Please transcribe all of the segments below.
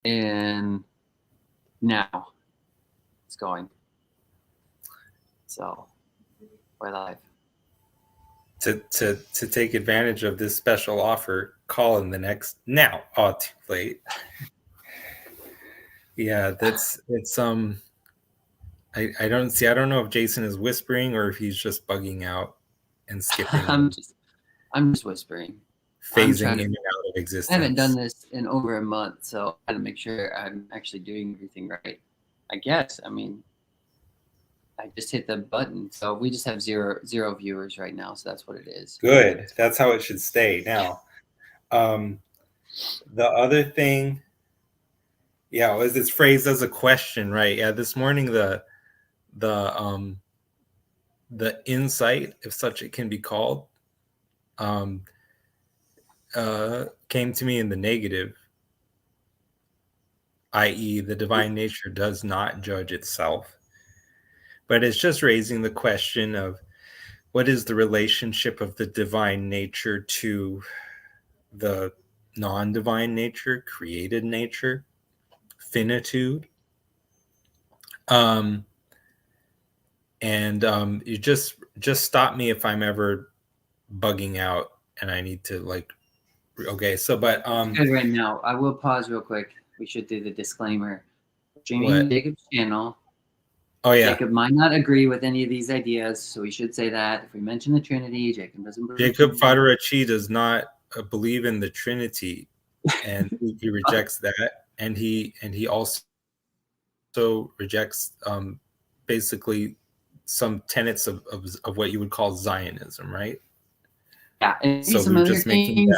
and now it's going. So we're live. To take advantage of this special offer, call in the next now. Oh, too late. Yeah, it's I don't know if Jason is whispering or if he's just bugging out and skipping I'm just whispering. phasing in and out of existence. I haven't done this in over a month, so I gotta make sure I'm actually doing everything right. I guess. I mean, I just hit the button, so we just have zero viewers right now, so that's what it is. Good. That's how it should stay. Now, the other thing, yeah, was it's phrased as a question, right? Yeah, this morning the insight, if such it can be called, came to me in the negative, i.e., the divine nature does not judge itself. But it's just raising the question of what is the relationship of the divine nature to the non-divine nature, created nature, finitude. You just stop me if I'm ever bugging out and I need to okay. So, but good right now. I will pause real quick. We should do the disclaimer. Streaming Jacob's channel. Oh yeah. Jacob might not agree with any of these ideas, so we should say that. If we mention the Trinity, Jacob doesn't believe. Jacob Fadarachi does not believe in the Trinity, and he rejects that, and he also rejects basically some tenets of what you would call Zionism, right? Yeah, and so some other things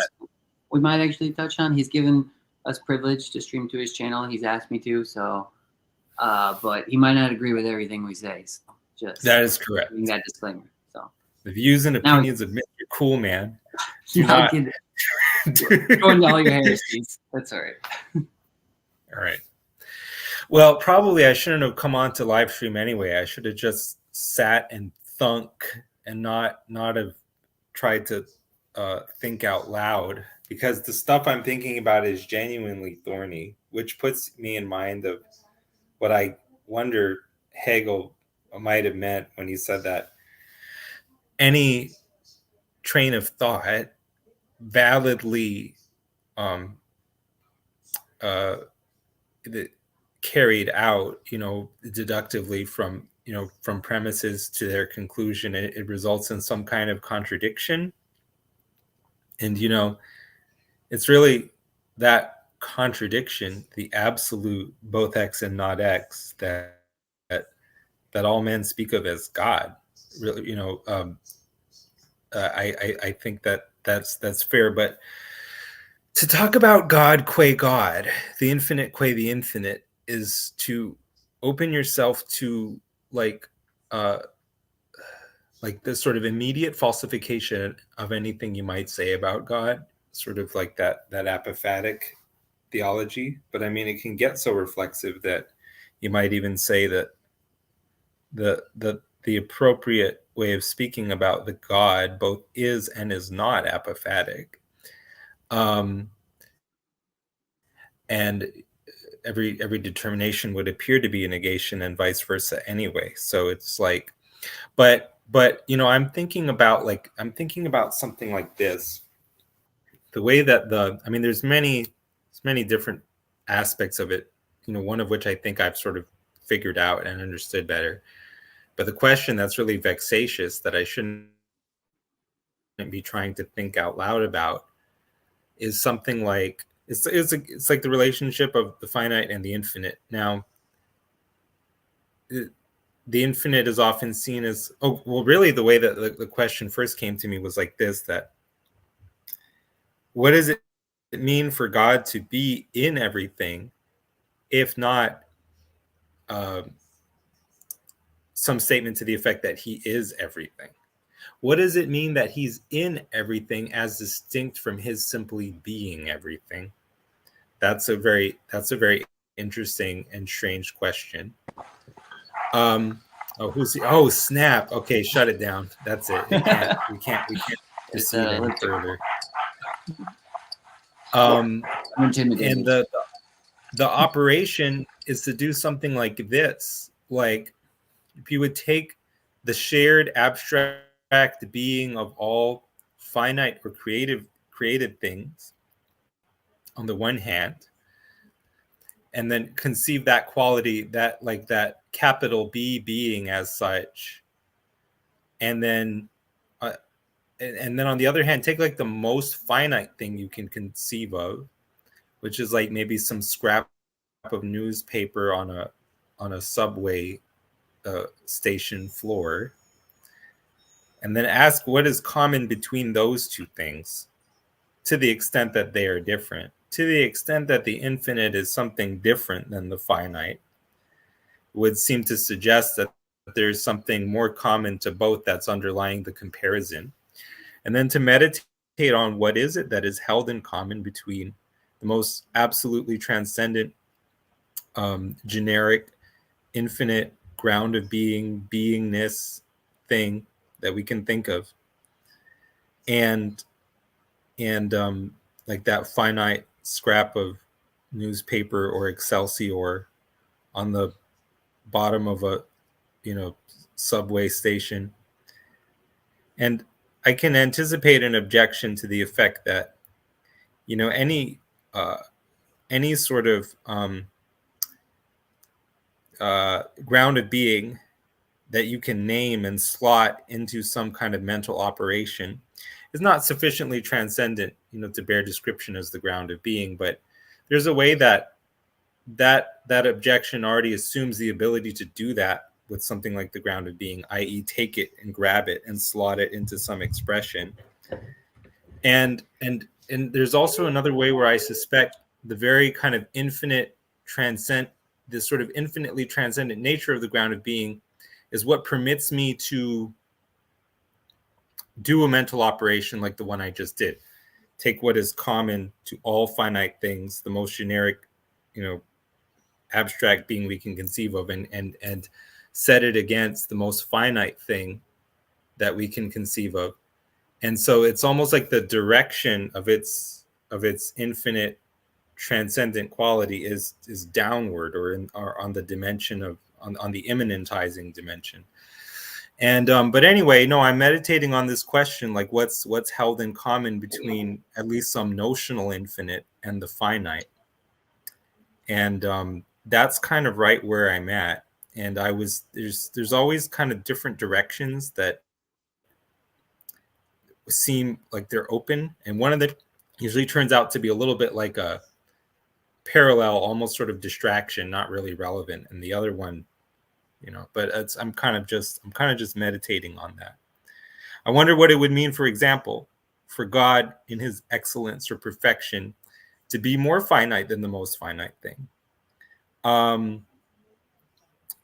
we might actually touch on. He's given us privilege to stream to his channel. He's asked me to, so but he might not agree with everything we say. So just that is correct. That disclaimer. So the views and opinions of Mr. Kool, man. Do not go into all your heresies. That's all right. All right. Well, probably I shouldn't have come on to live stream anyway. I should have just sat and thunk and not have tried to think out loud, because the stuff I'm thinking about is genuinely thorny, which puts me in mind of what I wonder Hegel might have meant when he said that any train of thought validly carried out, deductively from premises to their conclusion, it results in some kind of contradiction. And, it's really that contradiction, the absolute both X and not X, that all men speak of as God. Really, I think that's fair. But to talk about God qua God, the infinite qua the infinite, is to open yourself to this sort of immediate falsification of anything you might say about God, sort of like that apophatic theology. But I mean, it can get so reflexive that you might even say that the appropriate way of speaking about the God both is and is not apophatic. And every determination would appear to be a negation and vice versa anyway. So it's like, but I'm thinking about something like this. The way that there's many different aspects of it, one of which I think I've sort of figured out and understood better. But the question that's really vexatious, that I shouldn't be trying to think out loud about, is something like it's like the relationship of the finite and the infinite. Now, the infinite is often seen as, really the way that the question first came to me was like this, that what does it mean for God to be in everything, if not some statement to the effect that he is everything? What does it mean that he's in everything as distinct from his simply being everything? That's a very interesting and strange question. Oh, snap. Okay, shut it down. That's it. We can't proceed any further. And the operation is to do something like this. Like if you would take the shared abstract being of all finite or created things on the one hand, and then conceive that quality, that like that capital B being as such, and then and then on the other hand, take like the most finite thing you can conceive of, which is like maybe some scrap of newspaper on a subway station floor, and then ask what is common between those two things, to the extent that they are different. To the extent that the infinite is something different than the finite, would seem to suggest that there's something more common to both that's underlying the comparison. And then to meditate on what is it that is held in common between the most absolutely transcendent, generic, infinite ground of being, beingness thing that we can think of, and like that finite scrap of newspaper or Excelsior on the bottom of a subway station. And I can anticipate an objection to the effect that any sort of ground of being that you can name and slot into some kind of mental operation is not sufficiently transcendent, to bear description as the ground of being. But there's a way that objection already assumes the ability to do that with something like the ground of being, i.e., take it and grab it and slot it into some expression. And there's also another way where I suspect the very kind of this sort of infinitely transcendent nature of the ground of being is what permits me to do a mental operation like the one I just did. Take what is common to all finite things, the most generic, abstract being we can conceive of, and set it against the most finite thing that we can conceive of. And so it's almost like the direction of its infinite transcendent quality is downward, or on the dimension of on the immanentizing dimension. And but anyway, no, I'm meditating on this question, like what's held in common between at least some notional infinite and the finite. And that's kind of right where I'm at. And there's always kind of different directions that seem like they're open, and one of them usually turns out to be a little bit like a parallel, almost sort of distraction, not really relevant, and the other one, but I'm kind of just meditating on that. I wonder what it would mean, for example, for God in his excellence or perfection to be more finite than the most finite thing.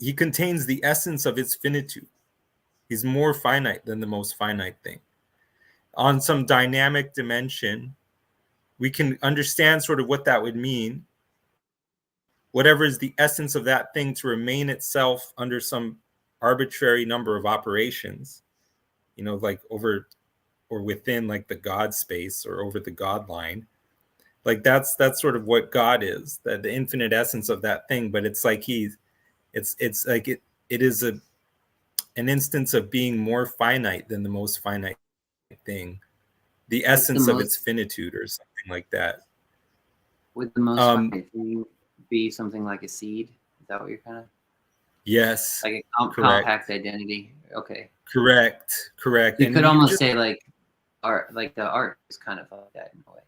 He contains the essence of its finitude. He's more finite than the most finite thing. On some dynamic dimension, we can understand sort of what that would mean. Whatever is the essence of that thing to remain itself under some arbitrary number of operations, like over or within like the God space or over the God line. Like that's sort of what God is, that the infinite essence of that thing. But it's like it's like it is an instance of being more finite than the most finite thing, the essence of its finitude or something like that. Would the most finite thing be something like a seed? Is that what you're kind of? Yes. Like a compact identity. Okay. Correct. You could almost say like art, like the art is kind of like that in a way.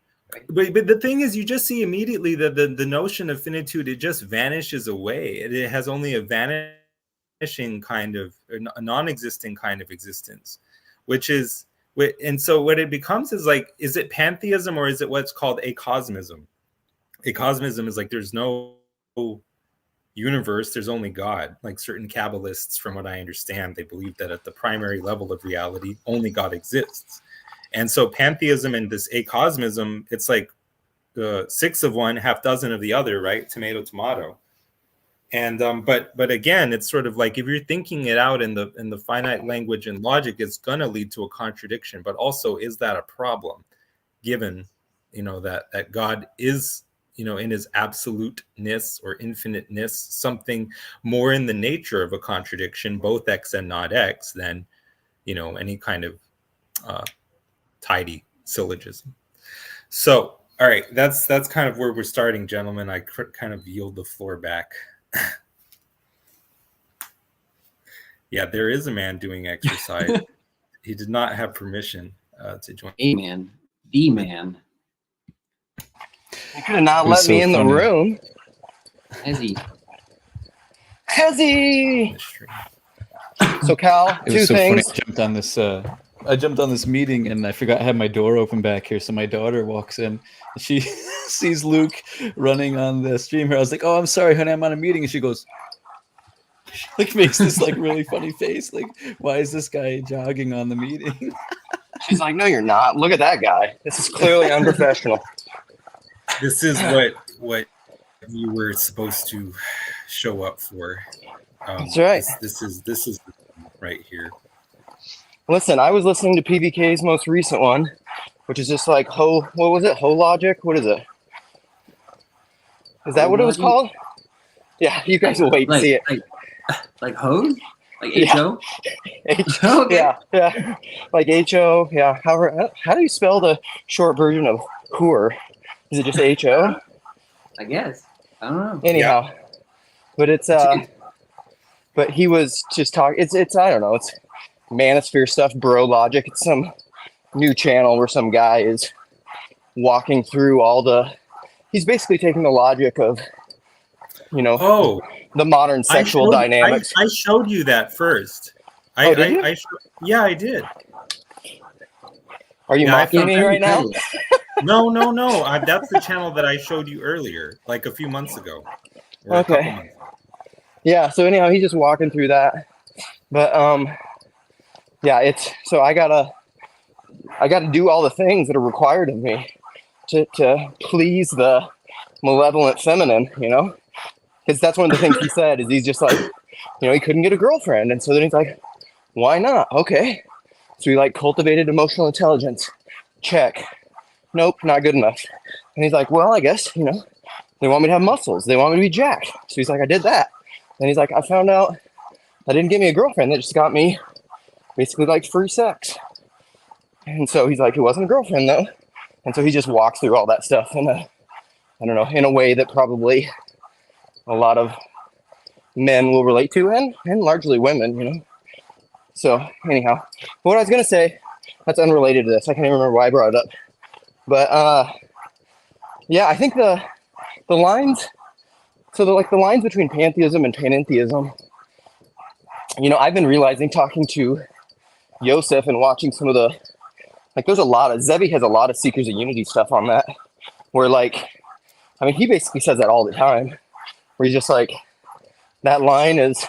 Right? But the thing is, you just see immediately that the notion of finitude, it just vanishes away. It has only a vanishing kind of, a non-existing kind of existence, and so what it becomes is like, is it pantheism or is it what's called acosmism? Acosmism is like there's no universe, there's only God. Like certain Kabbalists, from what I understand, they believe that at the primary level of reality, only God exists. And so pantheism and this acosmism, it's like 6 of one, half dozen of the other, right? Tomato, tomato. And but again, it's sort of like if you're thinking it out in the finite language and logic, it's gonna lead to a contradiction. But also, is that a problem, given that God is in his absoluteness or infiniteness, something more in the nature of a contradiction, both X and not X, than, any kind of tidy syllogism. So, all right, that's kind of where we're starting, gentlemen. I kind of yield the floor back. Yeah, there is a man doing exercise. He did not have permission to join. A man, the man. You could have not let me in the room. Has he? So Cal, two things. Funny. I jumped on this meeting and I forgot I had my door open back here. So my daughter walks in and she sees Luke running on the stream here. I was like, "Oh, I'm sorry, honey, I'm on a meeting." And she goes, she makes this really funny face. Like, why is this guy jogging on the meeting? She's like, "No, you're not. Look at that guy. This is clearly unprofessional." This is what you were supposed to show up for. That's right. This is right here. Listen, I was listening to PBK's most recent one, which is just like what was it? Ho Logic? What is it? Is that what it was called? Yeah, you guys will wait to see it. Like hose? Like H-O? H-O? Okay. Yeah. Like H-O, yeah. How do you spell the short version of whore? Is it just H-O? I guess. I don't know. Anyhow. Yeah. But it's but he was just talking, it's I don't know, it's manosphere stuff, bro logic. It's some new channel where some guy is walking through he's basically taking the logic of, the modern sexual dynamics. I showed you that first. Did you? I did. Are you mocking me right now? No. That's the channel that I showed you earlier, like a few months ago. Okay. Yeah. So anyhow, he's just walking through that, but yeah. So I gotta do all the things that are required of me to please the malevolent feminine, because that's one of the things he said. Is he's just like, he couldn't get a girlfriend, and so then he's like, why not? Okay. So he cultivated emotional intelligence. Check. Nope, not good enough. And he's like, well, I guess, they want me to have muscles. They want me to be jacked. So he's like, I did that. And he's like, I found out that didn't get me a girlfriend. That just got me basically free sex. And so he's like, it wasn't a girlfriend though. And so he just walks through all that stuff in a way that probably a lot of men will relate to and largely women, So anyhow, what I was going to say, that's unrelated to this. I can't even remember why I brought it up. But yeah, I think the lines, so the lines between pantheism and panentheism, I've been realizing talking to Yosef and watching some of there's a lot of, Zevi has a lot of Seekers of Unity stuff on that, where he basically says that all the time, where he's just that line is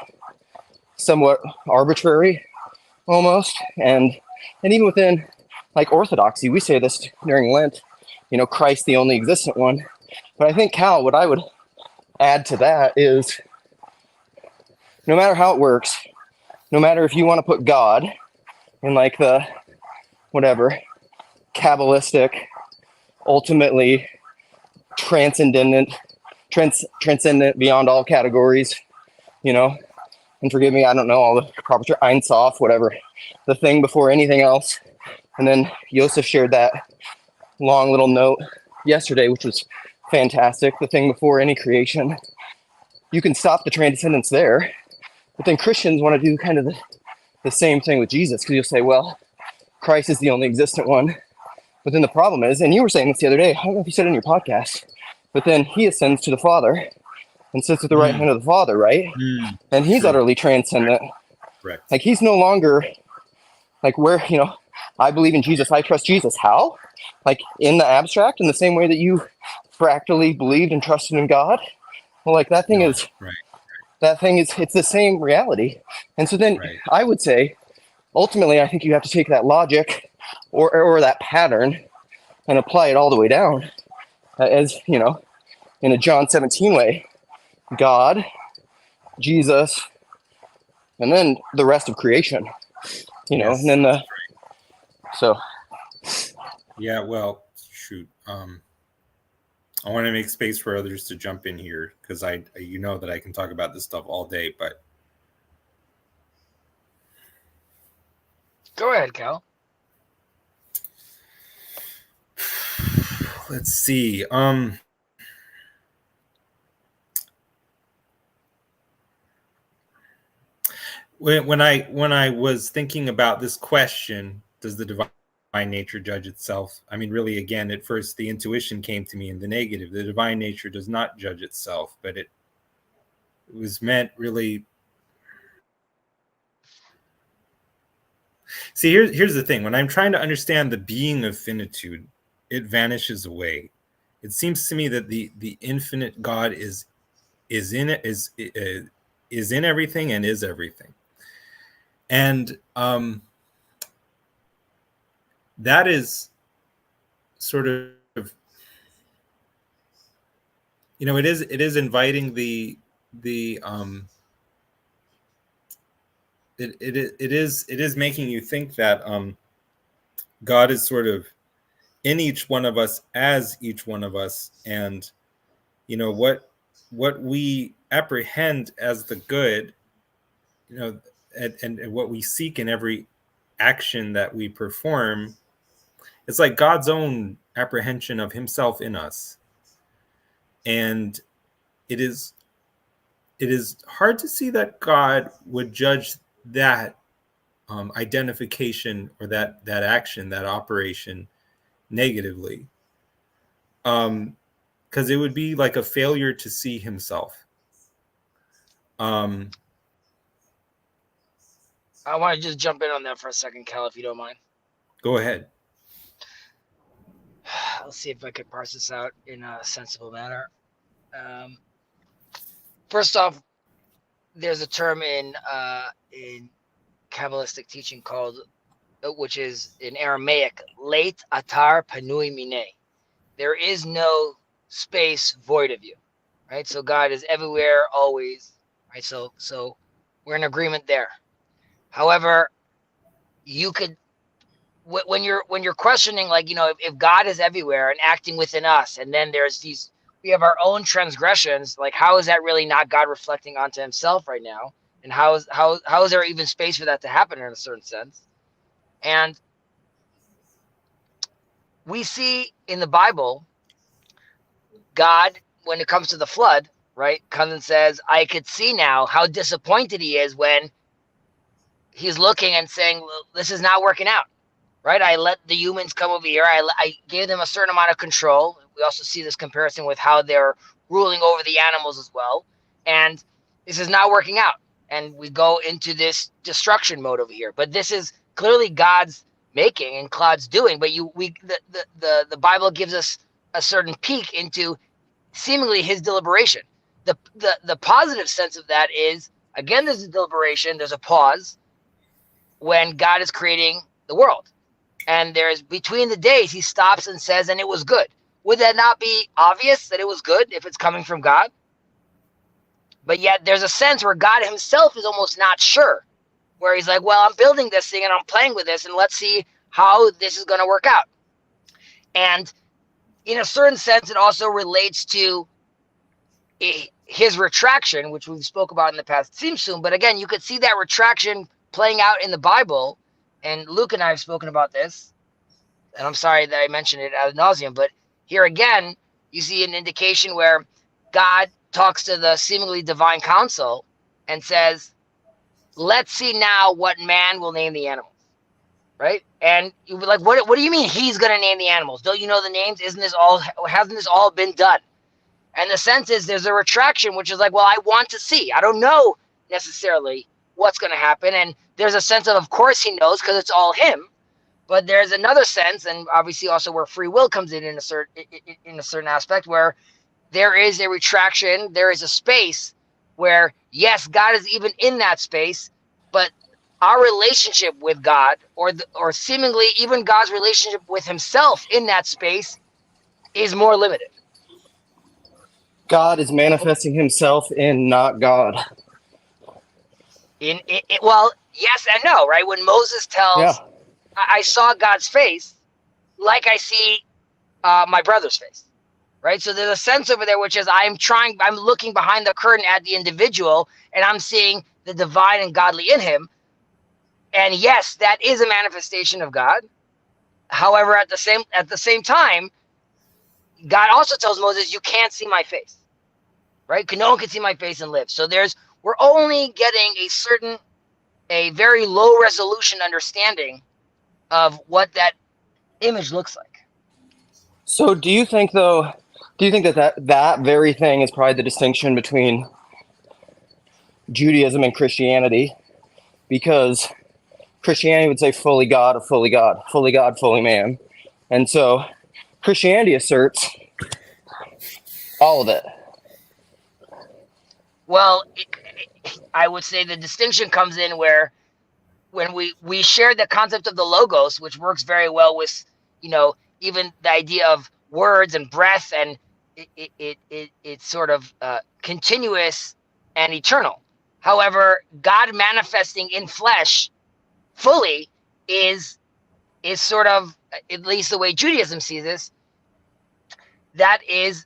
somewhat arbitrary almost, and even within Orthodoxy, we say this during Lent, Christ the only existent one. But I think, Cal, what I would add to that is, no matter how it works, no matter if you want to put God in the whatever Kabbalistic, ultimately transcendent beyond all categories, and forgive me, I don't know all the proper Ein Sof, whatever, the thing before anything else. And then Yosef shared that long little note yesterday, which was fantastic. The thing before any creation. You can stop the transcendence there, but then Christians want to do kind of the same thing with Jesus, because you'll say, well, Christ is the only existent one. But then the problem is, and you were saying this the other day, I don't know if you said it in your podcast, but then he ascends to the Father and sits at the right hand of the Father, right? And he's utterly transcendent. Correct. He's no longer where, I believe in Jesus, I trust Jesus. How? In the abstract, in the same way that you fractally believed and trusted in God. Well, that thing is, right. That thing is, it's the same reality. And so then I would say, ultimately, I think you have to take that logic or that pattern and apply it all the way down as, in a John 17 way. God, Jesus, and then the rest of creation, and then so. Yeah, well, shoot. I want to make space for others to jump in here because you know that I can talk about this stuff all day, but Go ahead, Cal. let's see. When I was thinking about this question, does the divine nature judge itself? I mean, really, again, at first the intuition came to me in the negative. The divine nature does not judge itself, but it was meant really. See, here's the thing. When I'm trying to understand the being of finitude, it vanishes away. It seems to me that the infinite God is in everything and is everything. And that is sort of, you know, it is inviting it is making you think that God is sort of in each one of us as each one of us, and you know what we apprehend as the good, you know, and what we seek in every action that we perform, it's like God's own apprehension of himself in us. And it is hard to see that God would judge that identification or that action, that operation negatively, because it would be like a failure to see himself. I want to just jump in on that for a second, Cal, if you don't mind. Go ahead. Let's see if I could parse this out in a sensible manner. First off, there's a term in Kabbalistic teaching called, which is in Aramaic, leit atar panui mine. There is no space void of you, right? So God is everywhere, always, right? So we're in agreement there. However, you could, when you're questioning, like, you know, if God is everywhere and acting within us, and then we have our own transgressions, like how is that really not God reflecting onto himself right now? And how is there even space for that to happen in a certain sense? And we see in the Bible, God, when it comes to the flood, right, comes and says, I could see now how disappointed he is when he's looking and saying, well, this is not working out, right? I let the humans come over here. I gave them a certain amount of control. We also see this comparison with how they're ruling over the animals as well. And this is not working out. And we go into this destruction mode over here. But this is clearly God's making and God's doing. But the Bible gives us a certain peek into seemingly his deliberation. The positive sense of that is, again, there's a deliberation, there's a pause when God is creating the world. And there's between the days, he stops and says, and it was good. Would that not be obvious that it was good if it's coming from God? But yet there's a sense where God himself is almost not sure, where he's like, well, I'm building this thing and I'm playing with this and let's see how this is going to work out. And in a certain sense, it also relates to his retraction, which we spoke about in the past, seems soon. But again, you could see that retraction playing out in the Bible. And Luke and I have spoken about this. And I'm sorry that I mentioned it ad nauseum, but here again, you see an indication where God talks to the seemingly divine council and says, let's see now what man will name the animals, right? And you were like, what do you mean he's going to name the animals? Don't you know the names? Hasn't this all been done? And the sense is there's a retraction, which is like, well, I want to see. I don't know necessarily what's going to happen. And there's a sense of course he knows because it's all him. But there's another sense, and obviously also where free will comes in a certain aspect, where there is a retraction, there is a space where, yes, God is even in that space, but our relationship with God, or seemingly even God's relationship with himself in that space, is more limited. God is manifesting himself in not God. Well, yes and no, right? When Moses tells, I saw God's face like I see my brother's face, right? So there's a sense over there, which is I'm looking behind the curtain at the individual, and I'm seeing the divine and godly in him. And yes, that is a manifestation of God. However, at the same time, God also tells Moses, you can't see my face, right? No one can see my face and live. So we're only getting a very low resolution understanding of what that image looks like. So do you think that very thing is probably the distinction between Judaism and Christianity? Because Christianity would say fully God, fully God, fully God, fully man. And so Christianity asserts all of it. Well, I would say the distinction comes in where when we share the concept of the logos, which works very well with, even the idea of words and breath, and it's sort of continuous and eternal. However, God manifesting in flesh fully is sort of, at least the way Judaism sees this, that is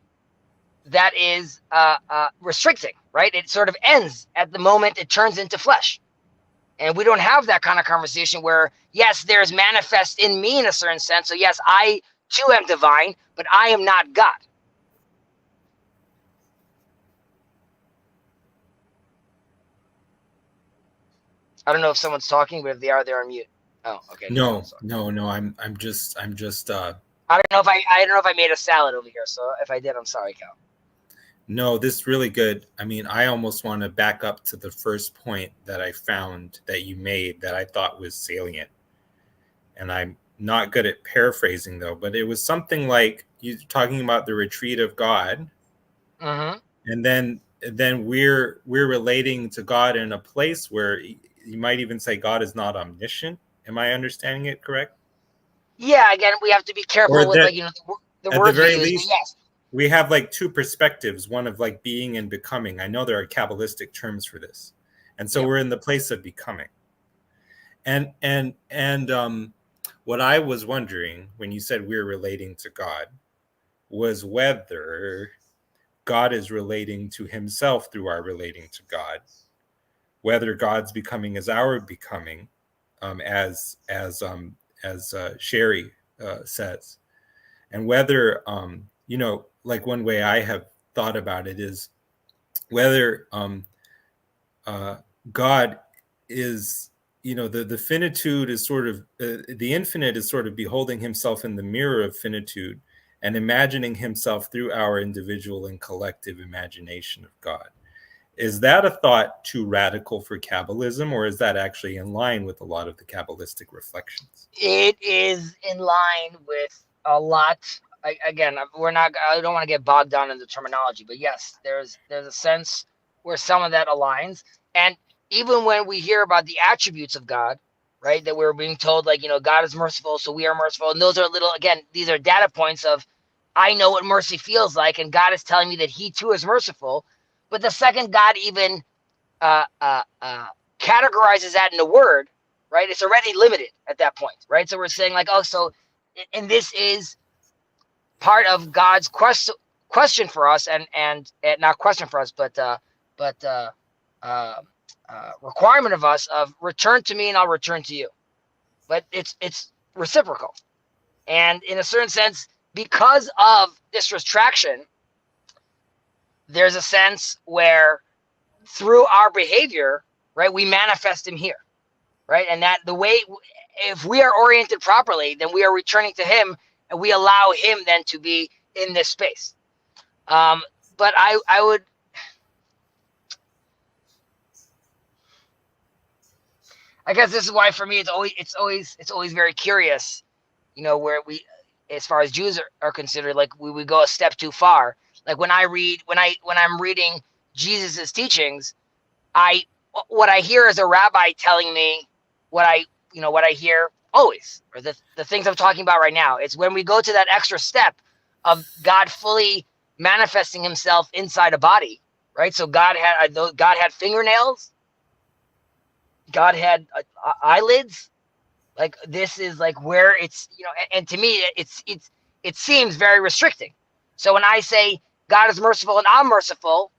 restricting, right? It sort of ends at the moment it turns into flesh. And we don't have that kind of conversation where, yes, there's manifest in me in a certain sense. So yes, I too am divine, but I am not God. I don't know if someone's talking, but if they are, they're on mute. Oh, okay. No. I'm just. I don't know if I made a salad over here. So if I did, I'm sorry, Cal. No, this is really good. I mean, I almost want to back up to the first point that I found that you made that I thought was salient. And I'm not good at paraphrasing, though, but it was something like you talking about the retreat of God. Mm-hmm. And then we're relating to God in a place where you might even say God is not omniscient. Am I understanding it correct? Yeah, again, we have to be careful with the words we use. But yes. We have like two perspectives, one of like being and becoming. I know there are Kabbalistic terms for this. And so we're in the place of becoming. And what I was wondering when you said we're relating to God was whether God is relating to himself through our relating to God, whether God's becoming is our becoming, as Sherry says, and whether like one way I have thought about it is whether God is, the finitude is sort of, the infinite is sort of beholding himself in the mirror of finitude and imagining himself through our individual and collective imagination of God. Is that a thought too radical for Kabbalism, or is that actually in line with a lot of the Kabbalistic reflections? It is in line with a lot. I don't want to get bogged down in the terminology, but yes, there's a sense where some of that aligns. And even when we hear about the attributes of God, right, that we're being told, like, God is merciful, so we are merciful. And those are these are data points of, I know what mercy feels like, and God is telling me that he too is merciful. But the second God even categorizes that in a word, right, it's already limited at that point, right? So we're saying like, and this is part of God's question for us, and not question for us, but requirement of us of return to me and I'll return to you. But it's reciprocal, and in a certain sense, because of this retraction, there's a sense where through our behavior, right, we manifest him here, right? And that the way, if we are oriented properly, then we are returning to him, and we allow him then to be in this space. But I guess this is why for me it's always very curious, where we, as far as Jews are considered, like we would go a step too far. Like when I'm reading Jesus's teachings, what I hear is a rabbi telling me what I hear always, or the things I'm talking about right now. It's when we go to that extra step of God fully manifesting himself inside a body, right? So God had fingernails, God had eyelids. Like this is like where it's, and to me it seems very restricting. So when I say God is merciful and I'm merciful,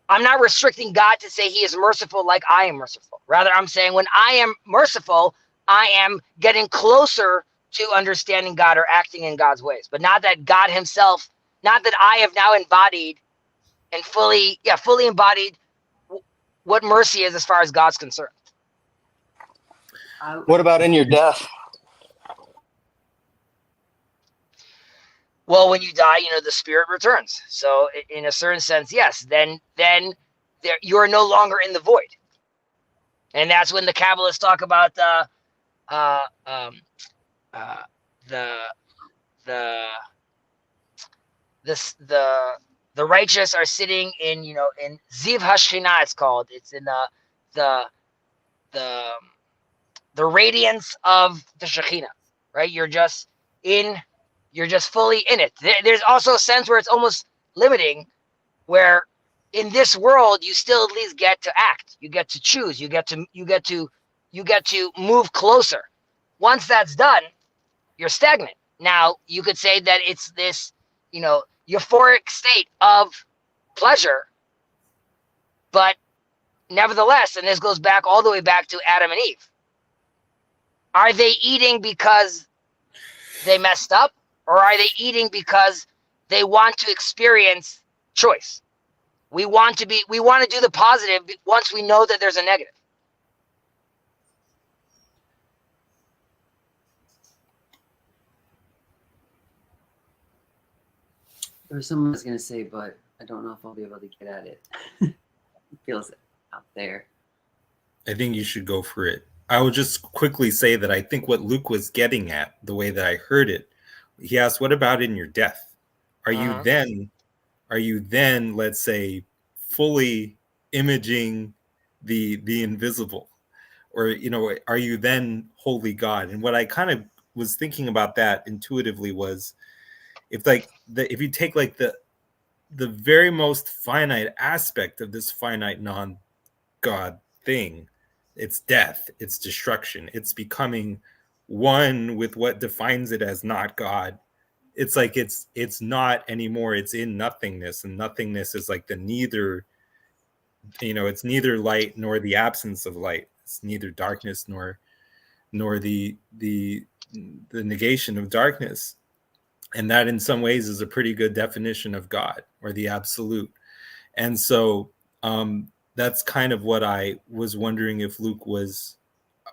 I'm not restricting God to say he is merciful like I am merciful. Rather, I'm saying when I am merciful, I am getting closer to understanding God or acting in God's ways. But not that God himself, not that I have now embodied and fully embodied what mercy is as far as God's concerned. What about in your death? Well, when you die, the spirit returns. So in a certain sense, yes, then you are no longer in the void. And that's when the Kabbalists talk about the righteous are sitting in in Ziv Hashchina, it's called. It's in the radiance of the Shekhinah, right? You're just fully in it. There's also a sense where it's almost limiting, where in this world you still at least get to act. You get to choose. You get to move closer. Once that's done, you're stagnant. Now you could say that it's this, euphoric state of pleasure, but nevertheless, and this goes back all the way back to Adam and Eve. Are they eating because they messed up, or are they eating because they want to experience choice? We want to do the positive once we know that there's a negative. There was something I was gonna say, but I don't know if I'll be able to get at it. It feels out there. I think you should go for it. I will just quickly say that I think what Luke was getting at, the way that I heard it, he asked, what about in your death? Are you then, let's say, fully imaging the invisible? Or, are you then holy God? And what I kind of was thinking about that intuitively was, if you take the very most finite aspect of this finite non-God thing, it's death, it's destruction, it's becoming one with what defines it as not God. It's like it's not anymore, it's in nothingness, and nothingness is like the neither, it's neither light nor the absence of light. It's neither darkness nor the negation of darkness. And that in some ways is a pretty good definition of God, or the absolute. And so that's kind of what I was wondering if Luke that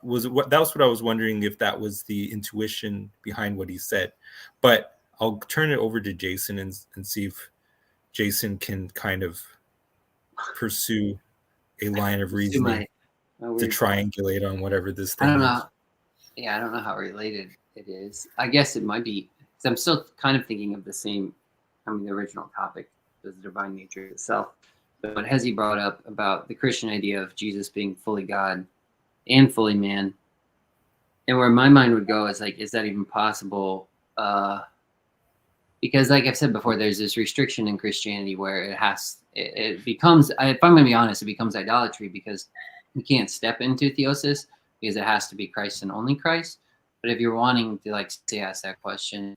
was what I was wondering, if that was the intuition behind what he said. But I'll turn it over to Jason and see if Jason can kind of pursue a line of reasoning to triangulate on whatever this thing is. Yeah, I don't know how related it is. I guess it might be. I'm still kind of thinking of the original topic was the divine nature itself. But what Hezi brought up about the Christian idea of Jesus being fully God and fully man, and where my mind would go is like, is that even possible? Because like I've said before, there's this restriction in Christianity where it becomes, if I'm going to be honest, it becomes idolatry, because you can't step into theosis because it has to be Christ and only Christ. But if you're wanting to ask that question,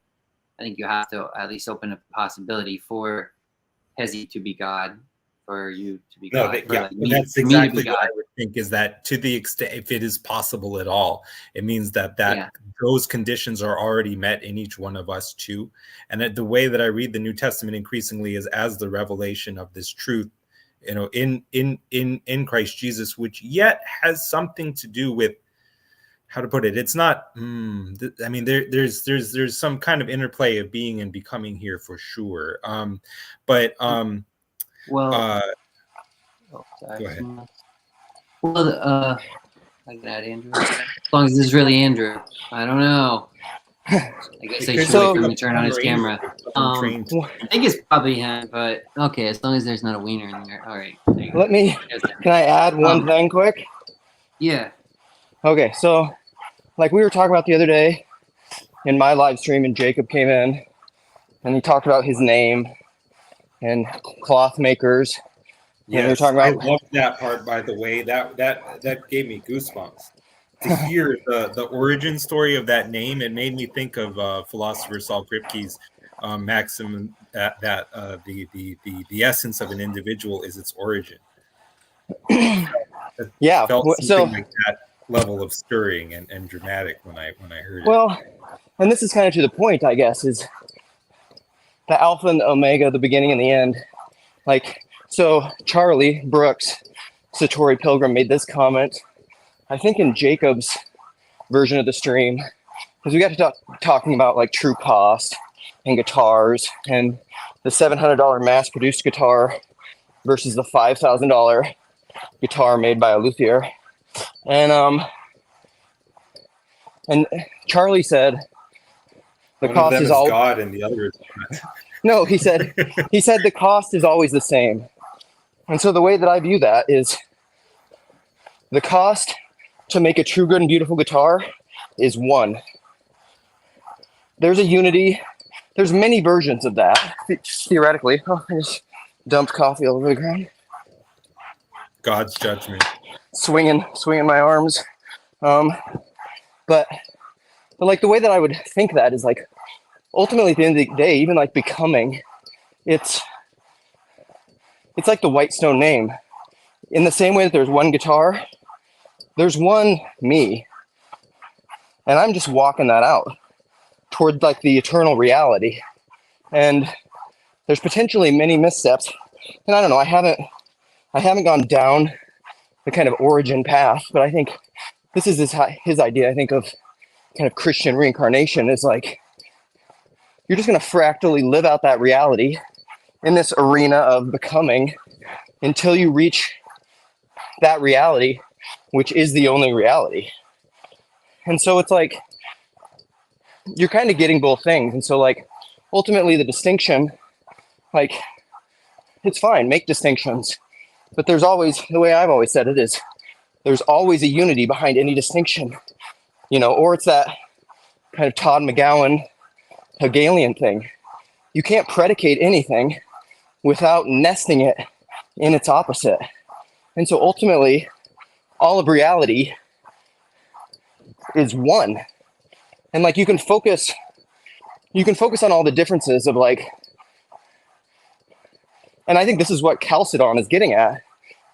I think you have to at least open up the possibility for Hezi to be God, for you to be God. That's exactly what I would think, is that to the extent, if it is possible at all, it means that those conditions are already met in each one of us too. And that the way that I read the New Testament increasingly is as the revelation of this truth, in Christ Jesus, which yet has something to do with, how to put it, it's not there's some kind of interplay of being and becoming here for sure, go ahead. Well, I can add Andrew, as long as this is really Andrew. I don't know, I guess I should wait for him to turn on his camera. I think it's probably him, but okay, as long as there's not a wiener in there. All right, can I add one thing quick? Yeah. Okay, so like we were talking about the other day in my live stream, and Jacob came in and he talked about his name and cloth makers. Yes, we were talking about, I love that part, by the way. That gave me goosebumps. To hear the origin story of that name, it made me think of philosopher Saul Kripke's maxim that the essence of an individual is its origin. It Yeah. felt So something like that level of stirring and dramatic when I heard it. well, and this is kind of to the point, I guess, is the alpha and the omega, the beginning and the end. Like, so Charlie Brooks, Satori Pilgrim, made this comment, I think in Jacob's version of the stream, because we got to talking about like true cost and guitars and the $700 mass-produced guitar versus the $5,000 guitar made by a luthier. And Charlie said the One cost of them is is all God and the other is not. no, he said the cost is always the same. And so the way that I view that is the cost to make a true, good, and beautiful guitar is one. There's a unity. There's many versions of that, theoretically. Oh, I just dumped coffee all over the ground. God's judgment. Swinging my arms. But like the way that I would think that is like, ultimately at the end of the day, even like becoming, it's like the Whitestone name. In the same way that there's one guitar, there's one me. And I'm just walking that out toward like the eternal reality. And there's potentially many missteps. And I don't know, I haven't gone down the kind of origin path, but I think this is his idea, I think, of kind of Christian reincarnation is like, you're just going to fractally live out that reality in this arena of becoming until you reach that reality, which is the only reality. And so it's like, you're kind of getting both things. And so like, ultimately the distinction, like, it's fine, make distinctions, but there's always, the way I've always said it is, there's always a unity behind any distinction, you know, or it's that kind of Todd McGowan Hegelian thing. You can't predicate anything without nesting it in its opposite. And so ultimately, all of reality is one. And like you can focus on all the differences of like, and I think this is what Chalcedon is getting at,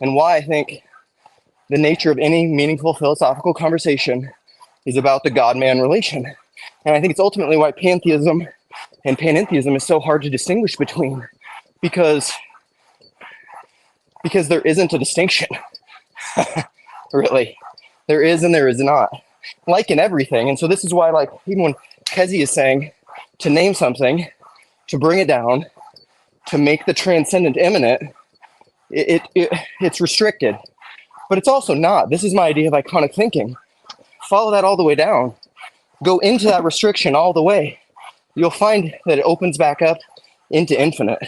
and why I think the nature of any meaningful philosophical conversation is about the God-man relation. And I think it's ultimately why pantheism and panentheism is so hard to distinguish between, because there isn't a distinction. Really. There is and there is not. Like in everything. And so this is why, like, even when Kezi is saying to name something, to bring it down, to make the transcendent immanent, it's restricted. But it's also not. This is my idea of iconic thinking. Follow that all the way down. Go into that restriction all the way. You'll find that it opens back up into infinite.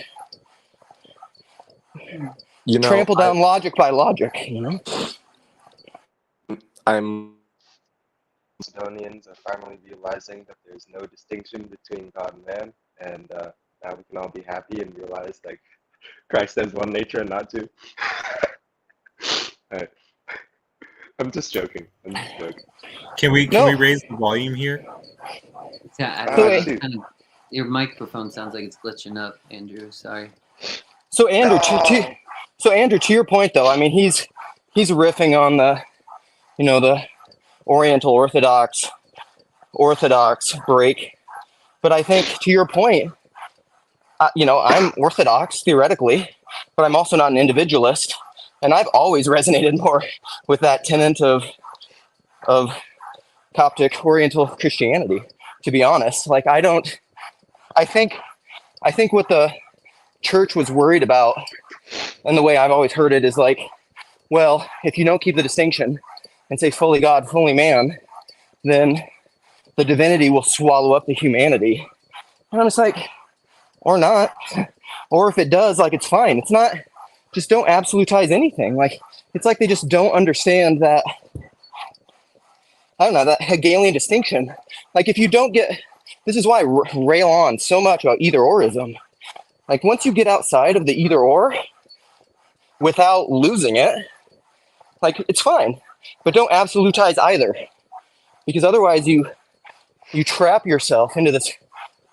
You know, Trample down logic by logic, you know? I'm Macedonians are finally realizing that there's no distinction between God and man, and now we can all be happy and realize like Christ has one nature and not two. Right. I'm just joking. Can we raise the volume here? Yeah, So, your microphone sounds like it's glitching up, Andrew. Sorry. So Andrew, to your point though, I mean, he's riffing on the, you know, the Oriental Orthodox break, but I think to your point, you know, I'm Orthodox theoretically, but I'm also not an individualist, and I've always resonated more with that tenet of Coptic Oriental Christianity. To be honest, like I think what the church was worried about, and the way I've always heard it is like, well, if you don't keep the distinction and say fully God, fully man, then the divinity will swallow up the humanity. And I'm just like, or not. Or if it does, like, it's fine. It's not, just don't absolutize anything. Like, it's like they just don't understand that, I don't know, that Hegelian distinction. Like, if you don't get, this is why I rail on so much about either-orism. Like, once you get outside of the either-or without losing it, like, it's fine. But don't absolutize either. Because otherwise you trap yourself into this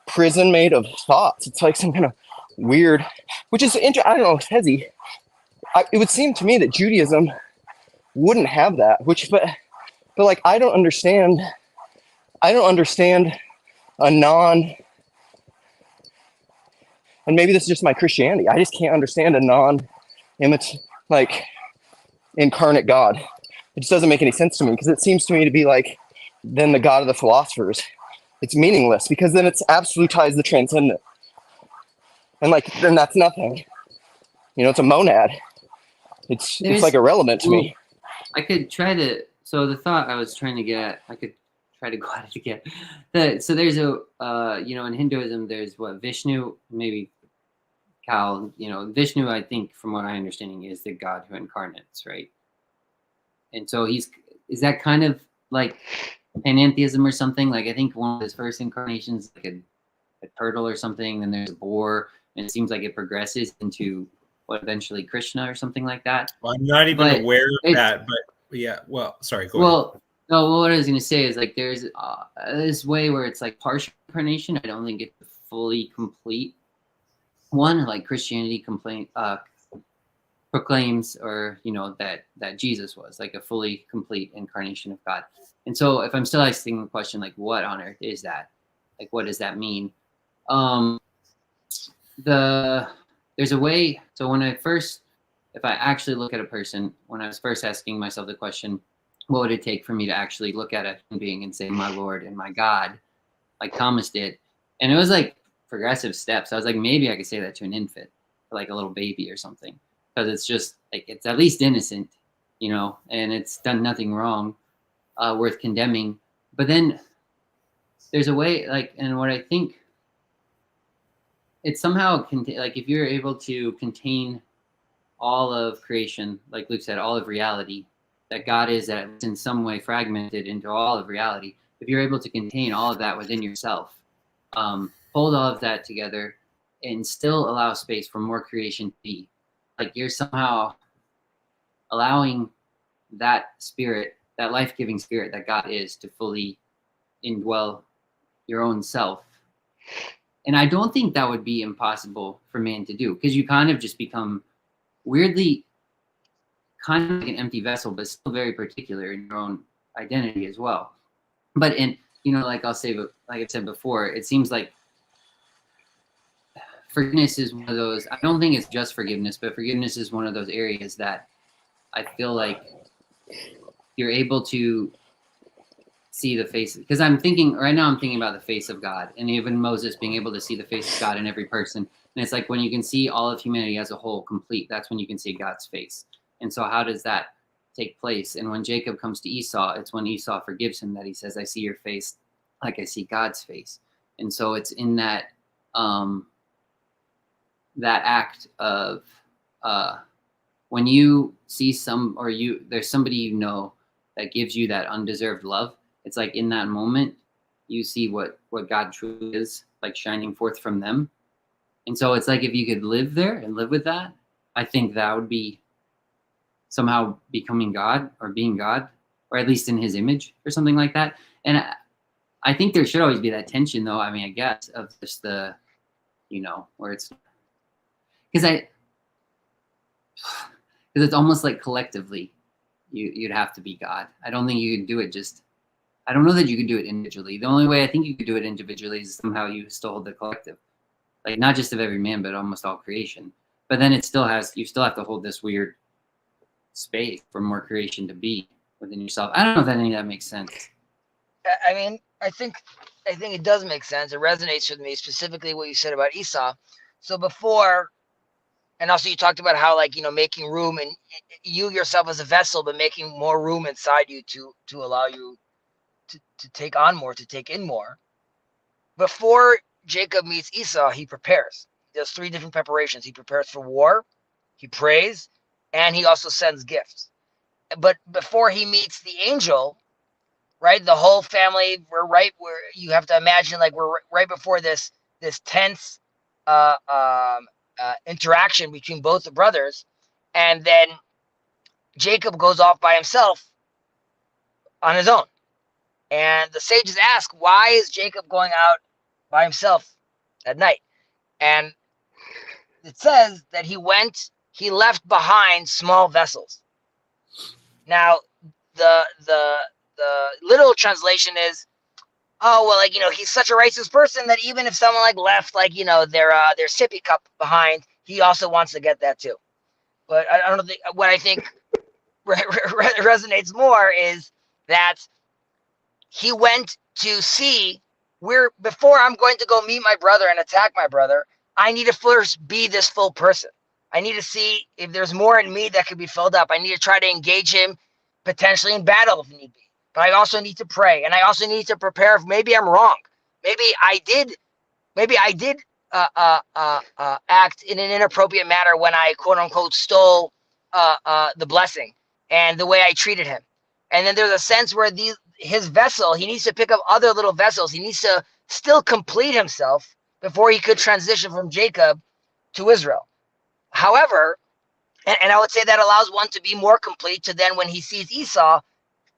prison made of thoughts. It's like some kind of weird, which is interesting. I don't know, Hezi. It would seem to me that Judaism wouldn't have that, but like I don't understand a non, and maybe this is just my Christianity. I just can't understand a like incarnate God. It just doesn't make any sense to me, because it seems to me to be like then the God of the philosophers. It's meaningless, because then it's absolutized the transcendent, and like then that's nothing. It's a monad. It's like irrelevant to me. I could try to. So the thought I was trying to get at, I could try to go at it again. So there's a in Hinduism there's Vishnu, maybe Kal. Vishnu, I think from what I understanding is the God who incarnates, right? And so is that kind of like panentheism or something? Like I think one of his first incarnations like a turtle or something, then there's a boar, and it seems like it progresses into eventually Krishna or something like that. Well, I'm not even aware of that, but yeah. Well, sorry. Go ahead. No. Well, what I was going to say is like there's this way where it's like partial incarnation. I don't think it's a fully complete one. Like Christianity proclaims, or that Jesus was like a fully complete incarnation of God. And so, if I'm still asking the question, like, what on earth is that? Like, what does that mean? There's a way. So if I actually look at a person, when I was first asking myself the question, what would it take for me to actually look at a human being and say, my Lord and my God, like Thomas did? And it was like progressive steps. I was like, maybe I could say that to an infant, or like a little baby or something, because it's just like, it's at least innocent, and it's done nothing wrong, worth condemning. But then there's a way, like, and what I think, it's somehow like if you're able to contain all of creation, like Luke said, all of reality, that God is in some way fragmented into all of reality. If you're able to contain all of that within yourself, hold all of that together, and still allow space for more creation to be, like you're somehow allowing that spirit, that life-giving spirit that God is, to fully indwell your own self. And I don't think that would be impossible for man to do, because you kind of just become weirdly kind of like an empty vessel, but still very particular in your own identity as well. But like I've said before, it seems like forgiveness is one of those, I don't think it's just forgiveness, but forgiveness is one of those areas that I feel like you're able to see the face, because I'm thinking about the face of God, and even Moses being able to see the face of God in every person. And it's like when you can see all of humanity as a whole complete, that's when you can see God's face. And so how does that take place? And when Jacob comes to Esau, it's when Esau forgives him that he says, I see your face like I see God's face. And so it's in that that act of when you see there's somebody that gives you that undeserved love. It's like in that moment, you see what God truly is, like shining forth from them. And so it's like if you could live there and live with that, I think that would be somehow becoming God, or being God, or at least in his image or something like that. And I think there should always be that tension, though, I mean, I guess, of just the, where it's, because it's almost like collectively you'd have to be God. I don't think you can do it I don't know that you could do it individually. The only way I think you could do it individually is somehow you still hold the collective, like not just of every man, but almost all creation. But then you still have to hold this weird space for more creation to be within yourself. I don't know if any of that makes sense. I mean, I think it does make sense. It resonates with me, specifically what you said about Esau. So before, and also you talked about how, like, making room, and you yourself as a vessel, but making more room inside you to allow you to take on more, to take in more. Before Jacob meets Esau, he prepares. There's 3 different preparations. He prepares for war, he prays, and he also sends gifts. But before he meets the angel, right, the whole family, we're right where you have to imagine, like, we're right before this tense interaction between both the brothers. And then Jacob goes off by himself on his own. And the sages ask, why is Jacob going out by himself at night. And it says that he left behind small vessels. Now, the literal translation is, oh, well, like, he's such a righteous person that even if someone like left, like, their sippy cup behind, he also wants to get that too. But I don't think, what I think resonates more is that he went to see before I'm going to go meet my brother and attack my brother, I need to first be this full person. I need to see if there's more in me that could be filled up. I need to try to engage him potentially in battle if need be. But I also need to pray, and I also need to prepare if maybe I'm wrong. Maybe I did act in an inappropriate manner when I quote unquote stole the blessing and the way I treated him. And then there's a sense where his vessel, he needs to pick up other little vessels. He needs to still complete himself before he could transition from Jacob to Israel. However, and I would say that allows one to be more complete to then when he sees Esau,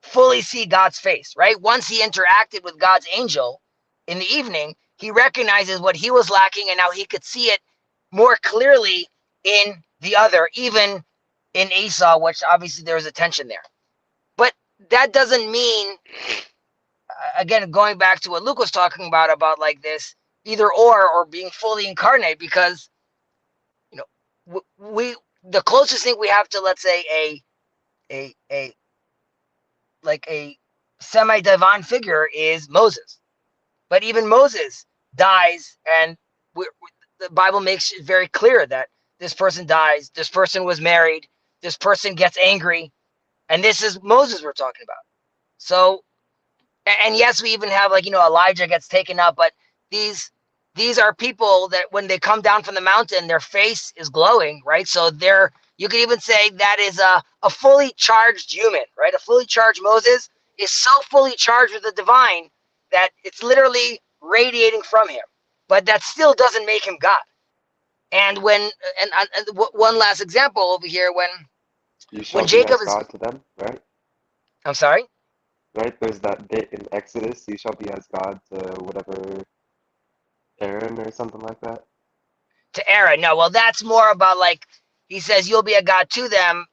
fully see God's face, right? Once he interacted with God's angel in the evening, he recognizes what he was lacking, and now he could see it more clearly in the other, even in Esau, which obviously there was a tension there. But that doesn't mean, again, going back to what Luke was talking about like this either or being fully incarnate, because the closest thing we have to, let's say, a semi-divine figure is Moses. But even Moses dies, and the Bible makes it very clear that this person dies, this person was married, this person gets angry, and this is Moses we're talking about. So, and yes, we even have Elijah gets taken up, but these are people that when they come down from the mountain, their face is glowing, right? So you could even say that is a fully charged human, right? A fully charged Moses is so fully charged with the divine that it's literally radiating from him. But that still doesn't make him God. And one last example over here, when Jacob is God to them, right? I'm sorry? Right, there's that bit in Exodus, you shall be as God to whatever, Aaron or something like that. To Aaron, no. Well, that's more about he says you'll be a God to them.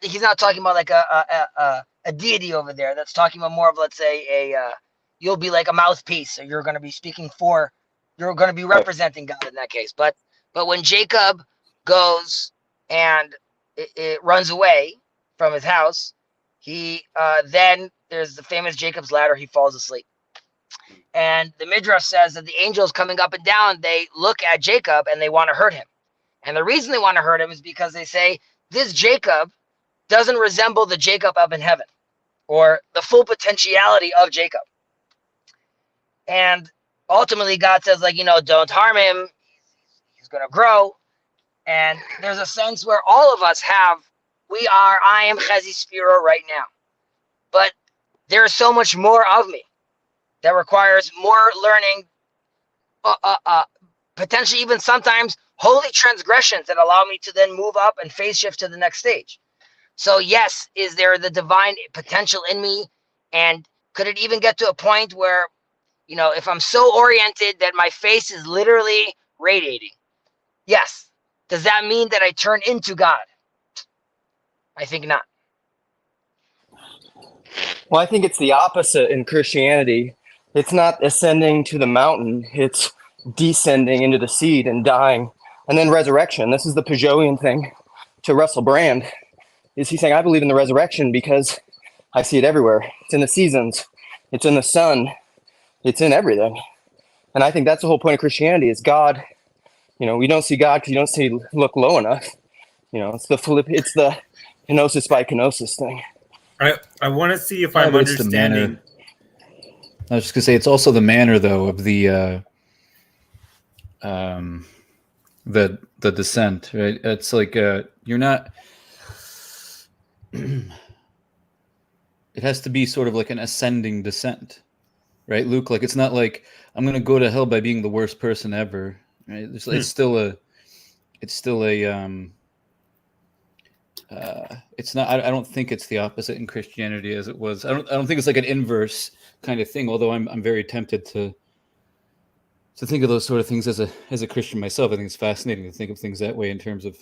He's not talking about like a deity over there. That's talking about more of, let's say, you'll be like a mouthpiece, or you're going to be you're going to be representing God in that case. But when Jacob goes and it runs away from his house, he then there's the famous Jacob's ladder. He falls asleep. And the Midrash says that the angels coming up and down, they look at Jacob and they want to hurt him. And the reason they want to hurt him is because they say this Jacob doesn't resemble the Jacob up in heaven, or the full potentiality of Jacob. And ultimately God says, don't harm him. He's going to grow. And there's a sense where all of us I am Chezi Spiro right now. But there is so much more of me that requires more learning, potentially even sometimes holy transgressions that allow me to then move up and phase shift to the next stage. So yes, is there the divine potential in me? And could it even get to a point where, if I'm so oriented that my face is literally radiating? Yes. Does that mean that I turn into God? I think not. Well, I think it's the opposite in Christianity. It's not ascending to the mountain. It's descending into the seed and dying. And then resurrection. This is the Peugeotian thing to Russell Brand. Is he saying, I believe in the resurrection because I see it everywhere. It's in the seasons. It's in the sun. It's in everything. And I think that's the whole point of Christianity is God. We don't see God because you don't look low enough. It's the kenosis by kenosis thing. I want to see if I'm understanding. I was just gonna say it's also the manner, though, of the descent, right? It's like you're not. It has to be sort of like an ascending descent, right, Luke? Like it's not like I'm gonna go to hell by being the worst person ever, right? It's still a. It's not. I don't think it's the opposite in Christianity as it was. I don't think it's like an inverse kind of thing. Although I'm very tempted to to think of those sort of things as a Christian myself. I think it's fascinating to think of things that way in terms of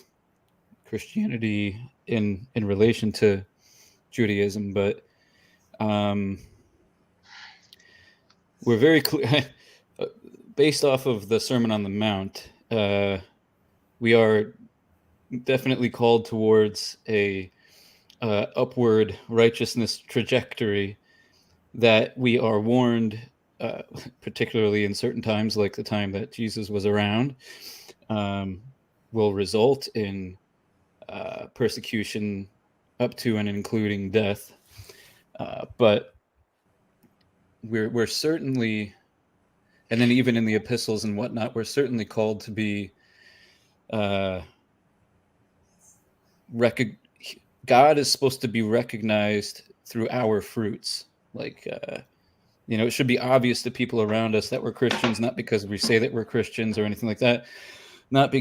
Christianity in relation to Judaism. But we're very clear, based off of the Sermon on the Mount, we are definitely called towards a upward righteousness trajectory that we are warned, particularly in certain times, like the time that Jesus was around, will result in persecution up to and including death. But we're certainly, and then even in the epistles and whatnot, we're certainly called to be God is supposed to be recognized through our fruits. Like, it should be obvious to people around us that we're Christians, not because we say that we're Christians or anything like that. Not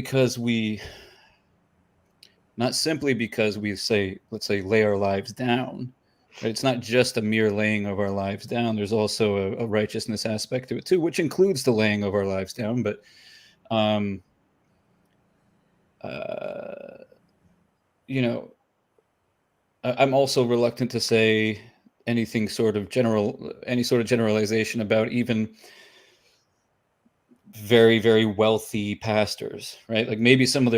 simply because we say, let's say, lay our lives down. Right? It's not just a mere laying of our lives down. There's also a righteousness aspect to it too, which includes the laying of our lives down. But I'm also reluctant to say any sort of generalization about even very, very wealthy pastors, right? Like maybe some of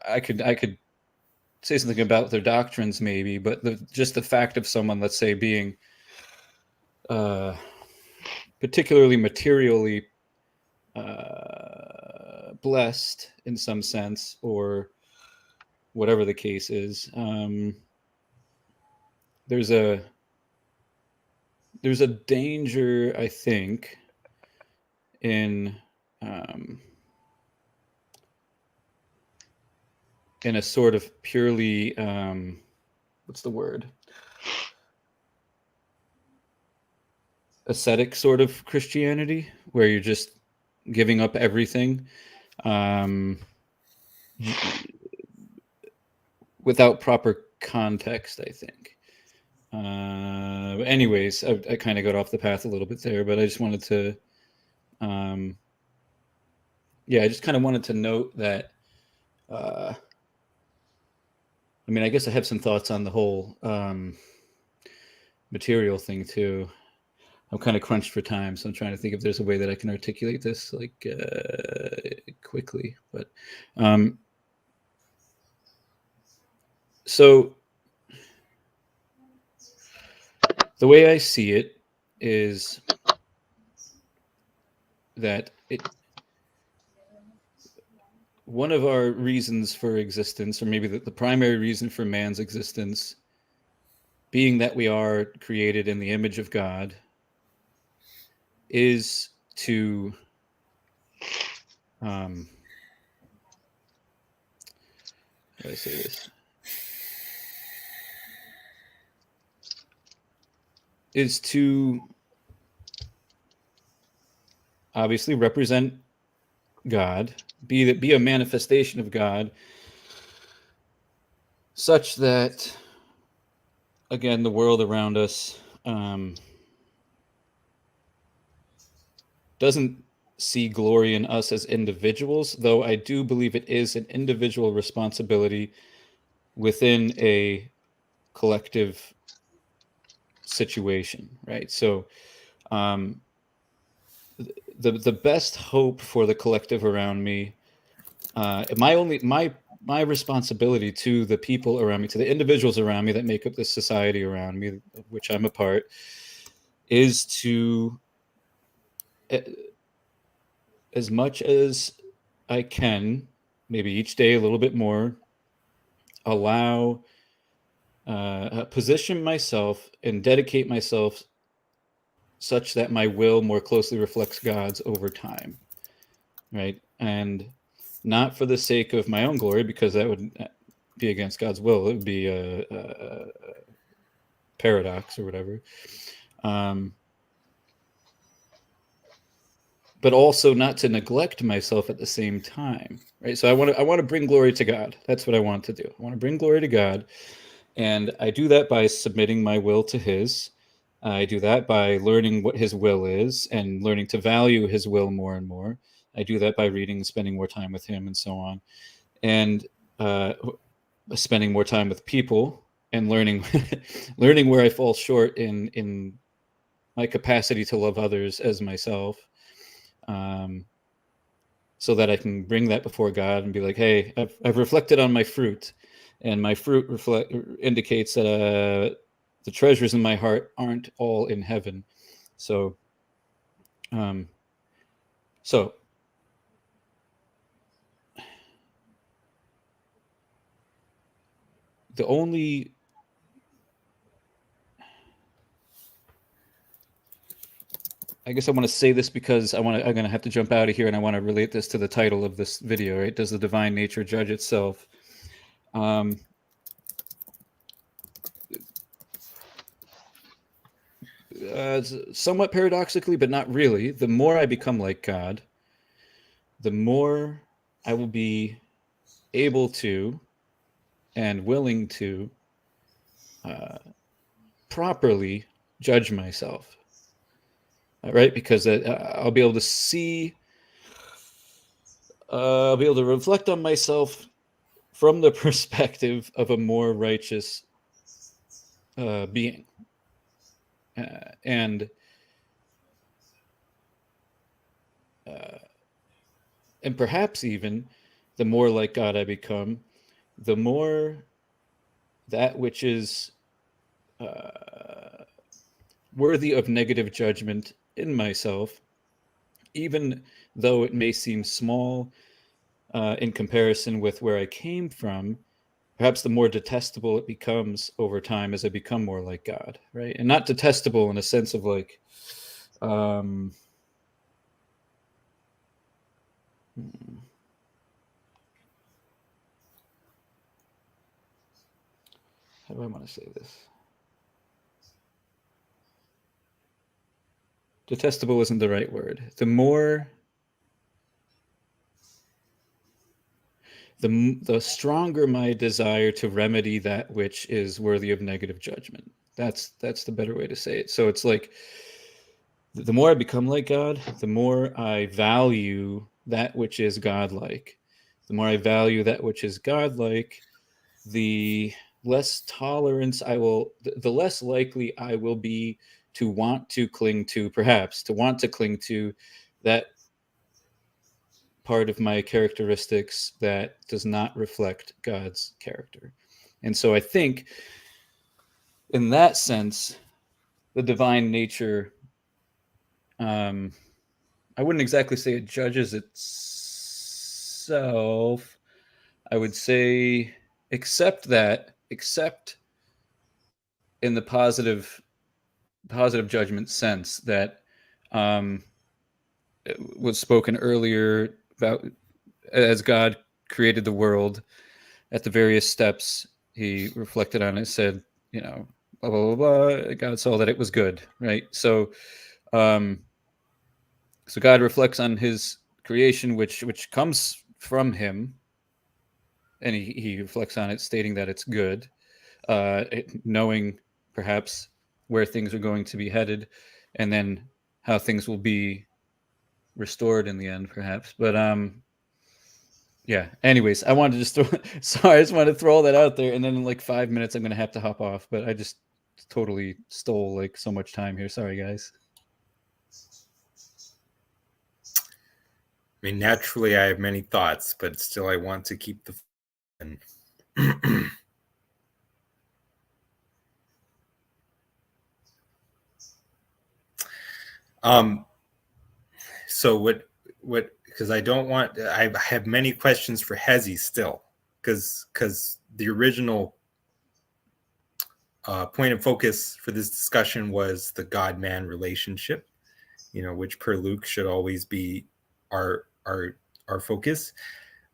I could say something about their doctrines maybe, but just the fact of someone, let's say, being particularly materially blessed in some sense, or whatever the case is, there's a danger, I think, in a sort of purely what's the word, ascetic sort of Christianity, where you're just giving up everything without proper context, I think. Anyways, I kind of got off the path a little bit there, but I just wanted to I just kind of wanted to note that I guess I have some thoughts on the whole material thing too. I'm kind of crunched for time, so I'm trying to think if there's a way that I can articulate this quickly. But so the way I see it is that one of our reasons for existence, or maybe the primary reason for man's existence, being that we are created in the image of God, is to how do I say this? Is to obviously represent God, be a manifestation of God, such that, again, the world around us doesn't see glory in us as individuals, though I do believe it is an individual responsibility within a collective situation, right? So the best hope for the collective around me, my responsibility to the people around me, to the individuals around me that make up this society around me, of which I'm a part, is to, as much as I can, maybe each day a little bit more, allow, position myself and dedicate myself such that my will more closely reflects God's over time, right? And not for the sake of my own glory, because that would be against God's will. It would be a paradox or whatever. But also not to neglect myself at the same time, right? So I want to bring glory to God. That's what I want to do. I want to bring glory to God, and I do that by submitting my will to His. I do that by learning what His will is and learning to value His will more and more. I do that by reading, spending more time with him, and so on, and spending more time with people and learning learning where I fall short in my capacity to love others as myself, so that I can bring that before God and be like, hey, I've reflected on my fruit, and my fruit indicates that the treasures in my heart aren't all in heaven. So so the only I guess I want to say this because I'm going to have to jump out of here, and I want to relate this to the title of this video, right? Does the divine nature judge itself? Somewhat paradoxically, but not really. The more I become like God, the more I will be able to and willing to properly judge myself. Right? Because I'll be able to see, I'll be able to reflect on myself from the perspective of a more righteous being. And perhaps even the more like God I become, the more that which is worthy of negative judgment in myself, even though it may seem small in comparison with where I came from, perhaps the more detestable it becomes over time as I become more like God, right? And not detestable in a sense of like, how do I want to say this? Detestable isn't the right word. The stronger my desire to remedy that which is worthy of negative judgment. That's the better way to say it. So it's like, the more I become like God, the more I value that which is godlike. The more I value that which is godlike, the less tolerance I will, the less likely I will be to want to cling to, perhaps, to want to cling to that part of my characteristics that does not reflect God's character. And so I think, in that sense, the divine nature, I wouldn't exactly say it judges itself. I would say, except in the positive judgment sense that was spoken earlier about, as God created the world, at the various steps he reflected on it, said, you know, blah blah blah blah. God saw that it was good, right? So so God reflects on his creation, which comes from him, and he reflects on it, stating that it's good, knowing perhaps where things are going to be headed, and then how things will be restored in the end, perhaps. But yeah. Anyways, I wanted to just sorry, I just wanted to throw all that out there, and then in like 5 minutes, I'm gonna have to hop off. But I just totally stole like so much time here. Sorry, guys. I mean, naturally, I have many thoughts, but still, I want to keep the fun. So what, because I don't want, I have many questions for Hezi still, because the original point of focus for this discussion was the God-man relationship, you know, which per Luke should always be our focus.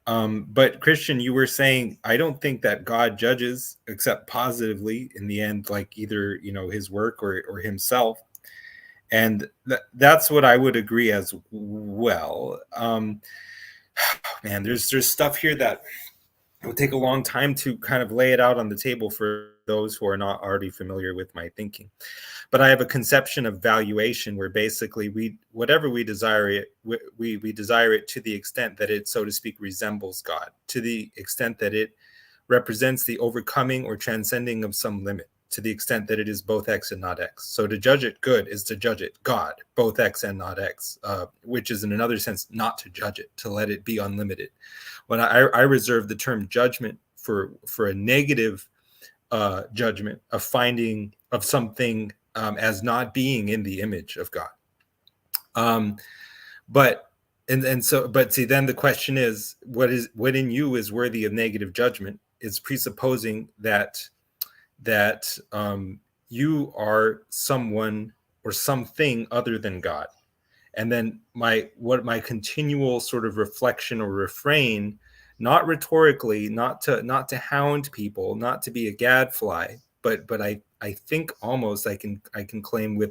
But Christian, you were saying, I don't think that God judges except positively in the end, like either, you know, his work or himself. And that's what I would agree as well. Man, there's stuff here that it would take a long time to kind of lay it out on the table for those who are not already familiar with my thinking. But I have a conception of valuation where basically whatever we desire it, we desire it to the extent that it, so to speak, resembles God, to the extent that it represents the overcoming or transcending of some limit, to the extent that it is both X and not X. So to judge it good is to judge it God, both X and not X, which is in another sense not to judge it, to let it be unlimited. When I reserve the term judgment for a negative judgment of finding of something as not being in the image of God. But see, then the question is, what in you is worthy of negative judgment is presupposing that you are someone or something other than God. And then my continual sort of reflection or refrain, not rhetorically, not to hound people, not to be a gadfly, but I think almost I can claim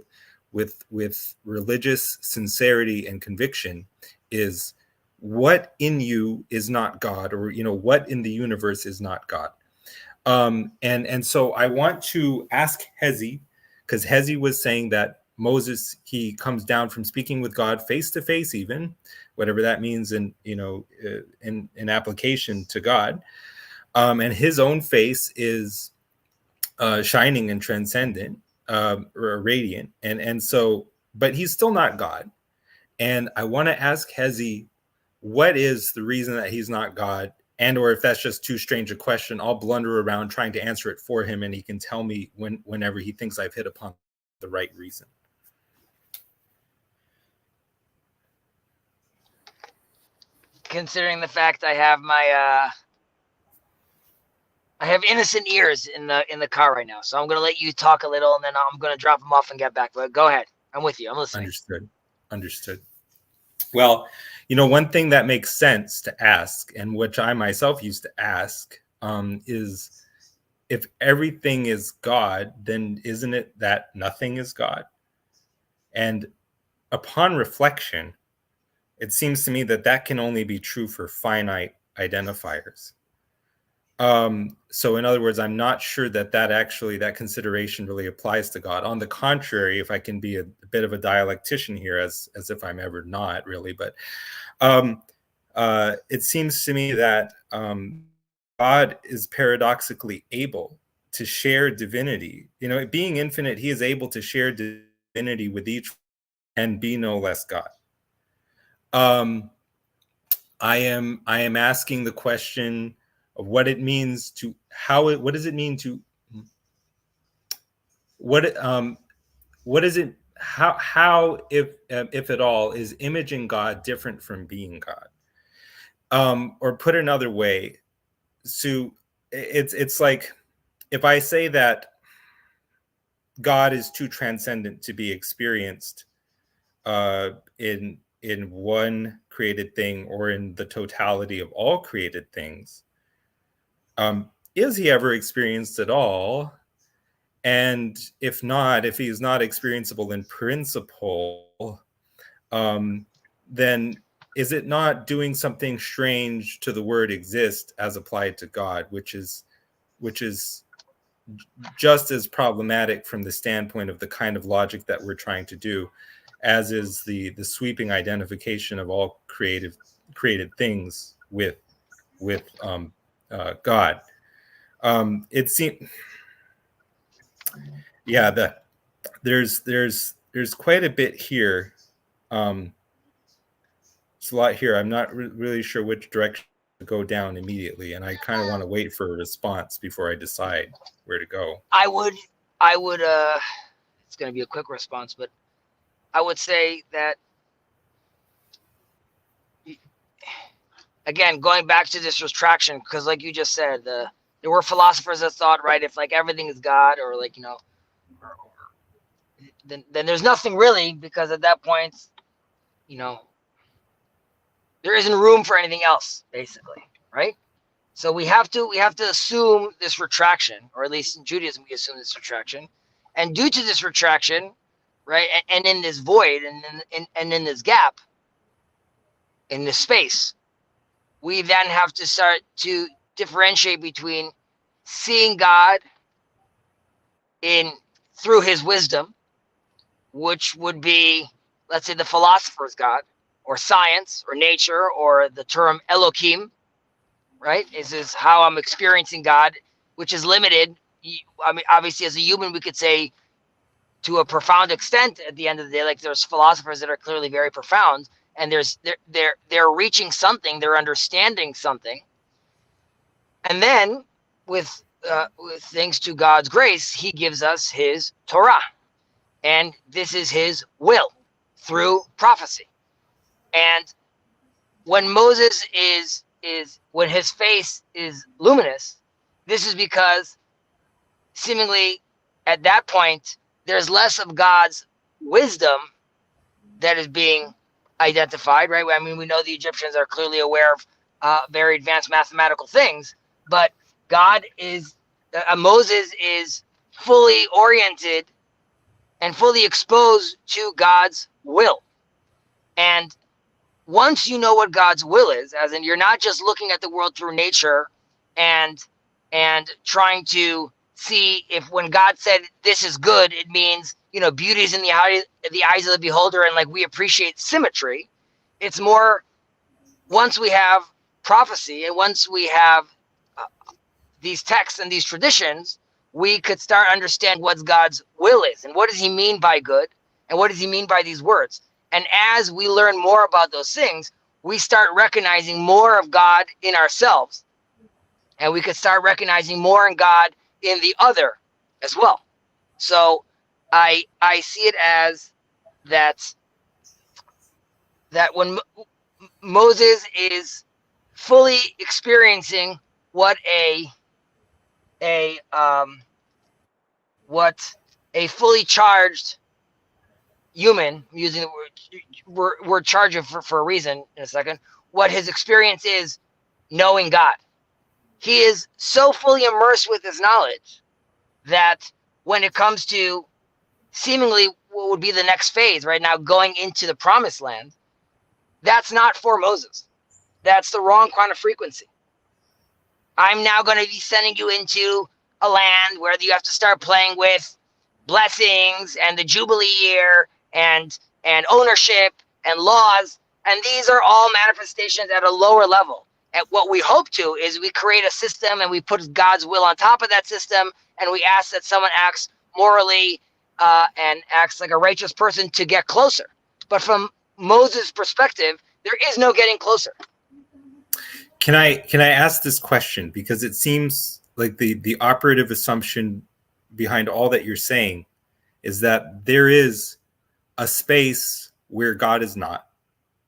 with religious sincerity and conviction is what in you is not God, or what in the universe is not God. And so I want to ask Hezi, because Hezi was saying that Moses, he comes down from speaking with God face to face, even whatever that means in application to God, and his own face is shining and transcendent, or radiant, and so, but he's still not God. And I want to ask Hezi, what is the reason that he's not God? And or if that's just too strange a question, I'll blunder around trying to answer it for him, and he can tell me whenever he thinks I've hit upon the right reason. Considering the fact I have my I have innocent ears in the car right now, so I'm gonna let you talk a little, and then I'm gonna drop them off and get back. But go ahead, I'm with you. I'm listening. Understood. Well, one thing that makes sense to ask, and which I myself used to ask, is if everything is God, then isn't it that nothing is God? And upon reflection, it seems to me that can only be true for finite identifiers. So in other words, I'm not sure that consideration really applies to God. On the contrary, if I can be a bit of a dialectician here, as if I'm ever not really, but it seems to me that God is paradoxically able to share divinity. Being infinite, he is able to share divinity with each and be no less God. I am asking the question of what it means to what does it mean to what is it, how if at all is imaging God different from being God? Or put another way, so it's like if I say that God is too transcendent to be experienced in one created thing or in the totality of all created things, is he ever experienced at all? And if not, if he is not experienceable in principle, then is it not doing something strange to the word exist as applied to God, which is just as problematic from the standpoint of the kind of logic that we're trying to do, as is the sweeping identification of all created things with God. It seems, yeah, there's quite a bit here. It's a lot here. I'm not really sure which direction to go down immediately, and I kind of want to wait for a response before I decide where to go. I would it's going to be a quick response, but I would say that, again, going back to this retraction, because like you just said, there were philosophers that thought, right, if like everything is God, or like, then there's nothing really, because at that point, there isn't room for anything else, basically, right? So we have to assume this retraction, or at least in Judaism we assume this retraction, and due to this retraction, right, and in this void, and in this gap, in this space, we then have to start to differentiate between seeing God in through his wisdom, which would be, let's say, the philosopher's God, or science, or nature, or the term Elohim, right? This is how I'm experiencing God, which is limited. I mean, obviously, as a human, we could say to a profound extent at the end of the day, like there's philosophers that are clearly very profound, and they're reaching something, they're understanding something. And then with thanks to God's grace, he gives us his Torah. And this is his will through prophecy. And when Moses is when his face is luminous, this is because seemingly at that point there's less of God's wisdom that is being identified, right? I mean, we know the Egyptians are clearly aware of very advanced mathematical things, but Moses is fully oriented and fully exposed to God's will. And once you know what God's will is, as in you're not just looking at the world through nature and trying to see if when God said this is good, it means, you know, beauty is in the eyes of the beholder, and like we appreciate symmetry. It's more, once we have prophecy and once we have these texts and these traditions, we could start understand what God's will is and what does he mean by good and what does he mean by these words. And as we learn more about those things, we start recognizing more of God in ourselves, and we could start recognizing more in God in the other as well. So I see it as that when Moses is fully experiencing what a fully charged human, using the word charge for a reason in a second, what his experience is knowing God. He is so fully immersed with his knowledge that when it comes to seemingly what would be the next phase right now, going into the promised land, that's not for Moses. That's the wrong kind of frequency. I'm now going to be sending you into a land where you have to start playing with blessings and the Jubilee year and ownership and laws. And these are all manifestations at a lower level. And what we hope to is we create a system and we put God's will on top of that system, and we ask that someone acts morally and acts like a righteous person to get closer. But from Moses' perspective, there is no getting closer. Can I ask this question, because it seems like the operative assumption behind all that you're saying is that there is a space where God is not,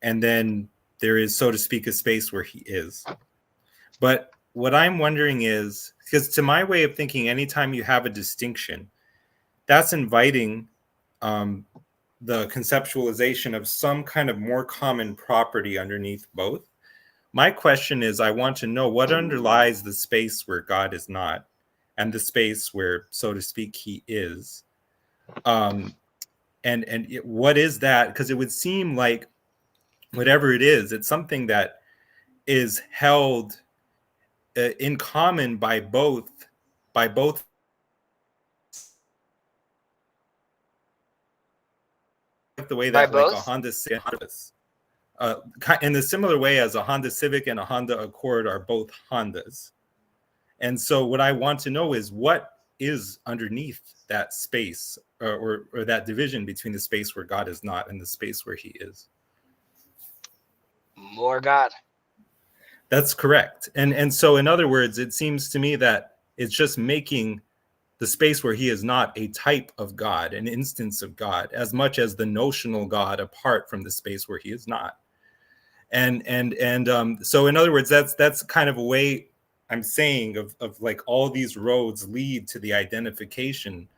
and then there is, so to speak, a space where he is. But what I'm wondering is, because to my way of thinking, anytime you have a distinction, that's inviting the conceptualization of some kind of more common property underneath both. My question is, I want to know what underlies the space where God is not and the space where, so to speak, he is. And what is that? Because it would seem like whatever it is, it's something that is held in common by both like the way that like a Honda Civic, in the similar way as a Honda Civic and a Honda Accord are both Hondas. And so what I want to know is what is underneath that space or that division between the space where God is not and the space where he is. More God. That's correct. And so in other words, it seems to me that it's just making the space where he is not a type of God, an instance of God, as much as the notional God apart from the space where he is not. And so in other words, that's kind of a way I'm saying of like all these roads lead to the identification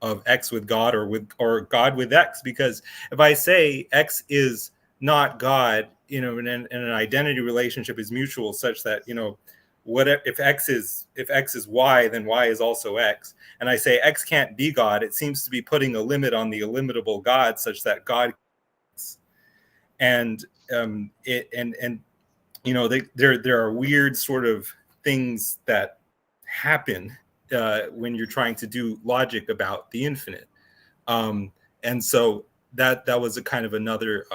of X with God or God with X. Because if I say X is not God, you know, and an identity relationship is mutual, such that, you know, what if X is Y, then Y is also X. And I say X can't be God, it seems to be putting a limit on the illimitable God, such that God, and you know, there are weird sort of things that happen when you're trying to do logic about the infinite. And so that was a kind of another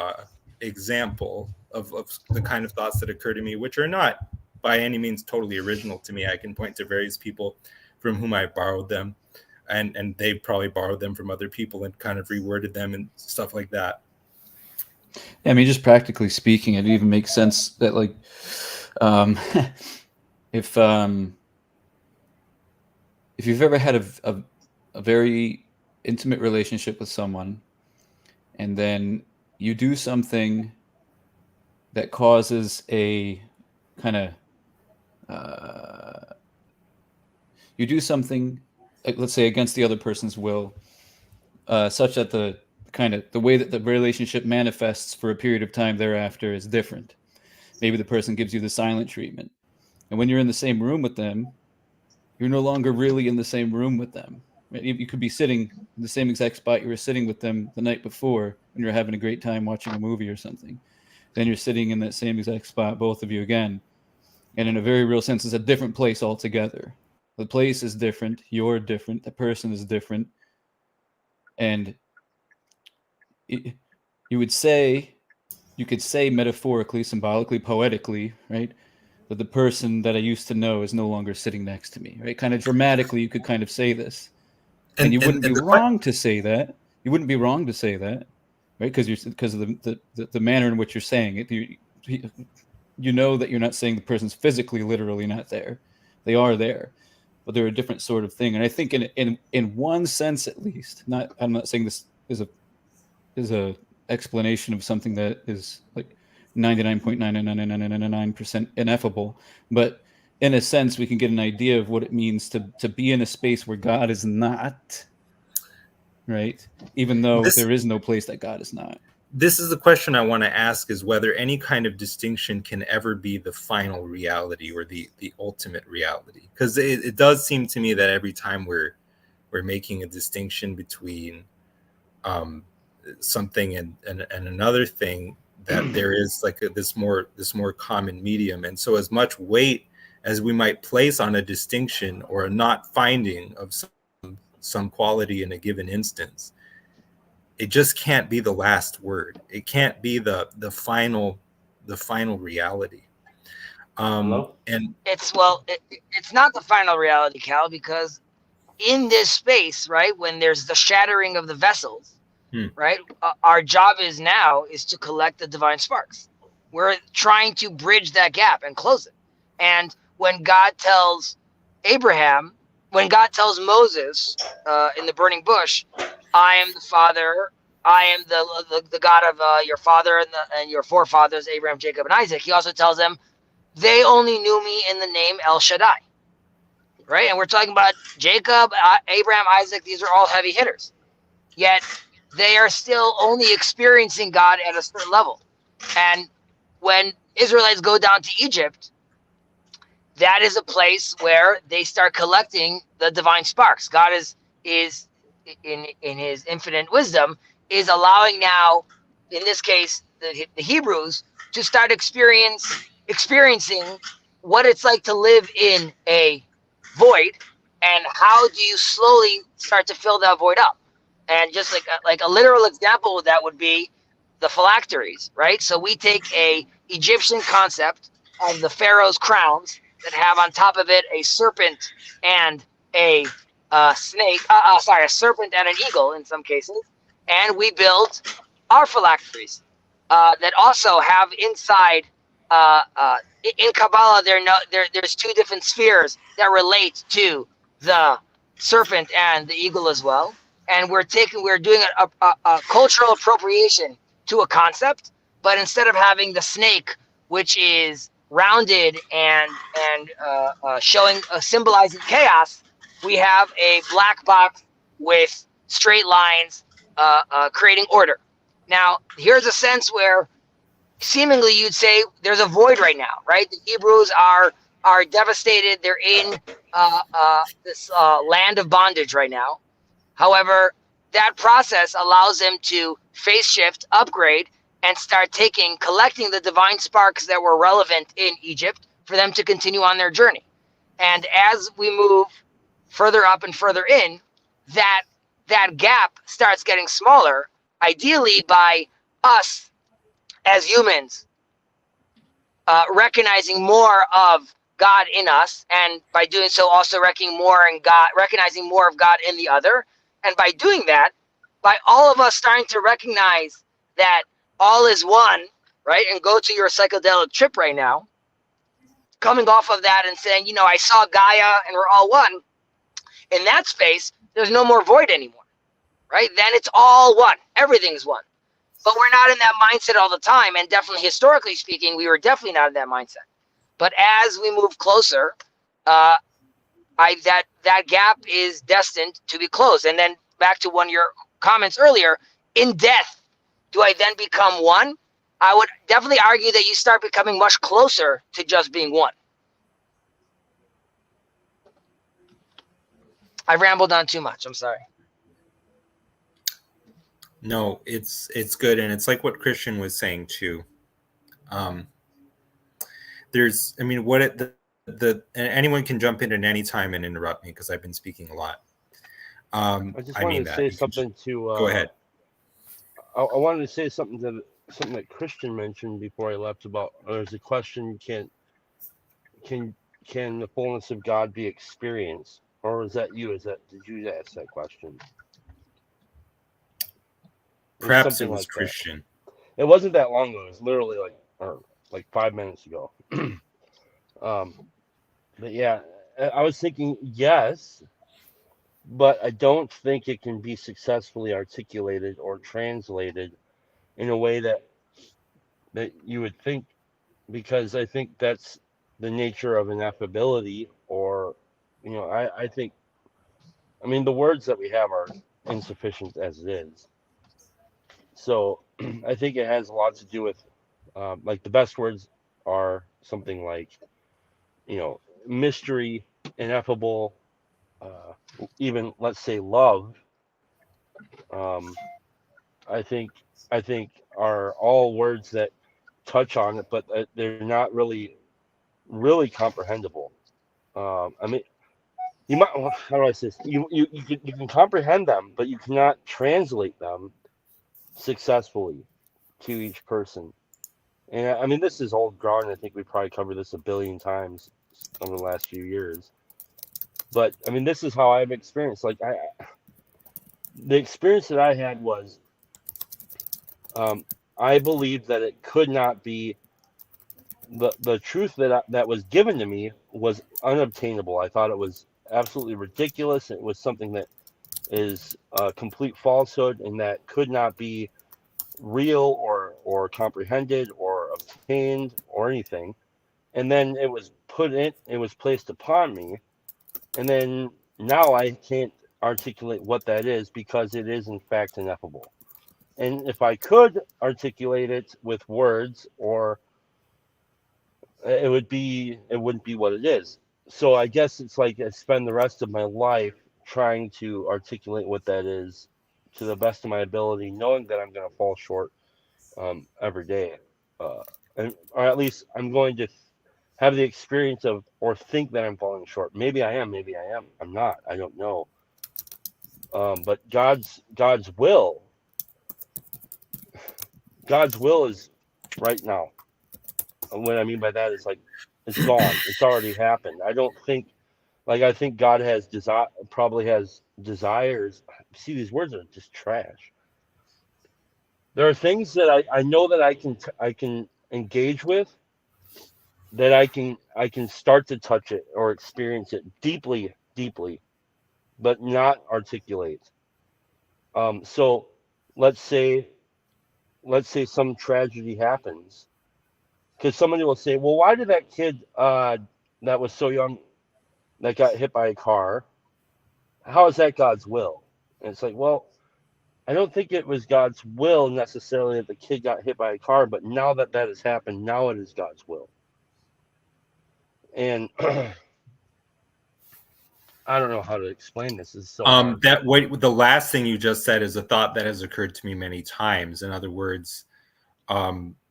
example of the kind of thoughts that occur to me, which are not by any means totally original to me. I can point to various people from whom I borrowed them, and they probably borrowed them from other people and kind of reworded them and stuff like that. I mean, just practically speaking, it even makes sense that, like, if you've ever had a very intimate relationship with someone, and then you do something that causes a kind of you do something, like, let's say, against the other person's will, such that the way that the relationship manifests for a period of time thereafter is different. Maybe the person gives you the silent treatment, and when you're in the same room with them, you're no longer really in the same room with them. Right? You could be sitting in the same exact spot you were sitting with them the night before when you're having a great time watching a movie or something. Then you're sitting in that same exact spot, both of you again. And in a very real sense, it's a different place altogether. The place is different. You're different. The person is different. And you could say metaphorically, symbolically, poetically, right, that the person that I used to know is no longer sitting next to me, right? Kind of dramatically, you could kind of say this. And you wouldn't be wrong to say that. You wouldn't be wrong to say that, right? Because of the manner in which you're saying it. You know that you're not saying the person's physically, literally not there. They are there, but they're a different sort of thing. And I think in one sense, at least, I'm not saying this is a explanation of something that is like 99.99999% ineffable, but in a sense, we can get an idea of what it means to be in a space where God is not, right? Even though there is no place that God is not. This is the question I want to ask, is whether any kind of distinction can ever be the final reality or the ultimate reality. Because it does seem to me that every time we're making a distinction between something and another thing, that there is like this more common medium. And so as much weight as we might place on a distinction or a not finding of some quality in a given instance, it just can't be the last word. It can't be the final reality. And it's not the final reality, Cal, because in this space, right, when there's the shattering of the vessels, right, our job is to collect the divine sparks. We're trying to bridge that gap and close it. And when God tells Moses in the burning bush, I am the Father, I am the God of your father and your forefathers, Abraham, Jacob, and Isaac, he also tells them, they only knew me in the name El Shaddai. Right? And we're talking about Jacob, Abraham, Isaac, these are all heavy hitters. Yet they are still only experiencing God at a certain level. And when Israelites go down to Egypt, that is a place where they start collecting the divine sparks. God is in his infinite wisdom is allowing now, in this case, the Hebrews to start experiencing what it's like to live in a void, and how do you slowly start to fill that void up. And just like a literal example of that would be the phylacteries, right? So we take a Egyptian concept of the pharaoh's crowns that have on top of it a serpent and a snake, a serpent and an eagle in some cases, and we build our phylacteries that also have inside. In Kabbalah, there's two different spheres that relate to the serpent and the eagle as well, and we're doing a cultural appropriation to a concept, but instead of having the snake, which is rounded and symbolizing chaos, we have a black box with straight lines creating order. Now, here's a sense where seemingly you'd say there's a void right now, right? The Hebrews are devastated. They're in this land of bondage right now. However, that process allows them to phase shift, upgrade, and start collecting the divine sparks that were relevant in Egypt for them to continue on their journey. And as we move further up and further in, that gap starts getting smaller, ideally by us as humans recognizing more of God in us, and by doing so also recognizing more of God in the other. And by doing that, by all of us starting to recognize that all is one, right? And go to your psychedelic trip right now, coming off of that and saying, you know, I saw Gaia and we're all one. In that space, there's no more void anymore, right? Then it's all one. Everything's one. But we're not in that mindset all the time. And definitely, historically speaking, we were definitely not in that mindset. But as we move closer, that gap is destined to be closed. And then back to one of your comments earlier, in death, do I then become one? I would definitely argue that you start becoming much closer to just being one. I rambled on too much. I'm sorry. No, it's good, and it's like what Christian was saying too. There's, I mean, what it, the and anyone can jump in at any time and interrupt me because I've been speaking a lot. I just wanted to say something to. Go ahead. I wanted to say something that Christian mentioned before I left about. There's a question: Can the fullness of God be experienced, or is that you? Did you ask that question? Perhaps it was Christian. It wasn't that long ago. It was literally like 5 minutes ago. But yeah, I was thinking yes, but I don't think it can be successfully articulated or translated in a way that you would think, because I think that's the nature of ineffability, or, you know, I think, I mean, the words that we have are insufficient as it is. So I think it has a lot to do with, like, the best words are something like, you know, mystery, ineffable, even, let's say, love. I think are all words that touch on it, but they're not really comprehensible. I mean, you might, how do I say this? You can comprehend them, but you cannot translate them successfully to each person. And I mean, this is old ground. I think we probably covered this a billion times over the last few years. But I mean, this is how I've experienced. Like, the experience that I had was, I believed that it could not be, the truth that was given to me was unobtainable. I thought it was absolutely ridiculous. It was something that is a complete falsehood, and that could not be real or comprehended or obtained or anything. And then it was placed upon me, and then now I can't articulate what that is, because it is in fact ineffable. And if I could articulate it with words, or it wouldn't be what it is. So I guess it's like I spend the rest of my life trying to articulate what that is to the best of my ability, knowing that I'm going to fall short every day, or at least I'm going to have the experience of, or think that I'm falling short. Maybe I am, I'm not, I don't know. But God's will is right now. What I mean by that is, like, it's gone. It's already happened. I don't think, like, I think God probably has desires. See, these words are just trash. There are things that I know that I can engage with, that I can start to touch it or experience it deeply, but not articulate. So let's say some tragedy happens, because somebody will say, well, why did that kid that was so young, that got hit by a car, how is that God's will? And it's like, well, I don't think it was God's will necessarily that the kid got hit by a car, but now that has happened, now it is God's will. And I don't know how to explain this. It's so hard. The last thing you just said is a thought that has occurred to me many times. In other words,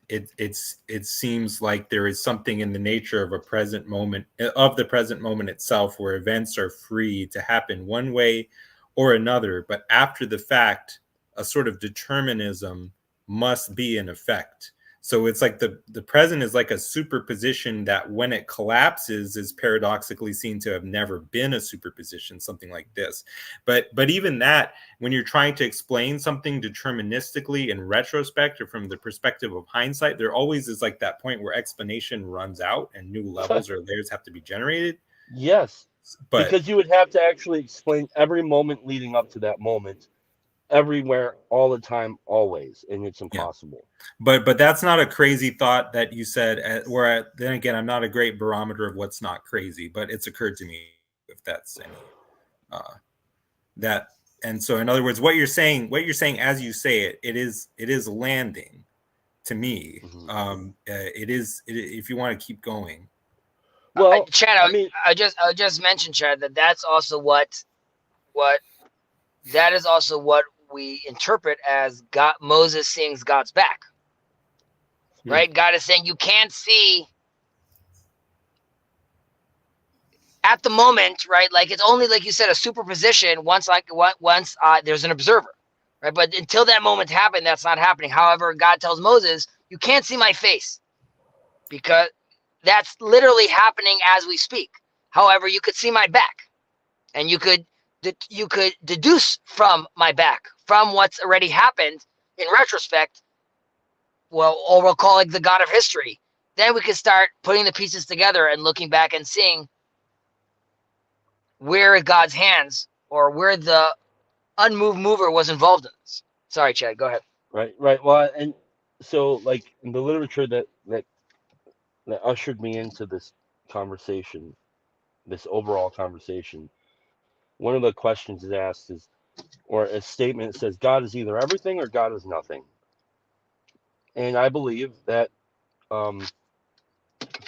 it seems like there is something in the nature of the present moment itself, where events are free to happen one way or another, but after the fact, a sort of determinism must be in effect. So it's like the present is like a superposition that, when it collapses, is paradoxically seen to have never been a superposition, something like this. But even that, when you're trying to explain something deterministically in retrospect or from the perspective of hindsight, there always is like that point where explanation runs out and new levels or layers have to be generated. Yes, But because you would have to actually explain every moment leading up to that moment, everywhere, all the time, always, and it's impossible. But that's not a crazy thought that you said. Where then again, I'm not a great barometer of what's not crazy, but it's occurred to me if that's any that. And so, in other words, what you're saying as you say it, it is landing to me. Mm-hmm. If you want to keep going. Well, Chad, I mean, I just mentioned, Chad, that's also what that is also what we interpret as God, Moses seeing God's back. Right? God is saying you can't see at the moment, right? Like it's only, like you said, a superposition once there's an observer, right? But until that moment happened, that's not happening. However, God tells Moses, you can't see my face because that's literally happening as we speak. However, you could see my back, and you could deduce from my back, from what's already happened in retrospect. Well, or we'll call it the God of history. Then we can start putting the pieces together and looking back and seeing where God's hands or where the unmoved mover was involved in this. Sorry, Chad, go ahead. right. Well, and so like in the literature that ushered me into this conversation, this overall conversation, one of the questions is asked is, or a statement says, God is either everything or God is nothing. And I believe that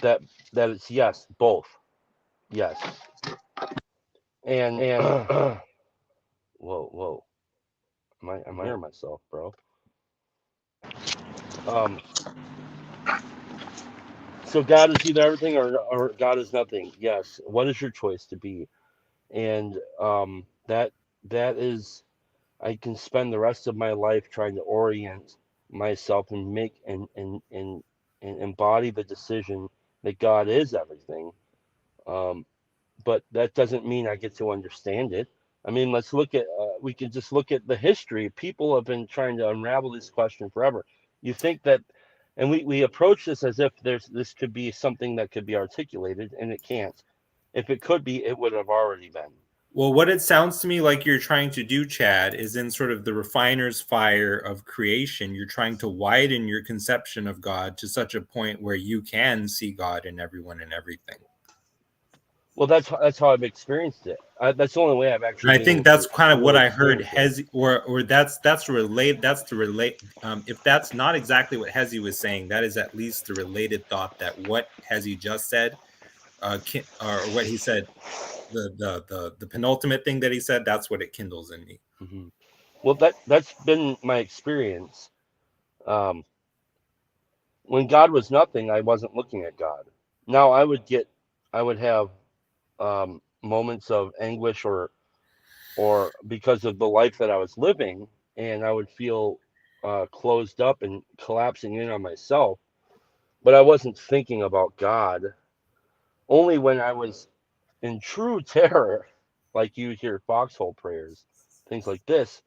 that it's yes, both. Yes. And whoa. Am I hearing myself, bro? So God is either everything or God is nothing. Yes. What is your choice to be? And that is, I can spend the rest of my life trying to orient myself and make and embody the decision that God is everything. But that doesn't mean I get to understand it. I mean, let's look at we can just look at the history. People have been trying to unravel this question forever. You think that, and we approach this as if this could be something that could be articulated, and it can't. If it could be, it would have already been. Well, what it sounds to me like you're trying to do, Chad, is in sort of the refiner's fire of creation, you're trying to widen your conception of God to such a point where you can see God in everyone and everything. Well, that's how I've experienced it. That's the only way I've actually. And I think that's kind of what I heard Hezi, or that's relate. That's the relate. If that's not exactly what Hezi was saying, that is at least the related thought that what Hezi just said, or what he said, the penultimate thing that he said, that's what it kindles in me. Mm-hmm. Well, that's been my experience. When God was nothing, I wasn't looking at God. Now I would have moments of anguish or because of the life that I was living, and I would feel closed up and collapsing in on myself. But I wasn't thinking about God. Only when I was in true terror, like you hear foxhole prayers, things like this,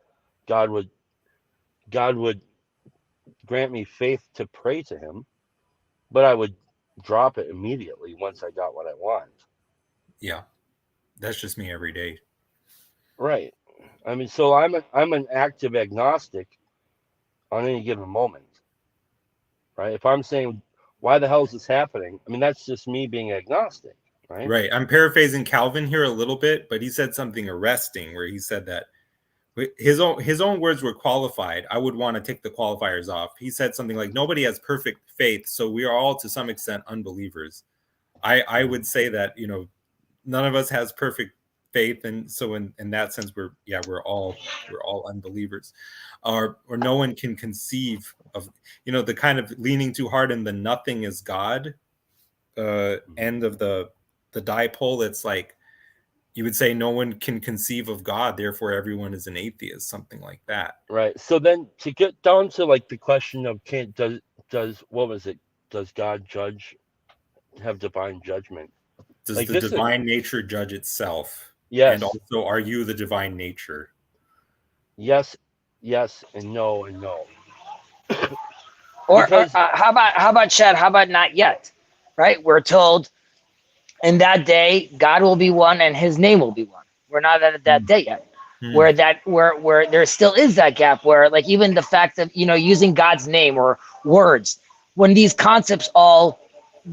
God would grant me faith to pray to Him, but I would drop it immediately once I got what I want. Yeah, that's just me every day. Right. I mean, so I'm an active agnostic on any given moment. Right. If I'm saying, why the hell is this happening? I mean, that's just me being agnostic. Right. Right. I'm paraphrasing Calvin here a little bit, but he said something arresting where he said that his own words were qualified. I would want to take the qualifiers off. He said something like, nobody has perfect faith, so we are all to some extent unbelievers. I would say that, none of us has perfect faith, and so in that sense we're all unbelievers, or no one can conceive of, the kind of leaning too hard in the nothing is God end of the dipole. It's like you would say no one can conceive of God, therefore everyone is an atheist, something like that. Right. So then to get down to like the question of does what was it? Does God have divine judgment? Does Like the divine nature judge itself? Yes. And also, are you the divine nature? Yes, and no, and no. Or how about Chad? How about not yet? Right? We're told in that day God will be one and his name will be one. We're not at that day yet. Where there still is that gap where, like, even the fact of using God's name or words, when these concepts all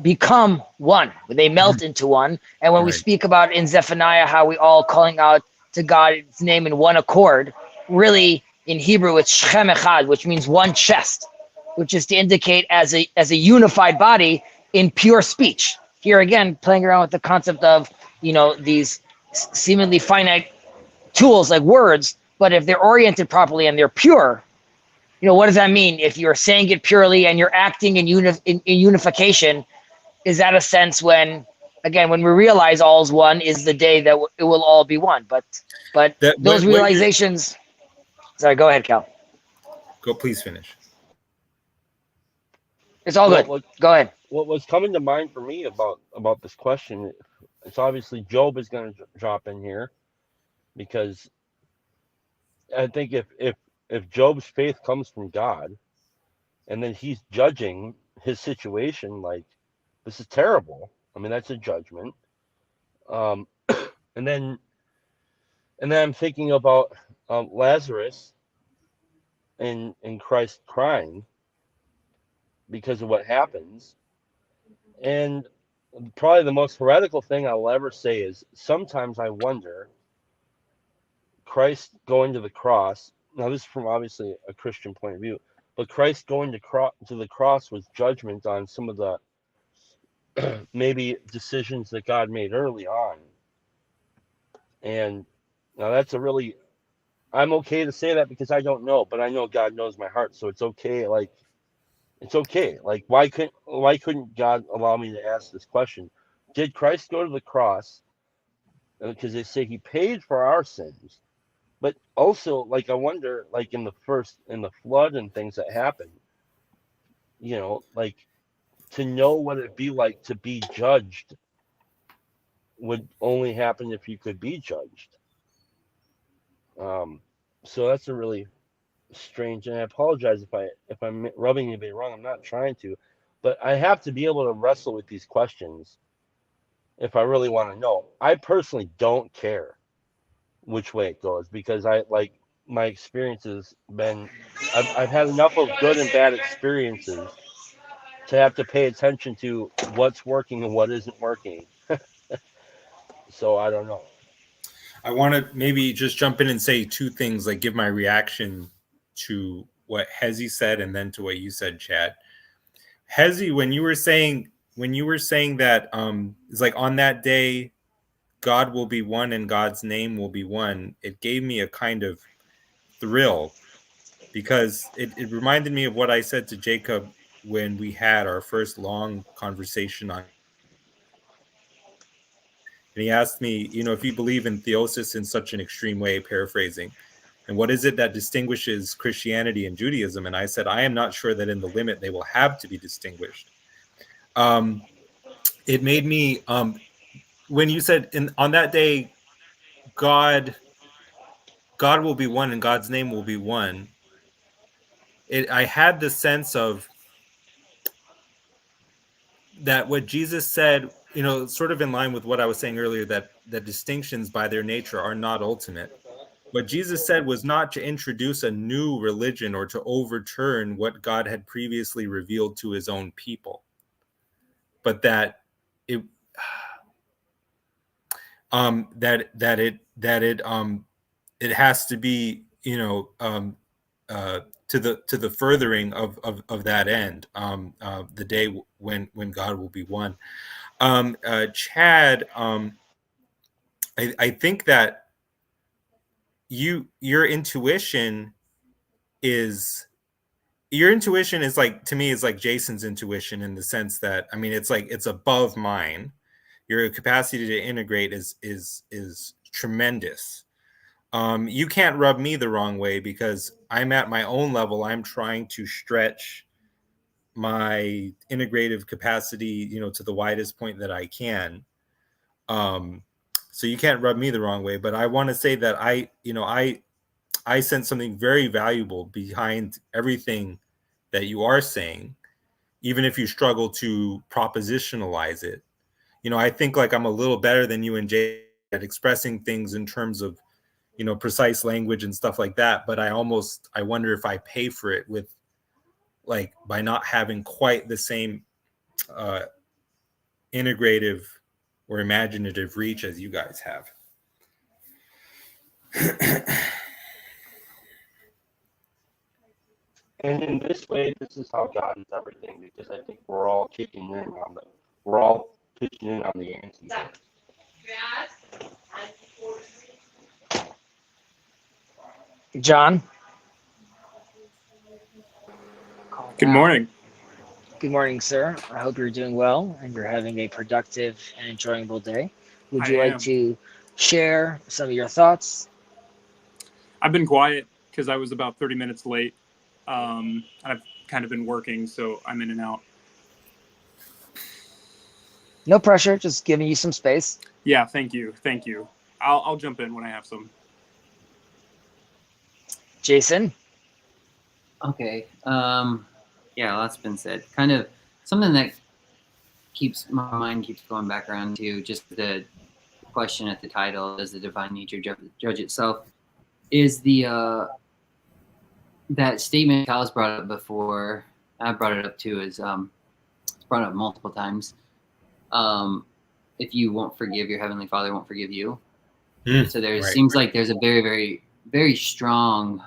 become one, when they melt into one, and when we speak about in Zephaniah how we all calling out to God's name in one accord, really in Hebrew it's Shechem Echad, which means one chest, which is to indicate as a unified body in pure speech. Here again, playing around with the concept of these seemingly finite tools like words, but if they're oriented properly and they're pure, what does that mean? If you're saying it purely and you're acting in unification, is that a sense when we realize all's one is the day that it will all be one? But those realizations. Sorry, go ahead, Cal. Go, please finish. It's all good. Go ahead. What was coming to mind for me about this question, it's obviously Job is going to drop in here, because I think if Job's faith comes from God, and then he's judging his situation like this is terrible. I mean, that's a judgment. And then I'm thinking about Lazarus and Christ crying because of what happens. And probably the most heretical thing I'll ever say is sometimes I wonder, Christ going to the cross, now this is from obviously a Christian point of view, but Christ going to the cross was judgment on some of the maybe decisions that God made early on. And now that's I'm okay to say that because I don't know, but I know God knows my heart, so it's okay. Like, it's okay. Like, why couldn't God allow me to ask this question? Did Christ go to the cross? Because they say he paid for our sins, but also, like, I wonder, like in the flood and things that happened, like, to know what it'd be like to be judged would only happen if you could be judged. So that's a really strange, and I apologize if I'm rubbing anybody wrong. I'm not trying to, but I have to be able to wrestle with these questions if I really want to know. I personally don't care which way it goes, because my experience has been, I've had enough of good and bad experiences to have to pay attention to what's working and what isn't working. So I don't know. I want to maybe just jump in and say two things, like give my reaction to what Hezi said and then to what you said, Chad. Hezi, when you were saying that it's like on that day God will be one and God's name will be one, it gave me a kind of thrill, because it reminded me of what I said to Jacob when we had our first long conversation on. And he asked me, if you believe in theosis in such an extreme way, paraphrasing, and what is it that distinguishes Christianity and Judaism? And I said, I am not sure that in the limit they will have to be distinguished. It made me, when you said on that day, God will be one and God's name will be one, I had the sense of that what Jesus said, sort of in line with what I was saying earlier, that the distinctions by their nature are not ultimate. What Jesus said was not to introduce a new religion or to overturn what God had previously revealed to his own people, but that it has to be, to the furthering of that end, the day when God will be one. Chad, I think that your intuition is like, to me, is like Jason's intuition, in the sense that, I mean, it's like it's above mine. Your capacity to integrate is tremendous. You can't rub me the wrong way, because I'm at my own level. I'm trying to stretch my integrative capacity, to the widest point that I can. So you can't rub me the wrong way. But I want to say that I sense something very valuable behind everything that you are saying, even if you struggle to propositionalize it. I think like I'm a little better than you and Jay at expressing things in terms of, precise language and stuff like that. But I wonder if I pay for it with, like, by not having quite the same integrative or imaginative reach as you guys have. And in this way, this is how God is everything, because I think we're all pitching in on the ante. John. Good morning. Good morning, sir. I hope you're doing well and you're having a productive and enjoyable day. Would I you like am. to share some of your thoughts? I've been quiet because I was about 30 minutes late. I've kind of been working, so I'm in and out. No pressure, just giving you some space. Yeah, thank you. I'll jump in when I have some. Jason? Okay. Yeah, lots been said. Kind of something that my mind keeps going back around to, just the question at the title, does the divine nature judge itself? Is the that statement Kyle's brought up before, I brought it up too, is it's brought up multiple times. If you won't forgive, your heavenly Father won't forgive you. So there seems like there's a very, very, very strong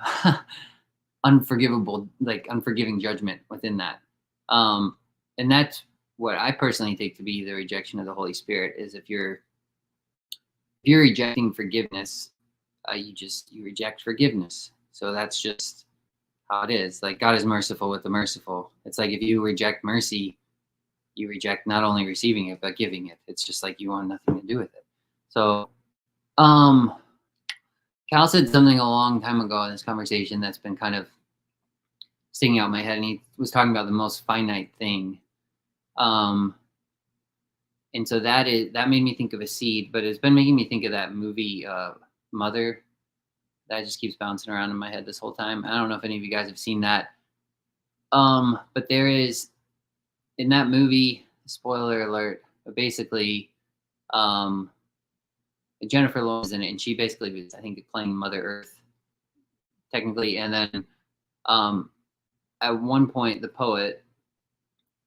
unforgiving judgment within that. And that's what I personally take to be the rejection of the Holy Spirit, is if you're rejecting forgiveness, you reject forgiveness. So that's just how it is. Like, God is merciful with the merciful. It's like if you reject mercy, you reject not only receiving it, but giving it. It's just like you want nothing to do with it. So, Cal said something a long time ago in this conversation that's been kind of sticking out in my head, and he was talking about the most finite thing. And so that made me think of a seed, but it's been making me think of that movie, Mother, that just keeps bouncing around in my head this whole time. I don't know if any of you guys have seen that. But there is, in that movie, spoiler alert, but basically, Jennifer Lawrence is in it, and she basically was, I think, playing Mother Earth, technically. And then at one point, the poet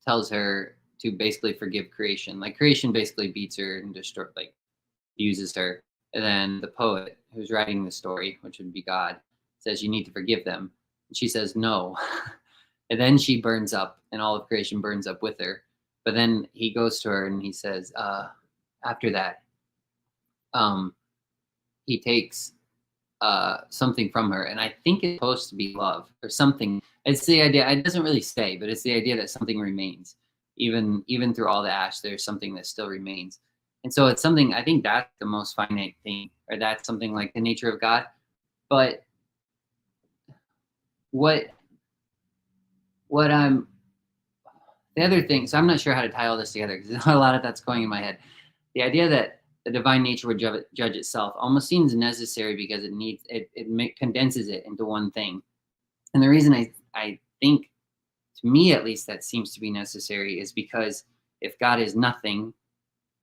tells her to basically forgive creation. Like, creation basically beats her and uses her. And then the poet who's writing the story, which would be God, says, you need to forgive them. And she says, no. And then she burns up, and all of creation burns up with her. But then he goes to her and he says, after that, he takes something from her, and I think it's supposed to be love or something. It's the idea, it doesn't really say, but it's the idea that something remains. Even through all the ash, there's something that still remains. And so it's something, I think that's the most finite thing, or that's something like the nature of God. But the other thing, so I'm not sure how to tie all this together, because a lot of that's going in my head. The idea that the divine nature would judge itself almost seems necessary, because it condenses it into one thing. And the reason I think, to me at least, that seems to be necessary is because if God is nothing,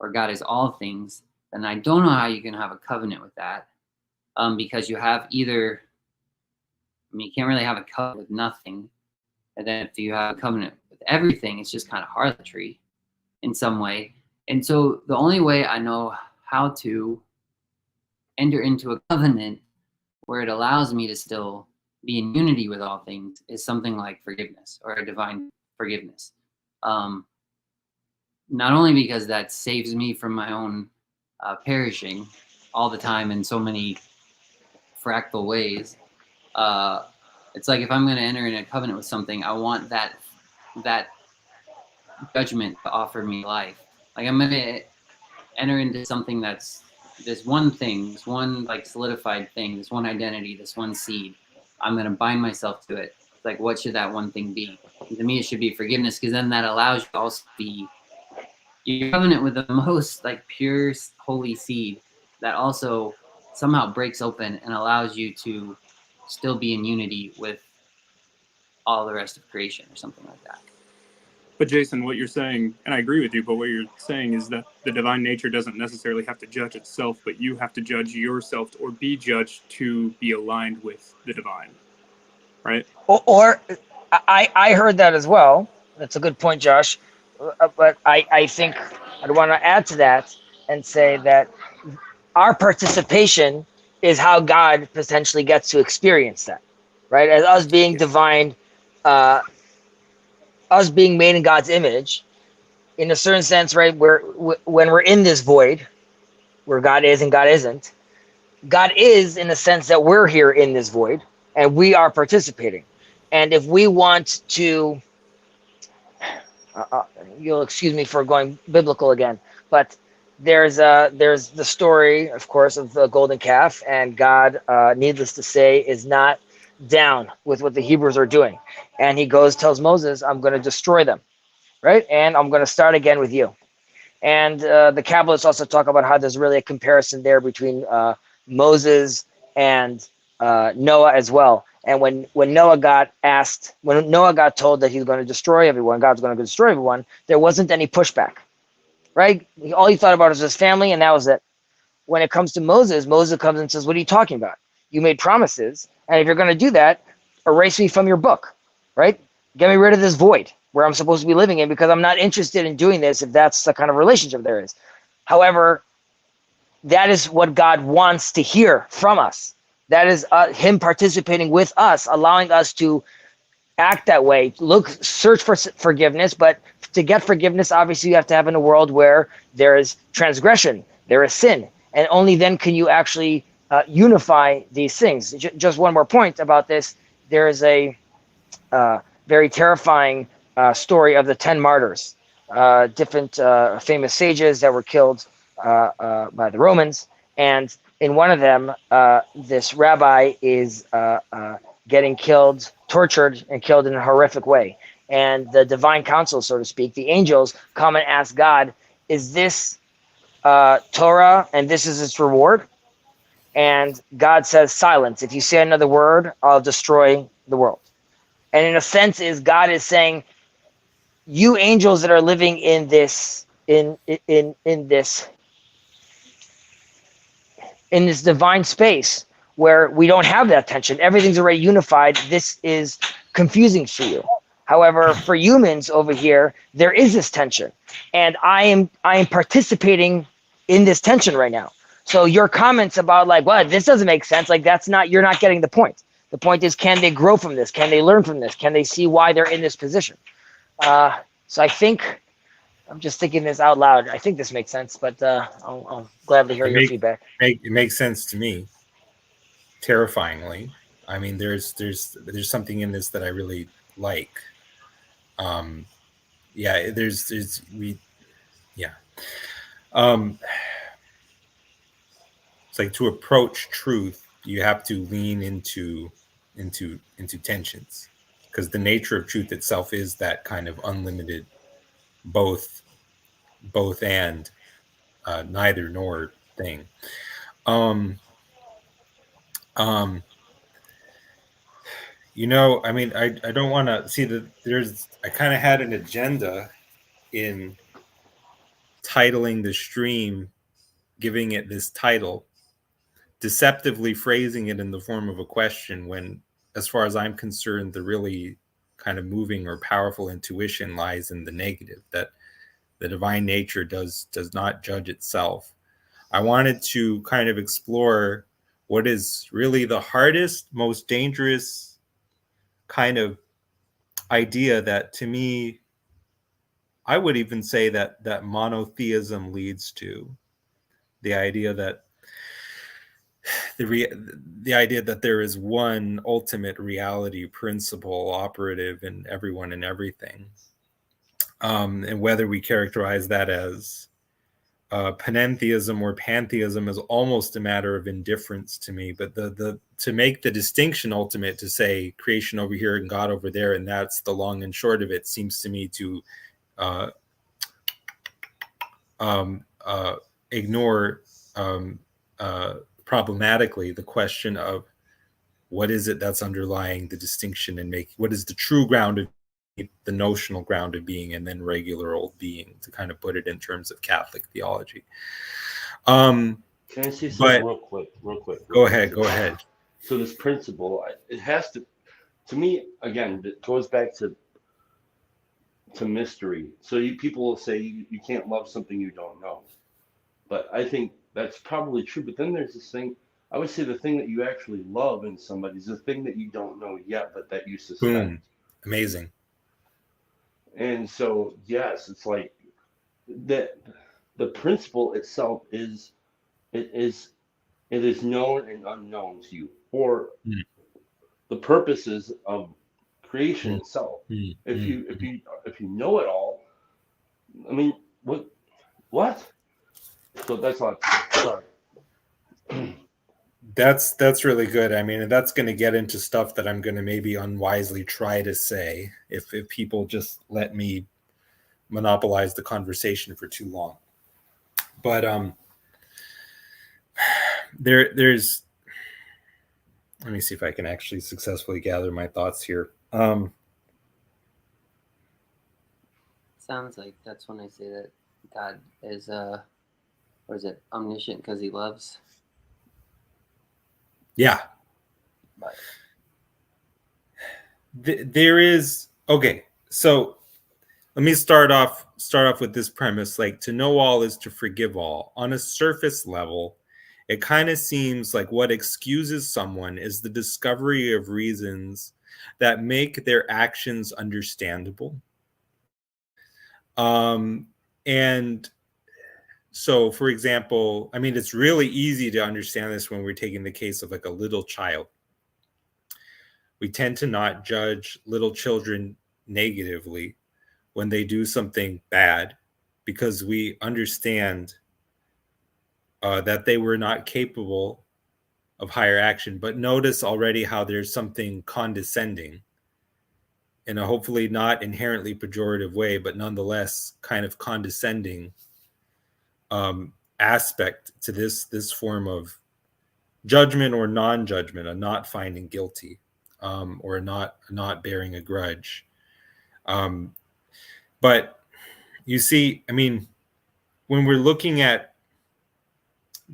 or God is all things, then I don't know how you can have a covenant with that. Because you have either, you can't really have a covenant with nothing. And then if you have a covenant with everything, it's just kind of harlotry in some way. And so the only way I know how to enter into a covenant where it allows me to still be in unity with all things is something like forgiveness, or a divine forgiveness. Not only because that saves me from my own perishing, all the time in so many fractal ways. It's like if I'm going to enter in a covenant with something, I want that judgment to offer me life. Like I'm going to enter into something that's this one thing, this one like solidified thing, this one identity, this one seed. I'm going to bind myself to it. It's like, what should that one thing be? And to me, it should be forgiveness, because then that allows you to also be your covenant with the most like pure holy seed that also somehow breaks open and allows you to still be in unity with all the rest of creation or something like that. But Jason, what you're saying, and I agree with you, but what you're saying is that the divine nature doesn't necessarily have to judge itself, but you have to judge yourself or be judged to be aligned with the divine, right? Or I heard that as well. That's a good point, Josh. But I think I'd want to add to that and say that our participation is how God potentially gets to experience that, right? As us being divine, us being made in God's image, in a certain sense, right? When we're in this void, where God is and God isn't, God is in the sense that we're here in this void and we are participating. And if we want to, you'll excuse me for going biblical again, but there's the story, of course, of the golden calf, and God, needless to say, is not down with what the Hebrews are doing. And he tells Moses, I'm going to destroy them, right? And I'm going to start again with you. And the Kabbalists also talk about how there's really a comparison there between Moses and Noah as well. And when Noah got told that he's going to destroy everyone, God's going to destroy everyone, there wasn't any pushback, right? All he thought about was his family, and that was it. When it comes to Moses, Moses comes and says, what are you talking about? You made promises, and if you're going to do that, erase me from your book, right? Get me rid of this void where I'm supposed to be living in, because I'm not interested in doing this if that's the kind of relationship there is. However, that is what God wants to hear from us. That is him participating with us, allowing us to act that way, search for forgiveness. But to get forgiveness, obviously you have to have in a world where there is transgression, there is sin, and only then can you actually unify these things. Just one more point about this. There is a very terrifying story of the 10 martyrs, different famous sages that were killed by the Romans. And in one of them, this rabbi is getting killed, tortured and killed in a horrific way. And the divine council, so to speak, the angels come and ask God, is this Torah and this is its reward? And God says, silence. If you say another word, I'll destroy the world. And in a sense, God is saying, you angels that are living in this divine space where we don't have that tension, everything's already unified, this is confusing for you. However, for humans over here, there is this tension, and I am participating in this tension right now. So your comments about like, well, this doesn't make sense, like you're not getting the point. The point is, can they grow from this? Can they learn from this? Can they see why they're in this position? So I think, I'm just thinking this out loud. I think this makes sense, but I'll gladly hear your feedback. It makes sense to me, terrifyingly. I mean, there's something in this that I really like. Yeah, it's like, to approach truth, you have to lean into tensions, because the nature of truth itself is that kind of unlimited both and neither nor thing. I mean, I don't want to see that I kind of had an agenda in titling the stream, giving it this title, deceptively phrasing it in the form of a question, when, as far as I'm concerned, the really kind of moving or powerful intuition lies in the negative, that the divine nature does not judge itself. I wanted to kind of explore what is really the hardest, most dangerous kind of idea that, to me, I would even say that monotheism leads to. The idea that the idea that there is one ultimate reality principle operative in everyone and everything, and whether we characterize that as panentheism or pantheism is almost a matter of indifference to me. But the to make the distinction ultimate, to say creation over here and God over there, and that's the long and short of it, seems to me to ignore problematically the question of what is it that's underlying the distinction, and make what is the true ground of the notional ground of being, and then regular old being, to kind of put it in terms of Catholic theology. Can I say something real quick? Go ahead. So this principle, it has to me, again, it goes back to mystery. So people will say you can't love something you don't know. But I think that's probably true. But then there's this thing, I would say the thing that you actually love in somebody is the thing that you don't know yet, but that you suspect. Boom. Amazing. And so, yes, it's like that. The principle itself is known and unknown to you for the purposes of creation itself. If you know it all, I mean, what? So that's all. Sorry. That's really good. I mean, that's going to get into stuff that I'm going to maybe unwisely try to say if people just let me monopolize the conversation for too long. But there's let me see if I can actually successfully gather my thoughts here. Sounds like that's when I say that God is or is it omniscient because he loves? Yeah. But there is, okay, so let me start off with this premise. Like, to know all is to forgive all. On a surface level, it kind of seems like what excuses someone is the discovery of reasons that make their actions understandable. And so, for example, I mean, it's really easy to understand this when we're taking the case of like a little child. We tend to not judge little children negatively when they do something bad, because we understand that they were not capable of higher action. But notice already how there's something condescending in a hopefully not inherently pejorative way, but nonetheless kind of condescending aspect to this form of judgment or non-judgment, a not finding guilty, or not bearing a grudge. But you see, I mean, when we're looking at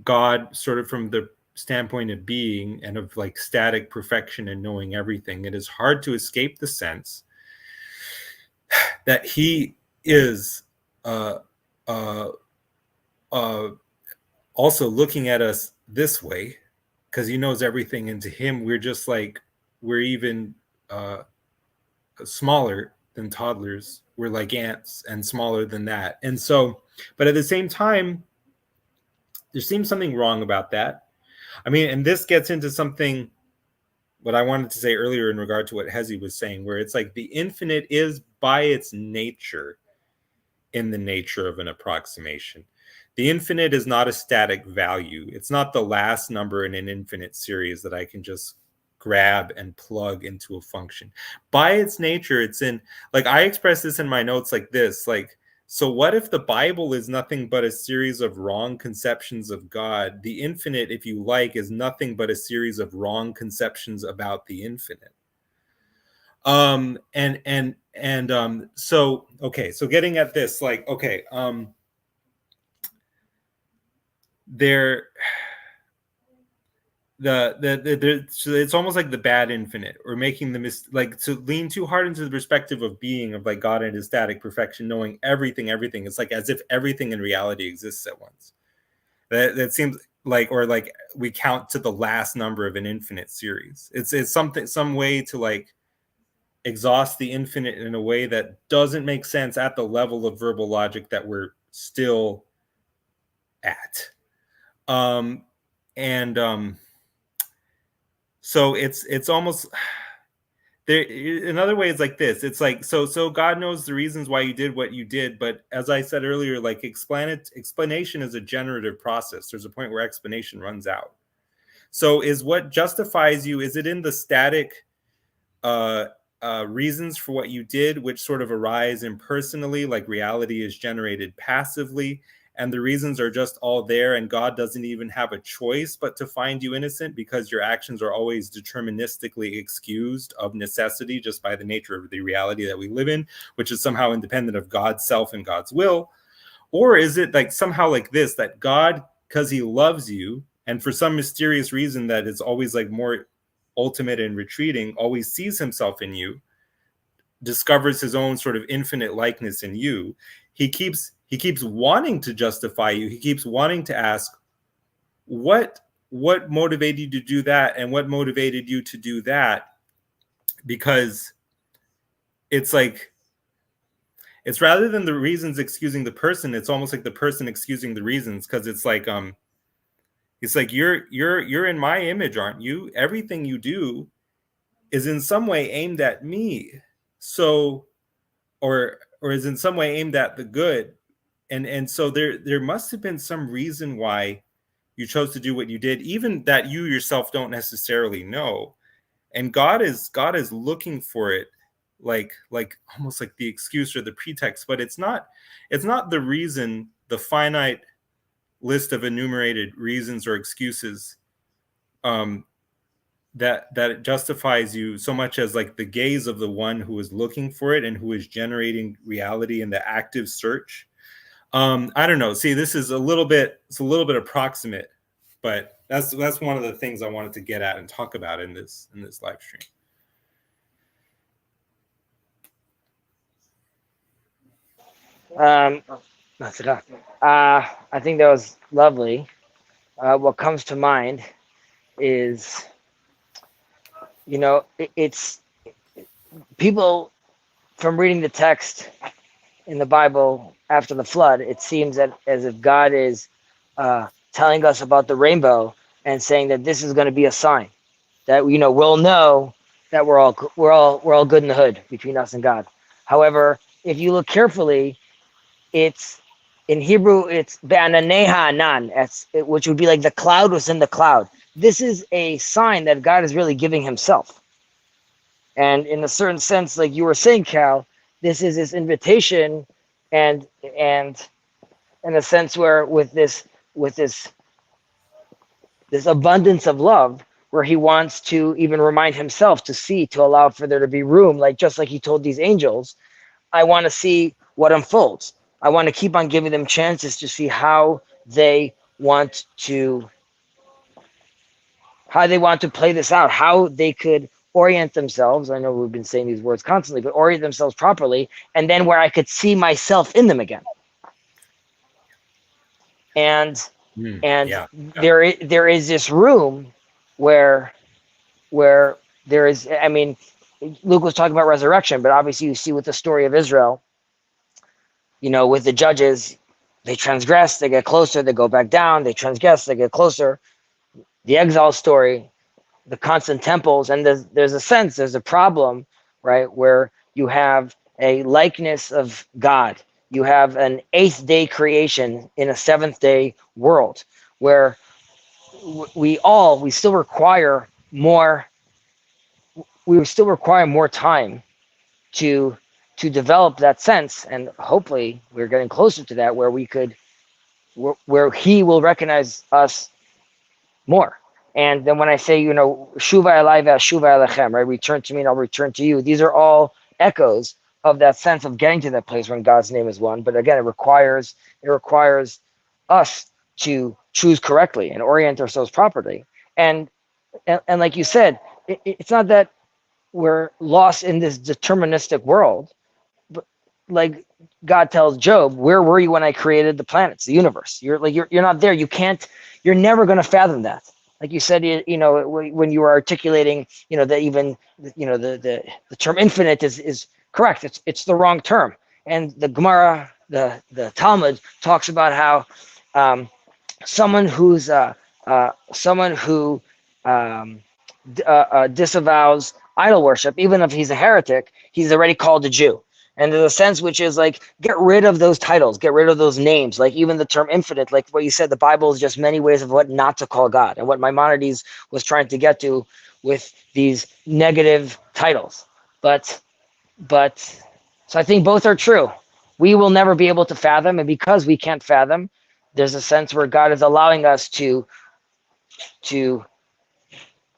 God sort of from the standpoint of being and of like static perfection and knowing everything, it is hard to escape the sense that he is also looking at us this way, because he knows everything, and to him we're just like, we're even smaller than toddlers. We're like ants and smaller than that. And so, but at the same time, there seems something wrong about that. I mean, and this gets into something what I wanted to say earlier in regard to what Hezi was saying, where it's like the infinite is by its nature in the nature of an approximation. The infinite is not a static value. It's not the last number in an infinite series that I can just grab and plug into a function. By its nature, it's in, like, I express this in my notes like this, like, so what if the Bible is nothing but a series of wrong conceptions of God? The infinite, if you like, is nothing but a series of wrong conceptions about the infinite. So okay, so getting at this, like, okay, so it's almost like the bad infinite, or making the like to lean too hard into the perspective of being, of like God and his static perfection, knowing everything. It's like as if everything in reality exists at once. That seems like, or like we count to the last number of an infinite series. It's something, some way to like exhaust the infinite in a way that doesn't make sense at the level of verbal logic that we're still at. so it's almost there. Another way is like this. It's like, so God knows the reasons why you did what you did, but as I said earlier, like explanation is a generative process. There's a point where explanation runs out. So is what justifies you, is it in the static reasons for what you did, which sort of arise impersonally, like reality is generated passively, and the reasons are just all there, and God doesn't even have a choice but to find you innocent because your actions are always deterministically excused of necessity just by the nature of the reality that we live in, which is somehow independent of God's self and God's will? Or is it like somehow like this, that God, because he loves you, and for some mysterious reason that is always like more ultimate and retreating, always sees himself in you, discovers his own sort of infinite likeness in you, he keeps wanting to justify you. He keeps wanting to ask, what motivated you to do that, and what motivated you to do that? Because it's like, it's rather than the reasons excusing the person, it's almost like the person excusing the reasons, because it's like you're in my image, aren't you? Everything you do is in some way aimed at me. So, or is in some way aimed at the good. And so there must have been some reason why you chose to do what you did, even that you yourself don't necessarily know. And God is looking for it, like almost like the excuse or the pretext, but it's not the reason, the finite list of enumerated reasons or excuses that it justifies you so much as like the gaze of the one who is looking for it and who is generating reality in the active search. I don't know. See, this is a little bit approximate, but that's one of the things I wanted to get at and talk about in this live stream. That's enough. I think that was lovely. What comes to mind is, it's people, from reading the text in the Bible after the flood, it seems that as if God is telling us about the rainbow and saying that this is going to be a sign that we'll know that we're all good in the hood between us and God. However, if you look carefully, it's in Hebrew, it's be'ananeha anan, which would be like the cloud was in the cloud. This is a sign that God is really giving himself. And in a certain sense, like you were saying, Cal, this is his invitation, and in a sense where with this abundance of love, where he wants to even remind himself to allow for there to be room, just like he told these angels, I want to see what unfolds. I want to keep on giving them chances to see how they want to play this out, how they could orient themselves. I know we've been saying these words constantly, but orient themselves properly, and then where I could see myself in them again. And there is this room where there is, I mean, Luke was talking about resurrection, but obviously you see with the story of Israel, with the judges, they transgress, they get closer, they go back down, they transgress, they get closer. The exile story, the constant temples, and there's a problem, right, where you have a likeness of God. You have an 8th day creation in a 7th day world, where we still require more. We still require more time to develop that sense, and hopefully we're getting closer to that, where where he will recognize us more. And then when I say, Shuva Elai Shuva Elechem, right, return to me and I'll return to you, these are all echoes of that sense of getting to that place when God's name is one. But again, it requires us to choose correctly and orient ourselves properly. And like you said, it's not that we're lost in this deterministic world, but like God tells Job, where were you when I created the planets, the universe? You're not there. You're never going to fathom that. Like you said, when you were articulating, that even, the term infinite is correct. It's the wrong term. And the Gemara, the Talmud talks about how someone who's someone who disavows idol worship, even if he's a heretic, he's already called a Jew. And there's a sense which is like, get rid of those titles, get rid of those names. Like even the term infinite, like what you said, the Bible is just many ways of what not to call God, and what Maimonides was trying to get to with these negative titles. But so I think both are true. We will never be able to fathom, and because we can't fathom, there's a sense where God is allowing us to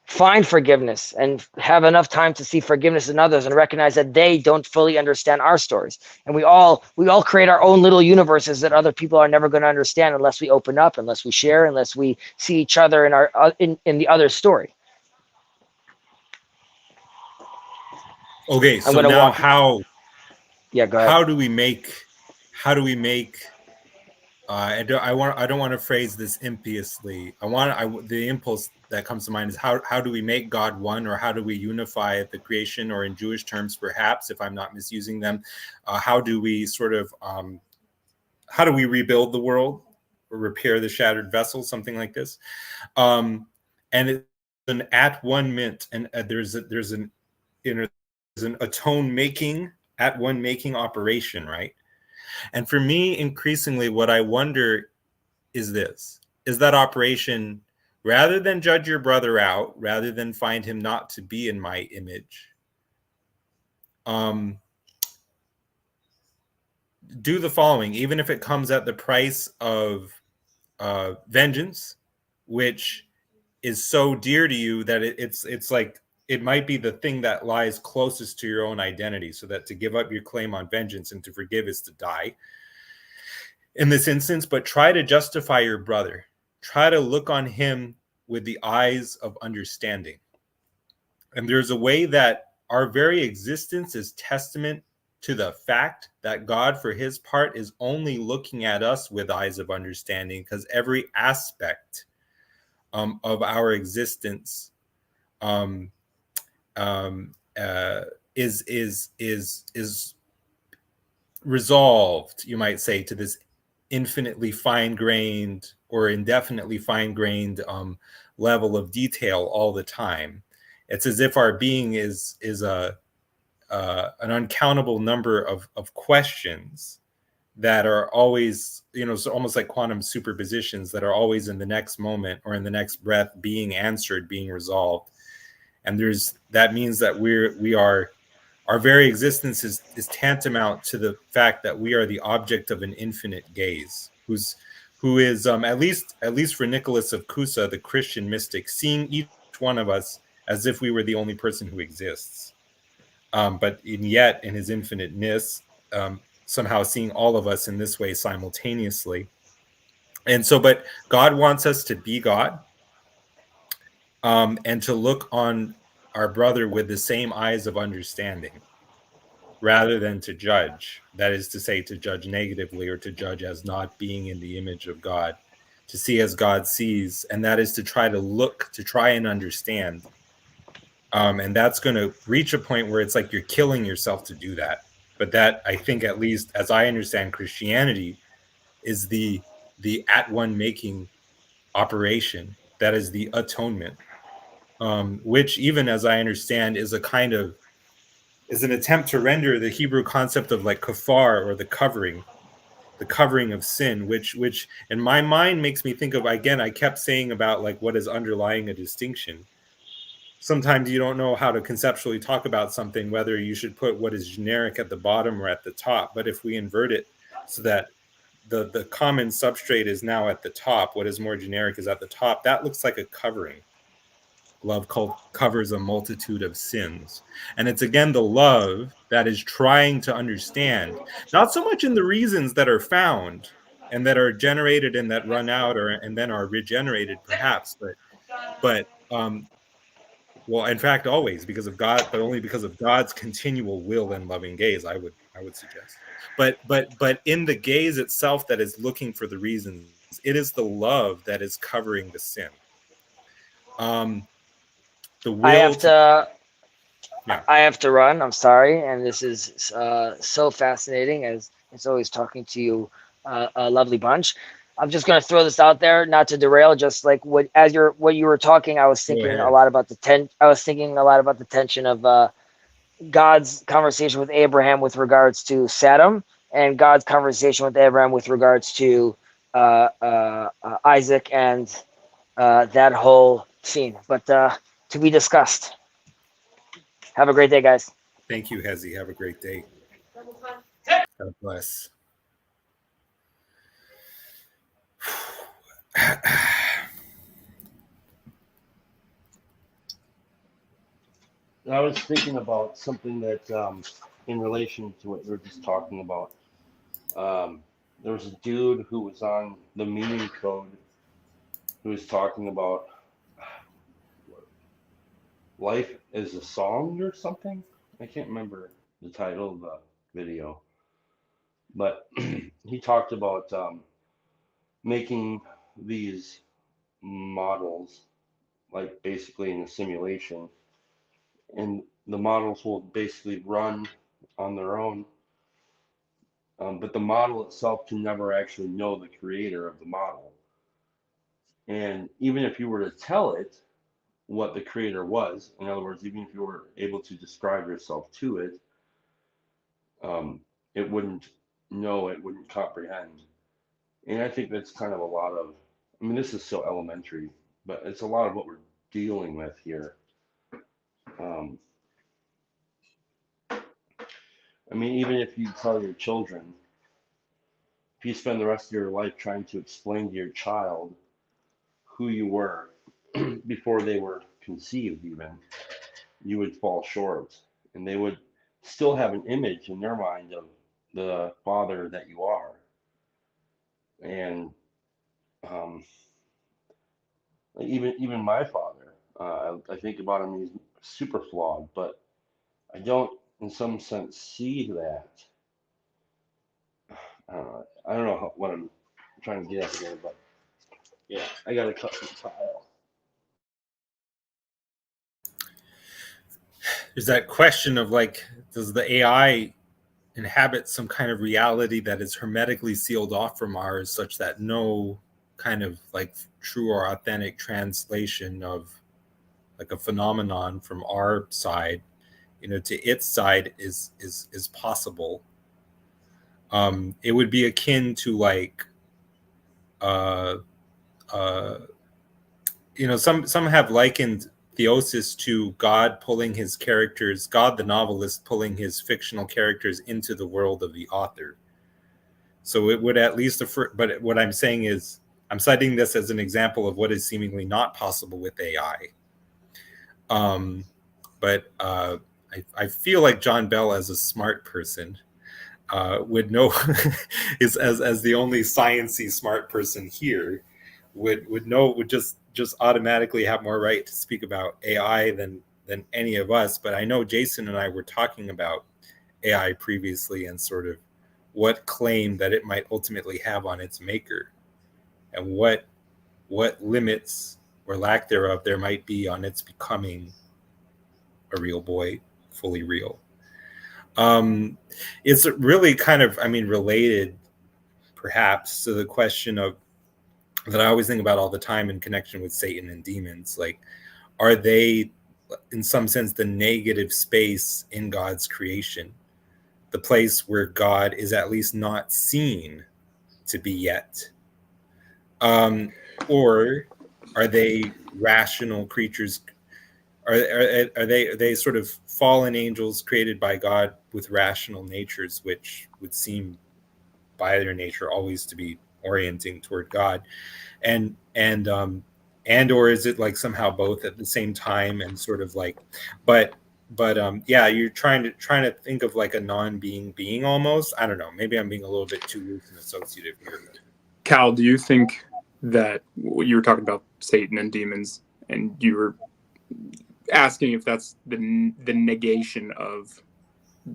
find forgiveness and have enough time to see forgiveness in others and recognize that they don't fully understand our stories. And we all create our own little universes that other people are never going to understand unless we open up, unless we share, unless we see each other in our in the other story. Okay, I'm so going to now walk. how Go ahead. do we make I don't want to phrase this impiously. The impulse that comes to mind is how do we make God one, or how do we unify the creation, or in Jewish terms, perhaps, if I'm not misusing them, how do we sort of how do we rebuild the world or repair the shattered vessel, something like this? And it's an at-one-ment, and there's an atone-making, at-one-making operation, right? And for me, increasingly, what I wonder is that operation, rather than judge your brother out, rather than find him not to be in my image, do the following, even if it comes at the price of vengeance, which is so dear to you that it's like, it might be the thing that lies closest to your own identity, so that to give up your claim on vengeance and to forgive is to die in this instance. But try to justify your brother. Try to look on him with the eyes of understanding. And there's a way that our very existence is testament to the fact that God, for his part, is only looking at us with eyes of understanding, because every aspect of our existence is resolved, you might say, to this infinitely fine-grained or indefinitely fine-grained level of detail all the time. It's as if our being is an uncountable number of questions that are always, so almost like quantum superpositions that are always in the next moment or in the next breath being answered, being resolved. And that means that our very existence is tantamount to the fact that we are the object of an infinite gaze, who is at least for Nicholas of Cusa, the Christian mystic, seeing each one of us as if we were the only person who exists. But yet in his infiniteness, somehow seeing all of us in this way simultaneously. And so, but God wants us to be God, and to look on our brother with the same eyes of understanding, rather than to judge. That is to say, to judge negatively, or to judge as not being in the image of God, to see as God sees, and that is to try and understand. And that's going to reach a point where it's like you're killing yourself to do that. But that, I think, at least as I understand Christianity, is the at-one making operation. That is the atonement, which, even as I understand, is an attempt to render the Hebrew concept of like kafar, or the covering of sin, which in my mind makes me think of, again, I kept saying about like what is underlying a distinction. Sometimes you don't know how to conceptually talk about something, whether you should put what is generic at the bottom or at the top. But if we invert it so that the common substrate is now at the top, what is more generic is at the top, that looks like a covering. Love covers a multitude of sins. And it's, again, the love that is trying to understand, not so much in the reasons that are found and that are generated and that run out, and then are regenerated, perhaps, but well, in fact, always because of God, but only because of God's continual will and loving gaze, I would suggest. But in the gaze itself that is looking for the reasons, it is the love that is covering the sin. The will I have to run. I'm sorry, and this is so fascinating, as it's always talking to you, a lovely bunch. I'm just gonna throw this out there, not to derail. Just like what you were talking, I was thinking a lot about the tension of God's conversation with Abraham with regards to Sodom, and God's conversation with Abraham with regards to Isaac and that whole scene. But to be discussed. Have a great day, guys. Thank you, Hezi. Have a great day. God bless. I was thinking about something that, in relation to what we were just talking about. There was a dude who was on the meaning code who was talking about life is a song or something. I can't remember the title of the video, but he talked about making these models, like basically in a simulation, and the models will basically run on their own, but the model itself can never actually know the creator of the model. And even if you were to tell it what the creator was, in other words, even if you were able to describe yourself to it, it wouldn't know, it wouldn't comprehend. And I think that's kind of a lot of, I mean, this is so elementary, but it's a lot of what we're dealing with here. I mean, even if you tell your children, if you spend the rest of your life trying to explain to your child who you were before they were conceived, even, you would fall short, and they would still have an image in their mind of the father that you are. And even my father, I think about him, he's super flawed, but I don't, in some sense, see that. I don't know what I'm trying to get at here, but yeah, I gotta cut some tile. There's that question of like, does the AI inhabit some kind of reality that is hermetically sealed off from ours, such that no kind of like true or authentic translation of like a phenomenon from our side, to its side is possible. It would be akin to like some have likened theosis to God pulling his characters, God the novelist pulling his fictional characters into the world of the author. So it would at least, but what I'm saying is, I'm citing this as an example of what is seemingly not possible with AI. But I feel like John Bell, as a smart person, would know, is as the only sciencey smart person here, would just automatically have more right to speak about AI than any of us. But I know Jason and I were talking about AI previously, and sort of what claim that it might ultimately have on its maker, and what limits or lack thereof there might be on its becoming a real boy, fully real. It's really kind of, related perhaps to the question of that I always think about all the time in connection with Satan and demons. Like, are they in some sense the negative space in God's creation, the place where God is at least not seen to be yet? Or are they rational creatures? Are they sort of fallen angels created by God with rational natures, which would seem by their nature always to be orienting toward God, and or is it like somehow both at the same time, and sort of like, but yeah, you're trying to think of like a non-being being almost. I don't know, maybe I'm being a little bit too loose and associative here. Cal, do you think that you were talking about Satan and demons, and you were asking if that's the negation of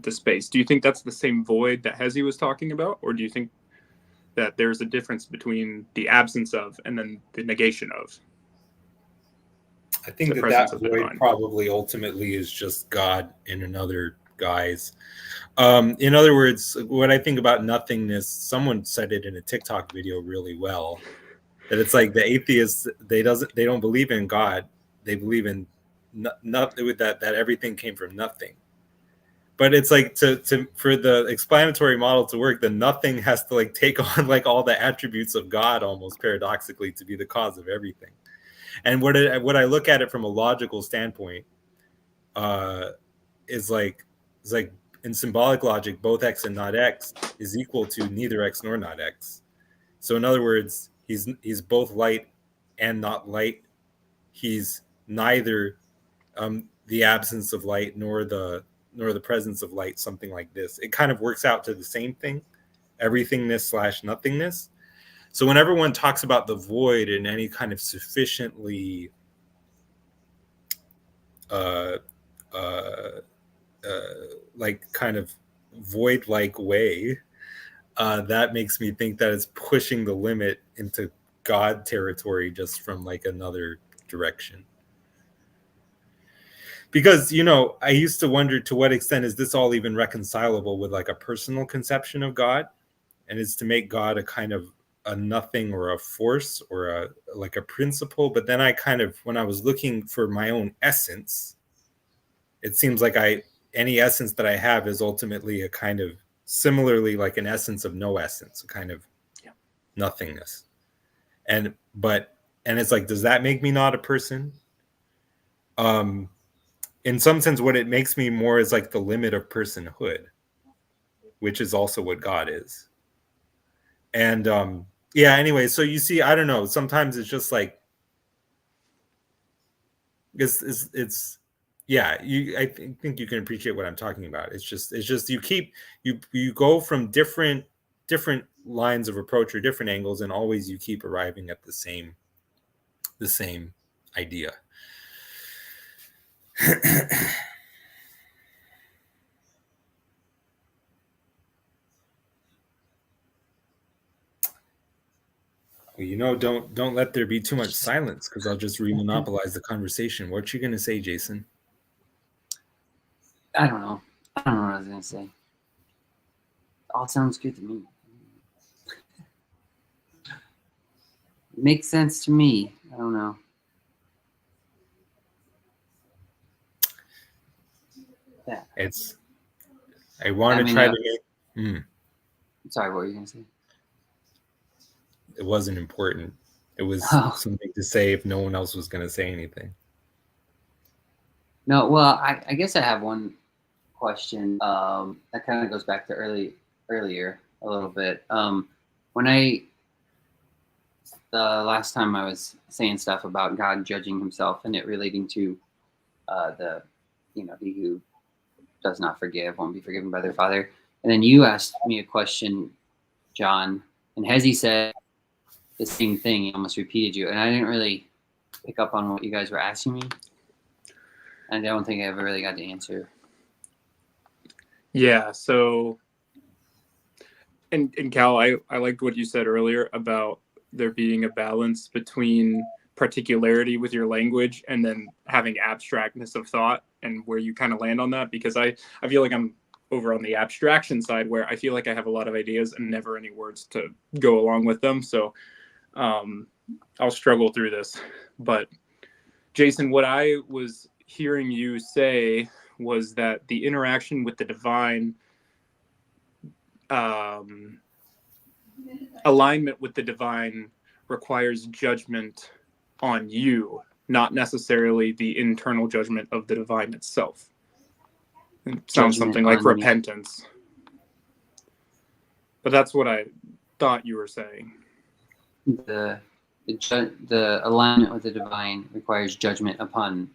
the space? Do you think that's the same void that Hezi was talking about, or do you think that there's a difference between the absence of and then the negation of? I think that void probably ultimately is just God in another guys. In other words, what I think about nothingness, someone said it in a TikTok video really well, that it's like the atheists, they don't believe in God. They believe in that everything came from nothing. But it's like for the explanatory model to work, the nothing has to like take on like all the attributes of God almost paradoxically to be the cause of everything. And what I look at it from a logical standpoint is like in symbolic logic, both x and not x is equal to neither x nor not x. So in other words, he's both light and not light. He's neither the absence of light nor the presence of light, something like this. It kind of works out to the same thing, everythingness / nothingness. So whenever one talks about the void in any kind of sufficiently like kind of void-like way, that makes me think that it's pushing the limit into God territory just from like another direction. Because, you know, I used to wonder to what extent is this all even reconcilable with like a personal conception of God, and it's to make God a kind of a nothing or a force or a like a principle. But then I kind of, when I was looking for my own essence, it seems like any essence that I have is ultimately a kind of similarly like an essence of no essence, a kind of nothingness. And it's like, does that make me not a person? In some sense, what it makes me more is like the limit of personhood, which is also what God is. And anyway, so you see, I don't know, sometimes it's just like it's I think you can appreciate what I'm talking about. It's just you go from different lines of approach or different angles, and always you keep arriving at the same idea. Well, you know, don't let there be too much silence, because I'll just remonopolize the conversation. What you gonna say, Jason? I don't know what I was gonna say. All sounds good to me. Makes sense to me. I don't know. Yeah. I want to try to make. Sorry, what were you gonna say? It wasn't important. It was something to say if no one else was going to say anything. No, well, I guess I have one question that kind of goes back to earlier a little bit. The last time I was saying stuff about God judging himself and it relating to he who does not forgive won't be forgiven by their Father. And then you asked me a question, John, and Hezi said the same thing. He almost repeated you, and I didn't really pick up on what you guys were asking me. And I don't think I ever really got to answer. Yeah, so and Cal, I liked what you said earlier about there being a balance between particularity with your language and then having abstractness of thought, and where you kind of land on that, because I feel like I'm over on the abstraction side, where I feel like I have a lot of ideas and never any words to go along with them. So I'll struggle through this. But Jason, what I was hearing you say was that the interaction with the divine, alignment with the divine, requires judgment on you, not necessarily the internal judgment of the divine itself. It sounds something like repentance. But that's what I thought you were saying. The alignment with the divine requires judgment upon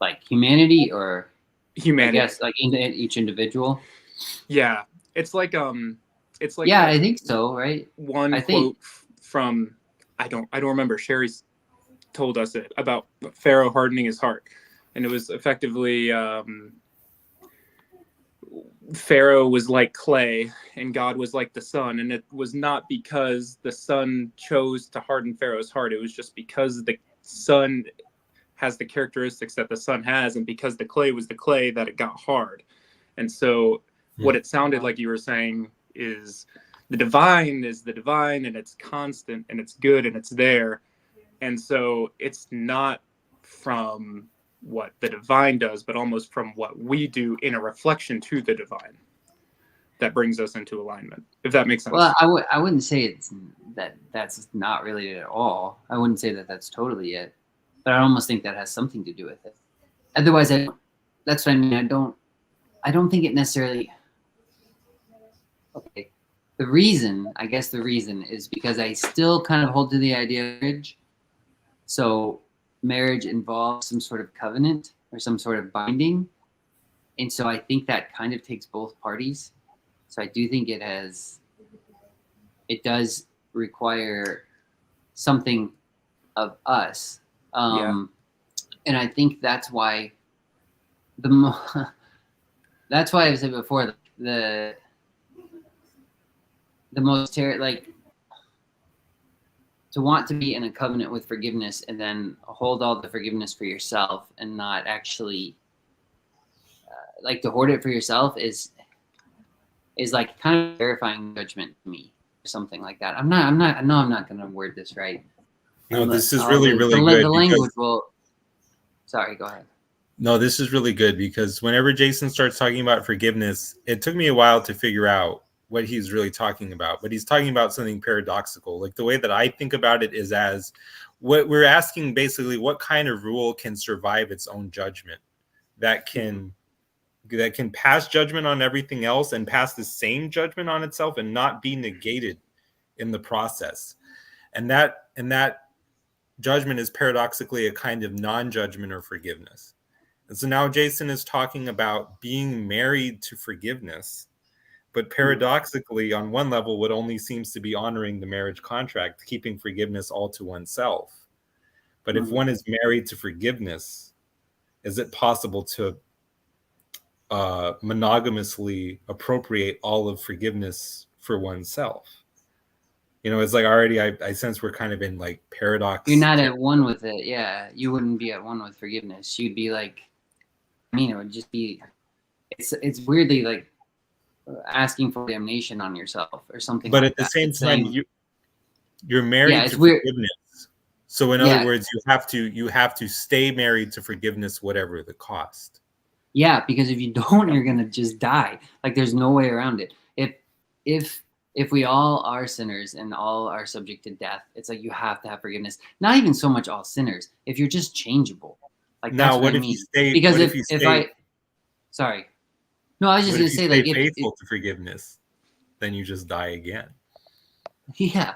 like humanity, or humanity, I guess, like each individual. Yeah, it's like yeah, I think so, right? One quote from I don't remember. Sherry's told us it about Pharaoh hardening his heart, and it was effectively Pharaoh was like clay and God was like the sun, and it was not because the sun chose to harden Pharaoh's heart. It was just because the sun has the characteristics that the sun has, and because the clay was the clay that it got hard. And so what it sounded like you were saying is the divine and it's constant and it's good and it's there. And so it's not from what the divine does, but almost from what we do in a reflection to the divine that brings us into alignment, if that makes sense. Well, I wouldn't say that's not related at all. I wouldn't say that that's totally it, but I almost think that has something to do with it. Otherwise, that's what I mean. I don't think it necessarily. Okay, the reason is because I still kind of hold to the idea of marriage. So marriage involves some sort of covenant or some sort of binding, and so I think that kind of takes both parties. So I do think it does require something of us. And I think that's why that's why I've said before, the most like to want to be in a covenant with forgiveness and then hold all the forgiveness for yourself and not actually like to hoard it for yourself is like kind of verifying judgment to me or something like that. I know I'm not going to word this right. No, this is really good. The language will. Sorry, go ahead. No, this is really good because whenever Jason starts talking about forgiveness, it took me a while to figure out what he's really talking about. But he's talking about something paradoxical. Like the way that I think about it is as what we're asking basically, what kind of rule can survive its own judgment that can pass judgment on everything else and pass the same judgment on itself and not be negated in the process. And that judgment is paradoxically a kind of non-judgment or forgiveness. And so now Jason is talking about being married to forgiveness, but paradoxically on one level, what only seems to be honoring the marriage contract, keeping forgiveness all to oneself. But if one is married to forgiveness, is it possible to monogamously appropriate all of forgiveness for oneself? You know, it's like already I sense we're kind of in like paradox. You're not at one with it. Yeah, you wouldn't be at one with forgiveness. You'd be like, I mean, it would just be. It's weirdly like asking for damnation on yourself or something. But like at the that. same It's time, saying, you're married to forgiveness. So in other words, you have to stay married to forgiveness, whatever the cost. Yeah, because if you don't, you're gonna just die. Like there's no way around it. If we all are sinners and all are subject to death, it's like you have to have forgiveness. Not even so much all sinners. If you're just changeable, like now, that's what I mean. Because sorry, no, I was just gonna say like faithful to forgiveness, then you just die again. Yeah,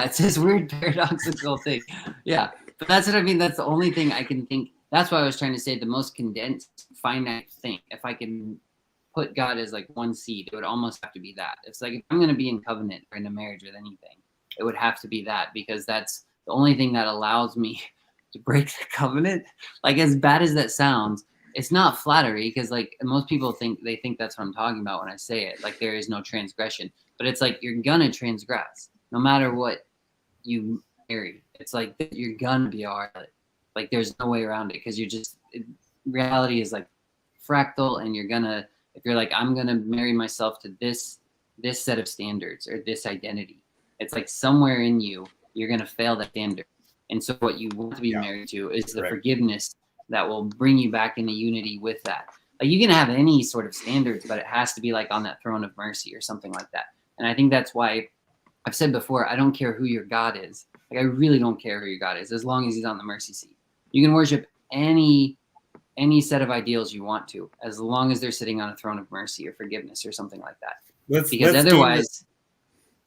it's this weird paradoxical thing. Yeah, but that's what I mean. That's the only thing I can think. That's why I was trying to say the most condensed, finite thing. If I can put God as like one seed, it would almost have to be that. It's like if I'm going to be in covenant or in a marriage with anything, it would have to be that because that's the only thing that allows me to break the covenant. Like as bad as that sounds, it's not flattery because like most people think that's what I'm talking about when I say it. Like there is no transgression, but it's like you're gonna transgress no matter what you marry. It's like you're gonna be all right. Like there's no way around it because reality is like fractal and you're gonna, if you're like, I'm gonna marry myself to this set of standards or this identity, it's like somewhere in you, you're gonna fail that standard. And so what you want to be married to is the forgiveness that will bring you back into unity with that. Like you can have any sort of standards, but it has to be like on that throne of mercy or something like that. And I think that's why I've said before, I don't care who your God is. Like I really don't care who your God is as long as he's on the mercy seat. You can worship any set of ideals you want to, as long as they're sitting on a throne of mercy or forgiveness or something like that. Because otherwise,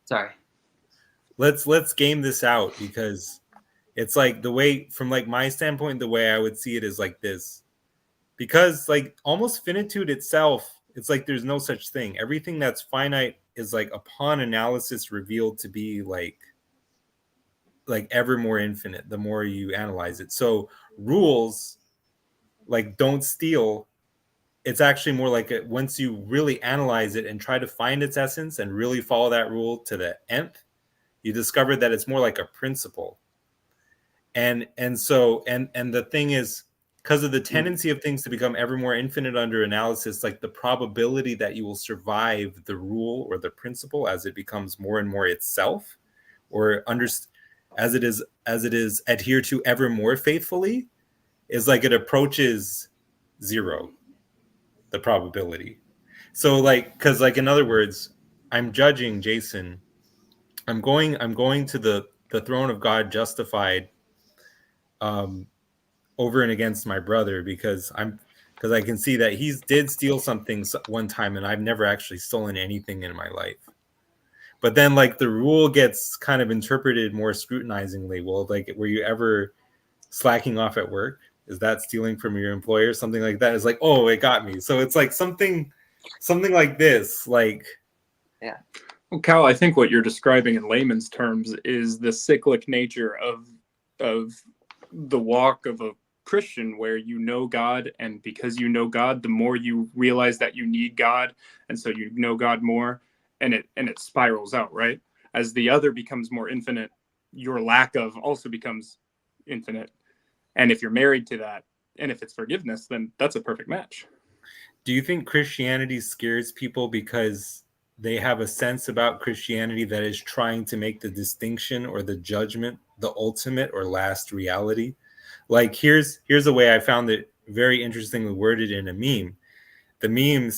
sorry. Let's game this out because it's like the way, from like my standpoint, the way I would see it is like this. Because like almost finitude itself, it's like there's no such thing. Everything that's finite is like upon analysis revealed to be like ever more infinite the more you analyze it. So rules like don't steal, it's actually more like once you really analyze it and try to find its essence and really follow that rule to the nth, you discover that it's more like a principle. And the thing is, because of the tendency of things to become ever more infinite under analysis, like the probability that you will survive the rule or the principle as it becomes more and more itself, or as it is adhered to ever more faithfully, is like it approaches zero, the probability. So like, because like in other words, I'm judging Jason. I'm going to the throne of God justified, over and against my brother, because I can see that he did steal something one time, and I've never actually stolen anything in my life. But then like the rule gets kind of interpreted more scrutinizingly. Well, like, were you ever slacking off at work? Is that stealing from your employer? Something like that. It's like, oh, it got me. So it's like something like this, like, yeah. Well, Cal, I think what you're describing in layman's terms is the cyclic nature of the walk of a Christian, where you know God, and because you know God, the more you realize that you need God, and so you know God more, and it spirals out, right? As the other becomes more infinite, your lack of also becomes infinite. And if you're married to that, and if it's forgiveness, then that's a perfect match. Do you think Christianity scares people because they have a sense about Christianity that is trying to make the distinction or the judgment the ultimate or last reality? Like, here's a way I found it very interestingly worded in a meme. The meme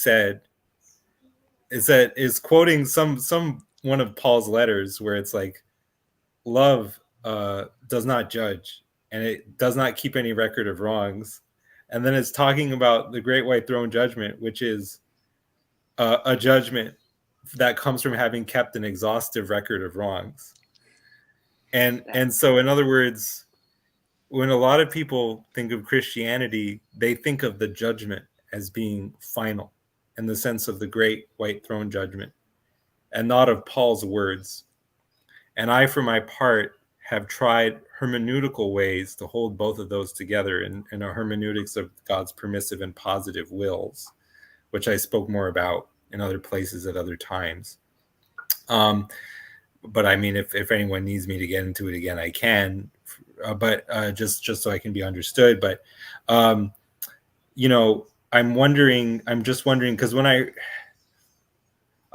is quoting some one of Paul's letters, where it's like, love does not judge, and it does not keep any record of wrongs. And then it's talking about the great white throne judgment, which is a judgment that comes from having kept an exhaustive record of wrongs. And so, in other words, when a lot of people think of Christianity, they think of the judgment as being final, in the sense of the great white throne judgment, and not of Paul's words. And I, for my part, have tried hermeneutical ways to hold both of those together in a hermeneutics of God's permissive and positive wills, which I spoke more about in other places at other times. But I mean, if anyone needs me to get into it again, I can. But just so I can be understood. But you know, I'm just wondering, because when I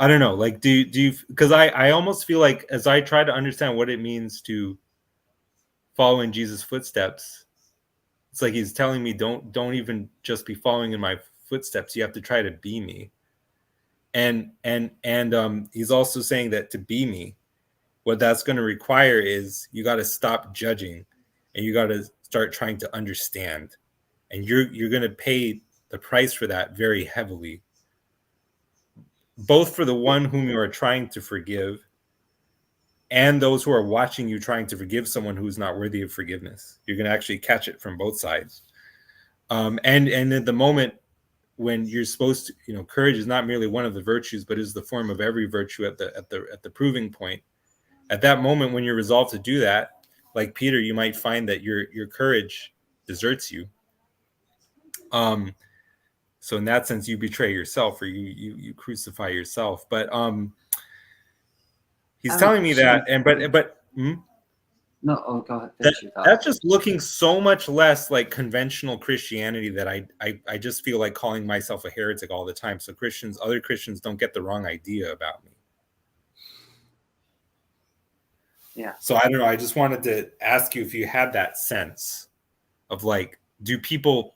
don't know, like, do you, because I almost feel like, as I try to understand what it means to follow in Jesus' footsteps, it's like he's telling me, don't even just be following in my footsteps. You have to try to be me. And he's also saying that to be me, what that's going to require is you got to stop judging, and you got to start trying to understand. And you're going to pay the price for that very heavily, both for the one whom you are trying to forgive and those who are watching you trying to forgive someone who's not worthy of forgiveness. You're going to actually catch it from both sides. And at the moment when you're supposed to, you know, courage is not merely one of the virtues, but is the form of every virtue at the proving point. At that moment, when you're resolved to do that, like Peter, you might find that your courage deserts you. So in that sense, you betray yourself, or you crucify yourself. But he's telling me that, and but no, oh, go ahead. That's just looking so much less like conventional Christianity that I just feel like calling myself a heretic all the time. So other Christians don't get the wrong idea about me. Yeah. So I don't know. I just wanted to ask you if you had that sense of like, put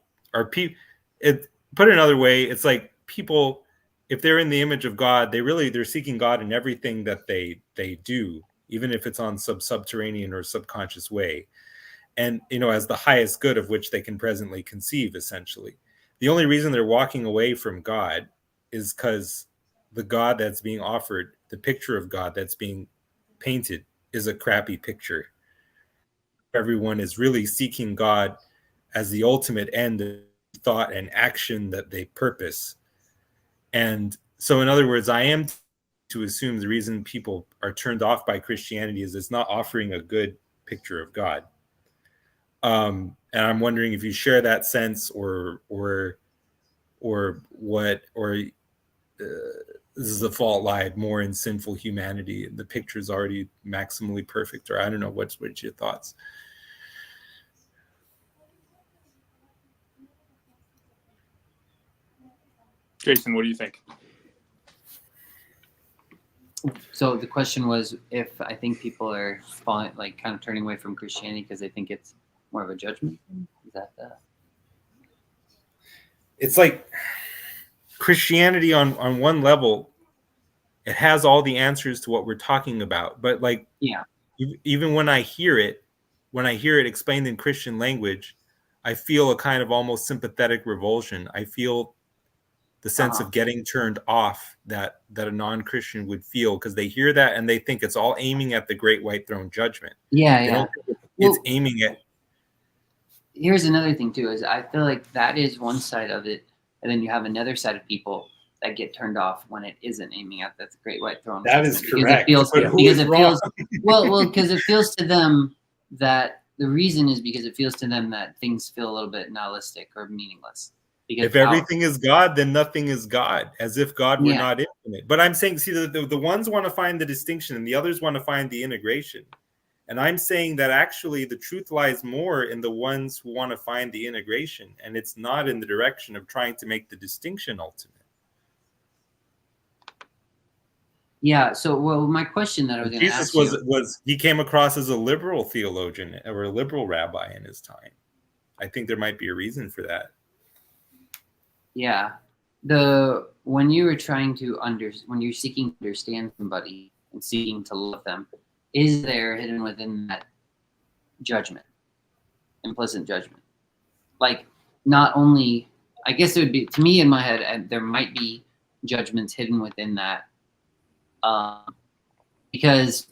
it another way, it's like people, if they're in the image of God, they're seeking God in everything that they do, even if it's on subterranean or subconscious way. And, you know, as the highest good of which they can presently conceive, essentially. The only reason they're walking away from God is because the God that's being offered, the picture of God that's being painted, is a crappy picture. Everyone is really seeking God as the ultimate end of thought and action that they purpose. And so, in other words, I am to assume the reason people are turned off by Christianity is it's not offering a good picture of God. And I'm wondering if you share that sense, or does the fault lie more in sinful humanity, and the picture is already maximally perfect, or I don't know, what's your thoughts? Jason, what do you think? So the question was if I think people are falling, like kind of turning away from Christianity because they think it's more of a judgment thing. Is that the? It's like Christianity on one level, it has all the answers to what we're talking about. But like, Yeah, even when I hear it explained in Christian language, I feel a kind of almost sympathetic revulsion. I feel the sense of getting turned off that a non-Christian would feel, because they hear that and they think it's all aiming at the great white throne judgment. Yeah, they yeah. don't think it's aiming at. Here's another thing too, is I feel like that is one side of it, and then you have another side of people that get turned off when it isn't aiming at that great white throne. That is correct. Because it feels because it feels to them that the reason is because it feels to them that things feel a little bit nihilistic or meaningless. Because if everything is God, then nothing is God, as if God were not infinite. But I'm saying, see, the ones want to find the distinction and the others want to find the integration. And I'm saying that actually the truth lies more in the ones who want to find the integration, and it's not in the direction of trying to make the distinction ultimate. Yeah. So, well, my question that I was going to ask Jesus was he came across as a liberal theologian or a liberal rabbi in his time. I think there might be a reason for that. Yeah. When you were trying to when you're seeking to understand somebody and seeking to love them, is there hidden within that judgment, implicit judgment? Like, not only, I guess it would be, to me in my head, and there might be judgments hidden within that, because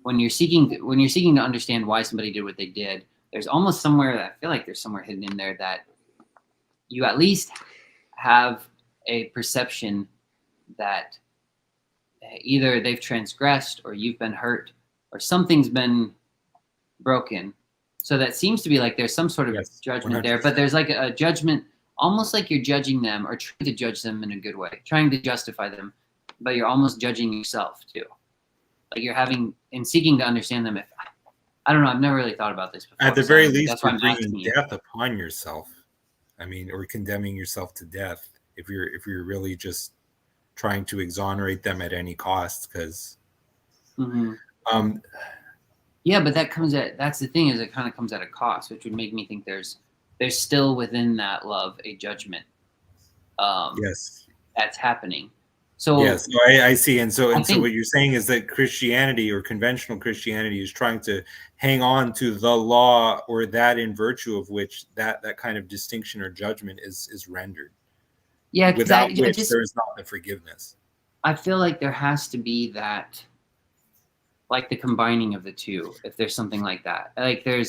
when you're seeking to understand why somebody did what they did, there's almost somewhere that I feel like there's somewhere hidden in there that you at least have a perception that either they've transgressed or you've been hurt or something's been broken. So that seems to be like there's some sort of judgment 100%. There, but there's like a judgment, almost like you're judging them or trying to judge them in a good way, trying to justify them, but you're almost judging yourself too. Like you're seeking to understand them. I don't know, I've never really thought about this before. At the very least, you're bringing death upon yourself. I mean, or condemning yourself to death if you're really just trying to exonerate them at any cost, because yeah, but that's the thing, is it kind of comes at a cost, which would make me think there's still within that love a judgment that's happening. So yes, I see. And so what you're saying is that Christianity or conventional Christianity is trying to hang on to the law, or that in virtue of which that kind of distinction or judgment is rendered. Yeah, without which there is not the forgiveness. I feel like there has to be that, like the combining of the two, if there's something like that. Like I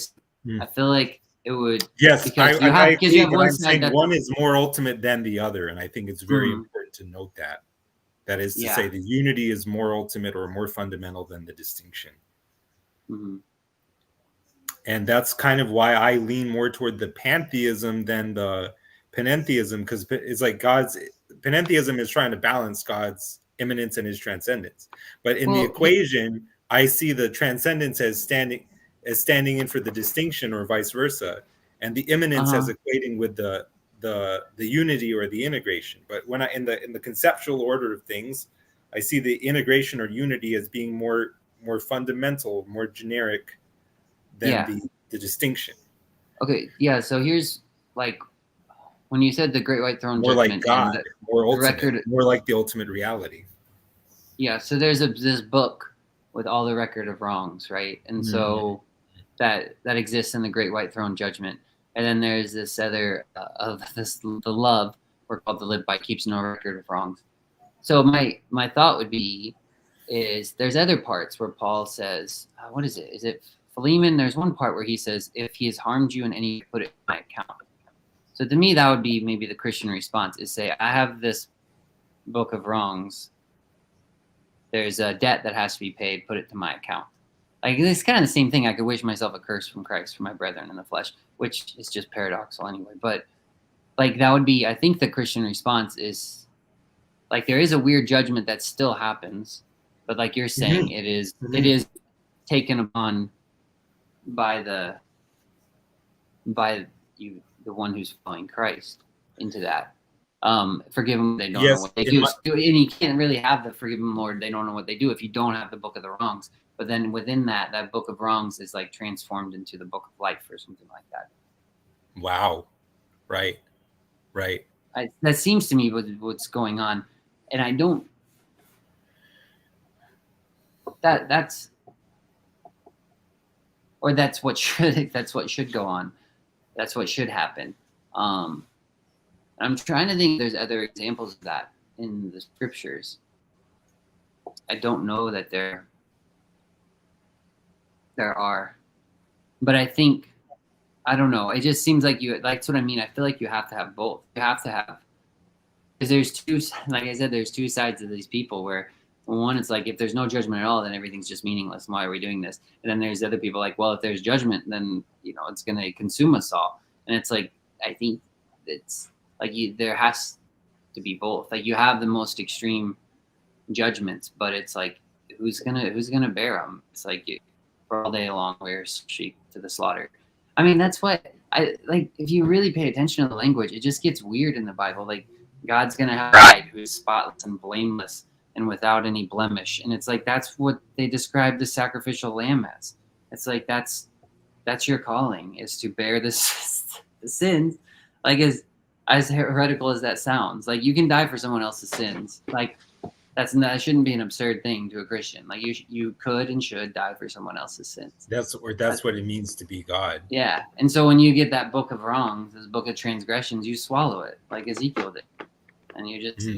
feel like it would. Yes, I agree, but I'm saying one is more ultimate than the other, and I think it's very important to note that. That is to say, the unity is more ultimate or more fundamental than the distinction. And that's kind of why I lean more toward the pantheism than the panentheism, because it's like panentheism is trying to balance God's immanence and his transcendence. But in the equation, I see the transcendence as standing in for the distinction, or vice versa, and the immanence as equating with the unity or the integration. But when in the conceptual order of things, I see the integration or unity as being more fundamental, more generic than the distinction. Okay, yeah. So here's like when you said the Great White Throne more judgment, like God, more ultimate, more like the ultimate reality. Yeah. So there's this book with all the record of wrongs, right? And so that exists in the Great White Throne judgment. And then there's this other the love, or called the live by, keeps no record of wrongs. So my thought would be is there's other parts where Paul says, what is it? Is it Philemon? There's one part where he says, if he has harmed you in any way, put it in my account. So to me, that would be maybe the Christian response, is say, I have this book of wrongs. There's a debt that has to be paid, put it to my account. Like, it's kind of the same thing. I could wish myself a curse from Christ for my brethren in the flesh, which is just paradoxical anyway. But like, that would be, I think the Christian response is like, there is a weird judgment that still happens, but like you're saying, it is taken upon by the one who's following Christ into that. Forgive them, they don't know Yes, what they in do. my- And you can't really have the forgive them, Lord, they don't know what they do if you don't have the book of the wrongs. But then within that book of wrongs is like transformed into the book of life or something like that. Wow. Right. That seems to me what's going on. And I don't, that's what should go on. That's what should happen. I'm trying to think if there's other examples of that in the scriptures. I don't know that there are, but I think, I don't know. It just seems like that's what I mean. I feel like you have to have both. You have to have, because there's two, like I said, there's two sides of these people where one, it's like, if there's no judgment at all, then everything's just meaningless. Why are we doing this? And then there's other people like, well, if there's judgment, then, it's going to consume us all. And it's like, I think it's like there has to be both. Like you have the most extreme judgments, but it's like, who's gonna bear them? It's like, for all day long, wears sheep to the slaughter. I mean, that's what I like. If you really pay attention to the language, it just gets weird in the Bible. Like God's gonna have a bride who's spotless and blameless and without any blemish, and it's like that's what they describe the sacrificial lamb as. It's like that's your calling, is to bear the sins, like as heretical as that sounds. Like you can die for someone else's sins. Like that shouldn't be an absurd thing to a Christian. Like you could and should die for someone else's sins. That's what it means to be God. Yeah. And so when you get that book of wrongs, this book of transgressions, you swallow it like Ezekiel did. And you just,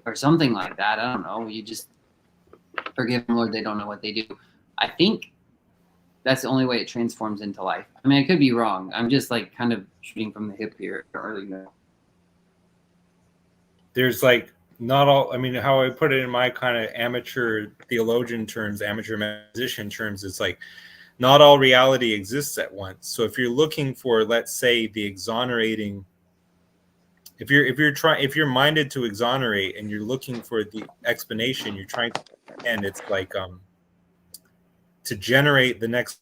or something like that. I don't know. You just forgive them, Lord, they don't know what they do. I think that's the only way it transforms into life. I mean, I could be wrong. I'm just like kind of shooting from the hip here. I don't really know. There's like, not all, I mean, how I put it in my kind of amateur theologian terms, amateur musician terms, it's like not all reality exists at once. So if you're looking for, let's say, the exonerating, if you're minded to exonerate and you're looking for the explanation, you're trying to, and it's like to generate the next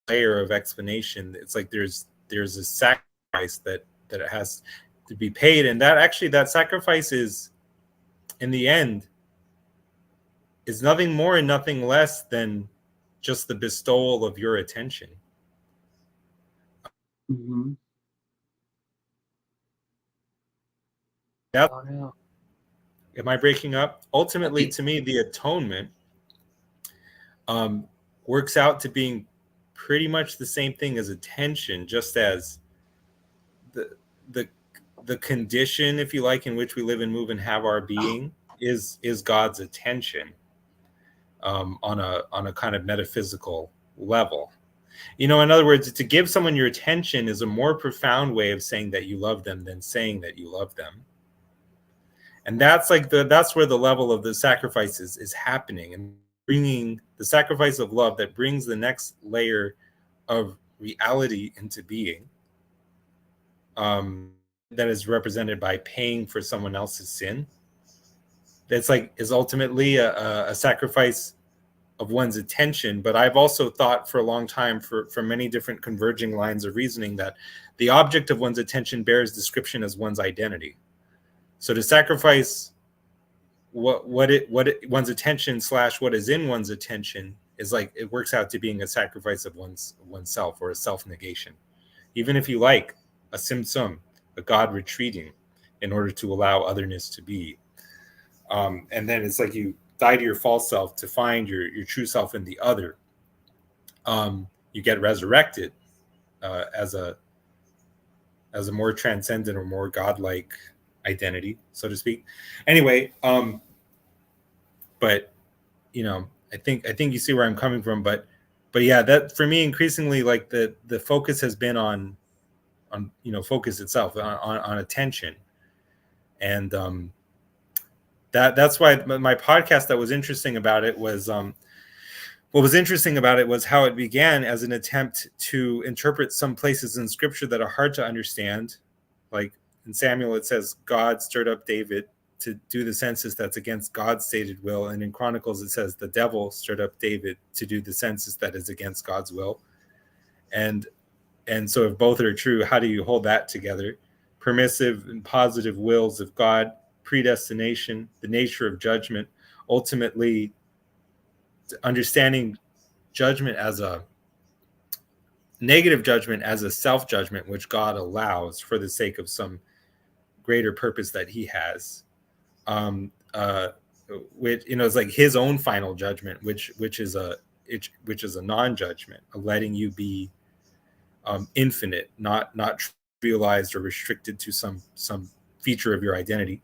layer of explanation, it's like there's a sacrifice that it has to be paid, and that sacrifice is, in the end, is nothing more and nothing less than just the bestowal of your attention. Mm-hmm. Am I breaking up? Ultimately, to me, the atonement works out to being pretty much the same thing as attention, just as the condition, if you like, in which we live and move and have our being is God's attention on a kind of metaphysical level. In other words, to give someone your attention is a more profound way of saying that you love them than saying that you love them. And that's like that's where the level of the sacrifice is happening, and bringing the sacrifice of love that brings the next layer of reality into being. That is represented by paying for someone else's sin. That's like is ultimately a sacrifice of one's attention. But I've also thought for a long time, for many different converging lines of reasoning, that the object of one's attention bears description as one's identity. So to sacrifice one's attention / what is in one's attention is like, it works out to being a sacrifice of oneself, or a self-negation. Even if you like a tzimtzum, a God retreating in order to allow otherness to be. And then it's like you die to your false self to find your true self in the other. You get resurrected as a more transcendent or more godlike identity, so to speak. Anyway, but I think you see where I'm coming from. But yeah, that for me increasingly, like the focus has been on focus itself, on attention. And that's why my podcast, that was interesting about it was what was interesting about it was how it began as an attempt to interpret some places in scripture that are hard to understand. Like in Samuel, it says God stirred up David to do the census that's against God's stated will. And in Chronicles, it says the devil stirred up David to do the census that is against God's will. And so if both are true, how do you hold that together? permissive and positive wills of God, predestination, the nature of judgment, ultimately understanding judgment as a negative judgment as a self-judgment, which God allows for the sake of some greater purpose that he has. Which, you know, it's like his own final judgment, which is a non-judgment, a letting you be infinite, not trivialized or restricted to some feature of your identity.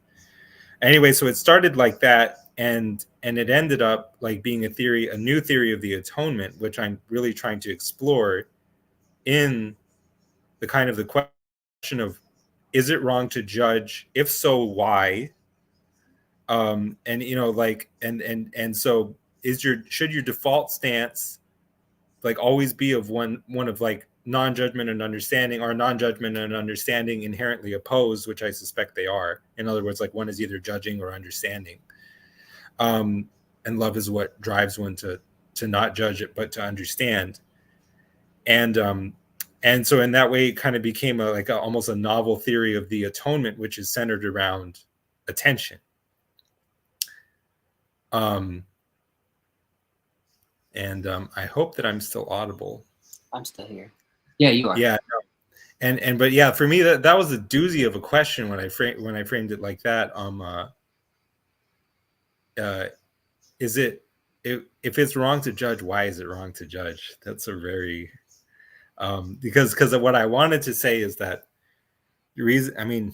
Anyway, so it started like that, and it ended up like being a new theory of the atonement, which I'm really trying to explore in the kind of the question of, is it wrong to judge? If so, why? And you know, like, and so should your default stance like always be of one of like non-judgment and understanding, or non-judgment and understanding inherently opposed, which I suspect they are. In other words, like one is either judging or understanding. And love is what drives one to not judge it, but to understand. And so in that way, it kind of became almost a novel theory of the atonement, which is centered around attention. I hope that I'm still audible. I'm still here. Yeah, you are. Yeah. No. But yeah, for me, that was a doozy of a question when I framed it like that. Is it, if it's wrong to judge, why is it wrong to judge? That's a very because of what I wanted to say is that the reason, I mean,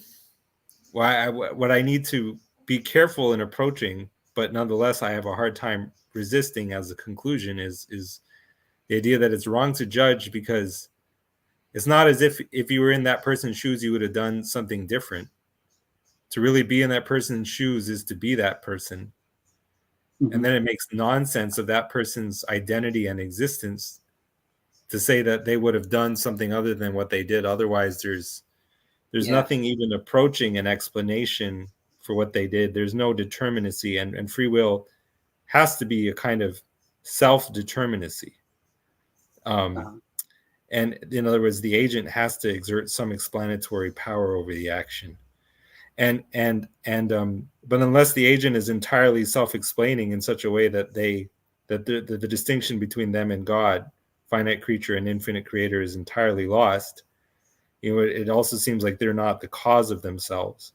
what I need to be careful in approaching, but nonetheless I have a hard time resisting as a conclusion is the idea that it's wrong to judge, because it's not as if you were in that person's shoes you would have done something different. To really be in that person's shoes is to be that person. Mm-hmm. And then it makes nonsense of that person's identity and existence to say that they would have done something other than what they did. Otherwise, there's nothing even approaching an explanation for what they did. There's no determinacy, and free will has to be a kind of self-determinacy. And in other words, the agent has to exert some explanatory power over the action. But unless the agent is entirely self-explaining in such a way that the distinction between them and God, finite creature and infinite creator, is entirely lost, you know, it also seems like they're not the cause of themselves.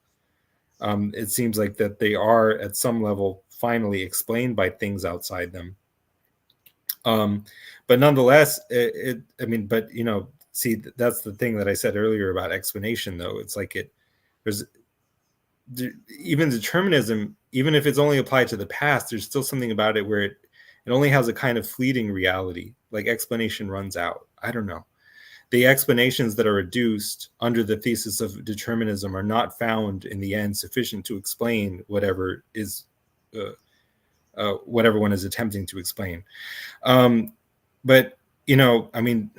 It seems like that they are at some level finally explained by things outside them. But nonetheless, but you know, see, that's the thing that I said earlier about explanation, though. It's like even determinism, even if it's only applied to the past, there's still something about it where it only has a kind of fleeting reality, like explanation runs out. I don't know. The explanations that are reduced under the thesis of determinism are not found in the end sufficient to explain whatever one is attempting to explain. But, you know, I mean,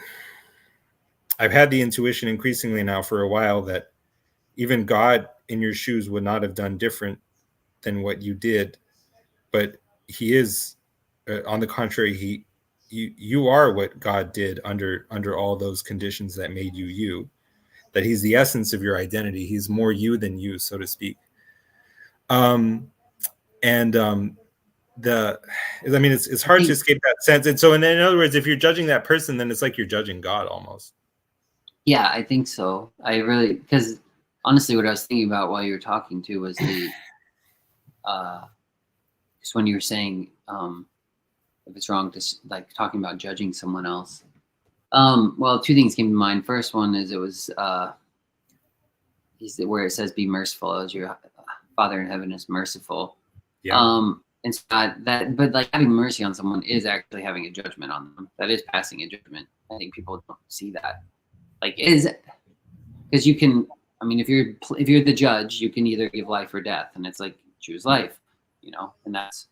I've had the intuition increasingly now for a while that even God in your shoes would not have done different than what you did. But he is, on the contrary, you are what God did under all those conditions that made you, that he's the essence of your identity. He's more you than you, so to speak. It's hard to escape that sense. And so in other words, if you're judging that person, then it's like you're judging God almost. Yeah, I think so. I really, because honestly, what I was thinking about while you were talking too was the just when you were saying if it's wrong to like talking about judging someone else. Well, two things came to mind. First one is it was where it says be merciful as your Father in heaven is merciful. Yeah. And so but like having mercy on someone is actually having a judgment on them. That is passing a judgment. I think people don't see that. Like, because you can, I mean, if you're the judge, you can either give life or death, and it's like choose life, you know, and that's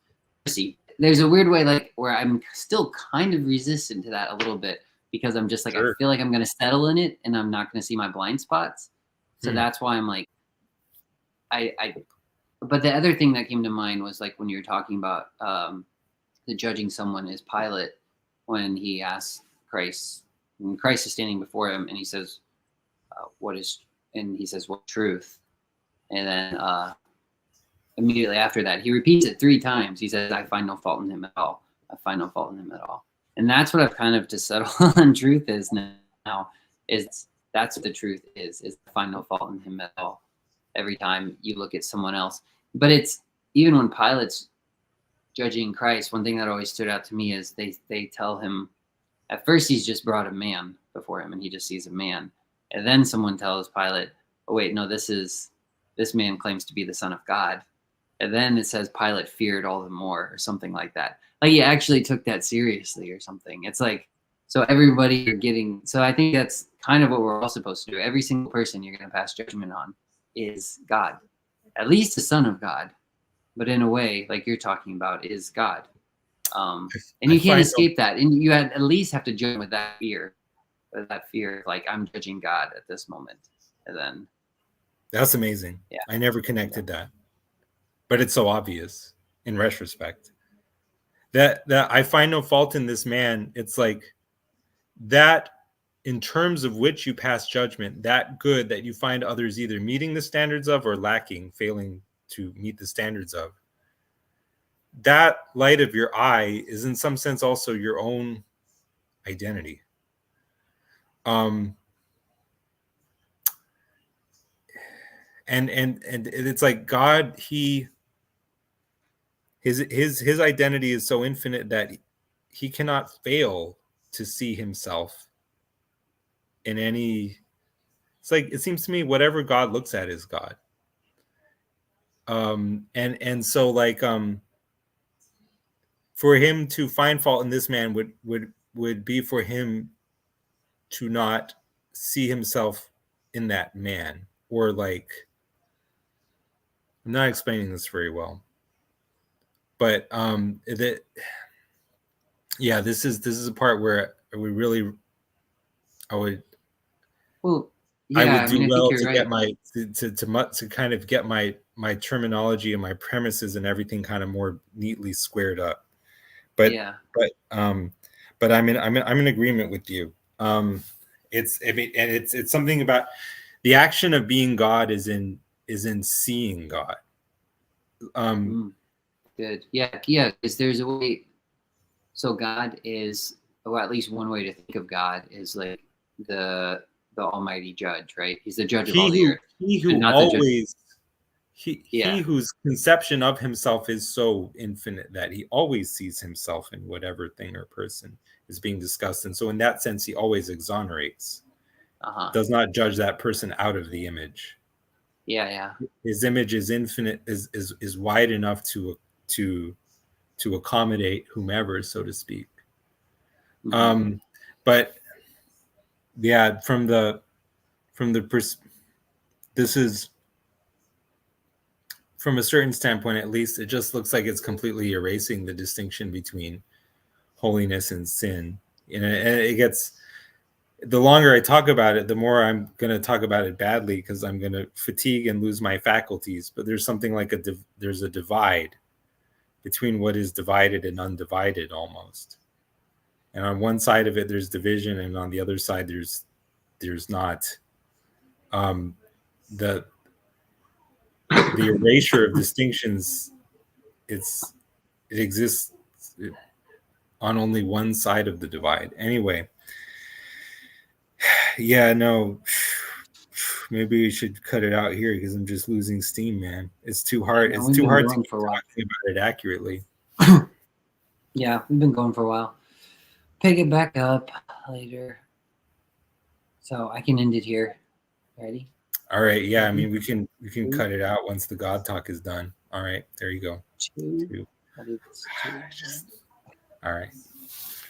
mercy. There's a weird way, like, where I'm still kind of resistant to that a little bit, because I'm just like, sure. I feel like I'm going to settle in it and I'm not going to see my blind spots. So that's why I'm like, but the other thing that came to mind was like when you were talking about the judging someone is Pilate, when he asks Christ, and Christ is standing before him and he says, what is and he says, "What truth?" And then immediately after that, he repeats it 3 times. He says, "I find no fault in him at all. I find no fault in him at all." And that's what I've kind of to settle on truth is now. Is that's what the truth is I find no fault in him at all. Every time you look at someone else, but it's even when Pilate's judging Christ, one thing that always stood out to me is they tell him at first he's just brought a man before him and he just sees a man, and then someone tells Pilate, "Oh wait, no, this man claims to be the Son of God," and then it says Pilate feared all the more or something like that. Like he actually took that seriously or something. It's like, so everybody you're getting. So I think that's kind of what we're all supposed to do. Every single person you're going to pass judgment on is God, at least the Son of God. But in a way, like you're talking about, is God. And you can't escape that. And you at least have to judge with that fear. Like I'm judging God at this moment. And then. That's amazing. Yeah. I never connected that. But it's so obvious in retrospect. That I find no fault in this man. It's like that in terms of which you pass judgment, that good that you find others either meeting the standards of or lacking, failing to meet the standards of. That light of your eye is in some sense also your own identity. And it's like God, his identity is so infinite that he cannot fail to see himself in any. It's like it seems to me whatever God looks at is God. And so like for him to find fault in this man would be for him to not see himself in that man, or like, I'm not explaining this very well, but this is a part where we really, I would do well to get my to kind of get my terminology and my premises and everything kind of more neatly squared up. But I'm in agreement with you. It's something about the action of being God is in seeing God. Good. Yeah. Because there's a way. So God is, or at least one way to think of God is like the Almighty Judge, right? He's the judge of all the earth. He whose conception of himself is so infinite that he always sees himself in whatever thing or person is being discussed. And so in that sense, he always exonerates, does not judge that person out of the image. Yeah. His image is infinite, is wide enough to accommodate whomever, so to speak. Mm-hmm. But yeah, this is, from a certain standpoint, at least, it just looks like it's completely erasing the distinction between holiness and sin. And it gets, the longer I talk about it, the more I'm going to talk about it badly because I'm going to fatigue and lose my faculties. But there's something like there's a divide between what is divided and undivided almost. And on one side of it, there's division, and on the other side, there's not. The erasure of distinctions, it exists on only one side of the divide. Anyway, maybe we should cut it out here because I'm just losing steam, man. It's too hard. It's too hard to keep talking about it accurately. Yeah, we've been going for a while. Pick it back up later. So I can end it here. Ready? All right. Yeah. I mean, we can cut it out once the God talk is done. All right. There you go. 2. All right.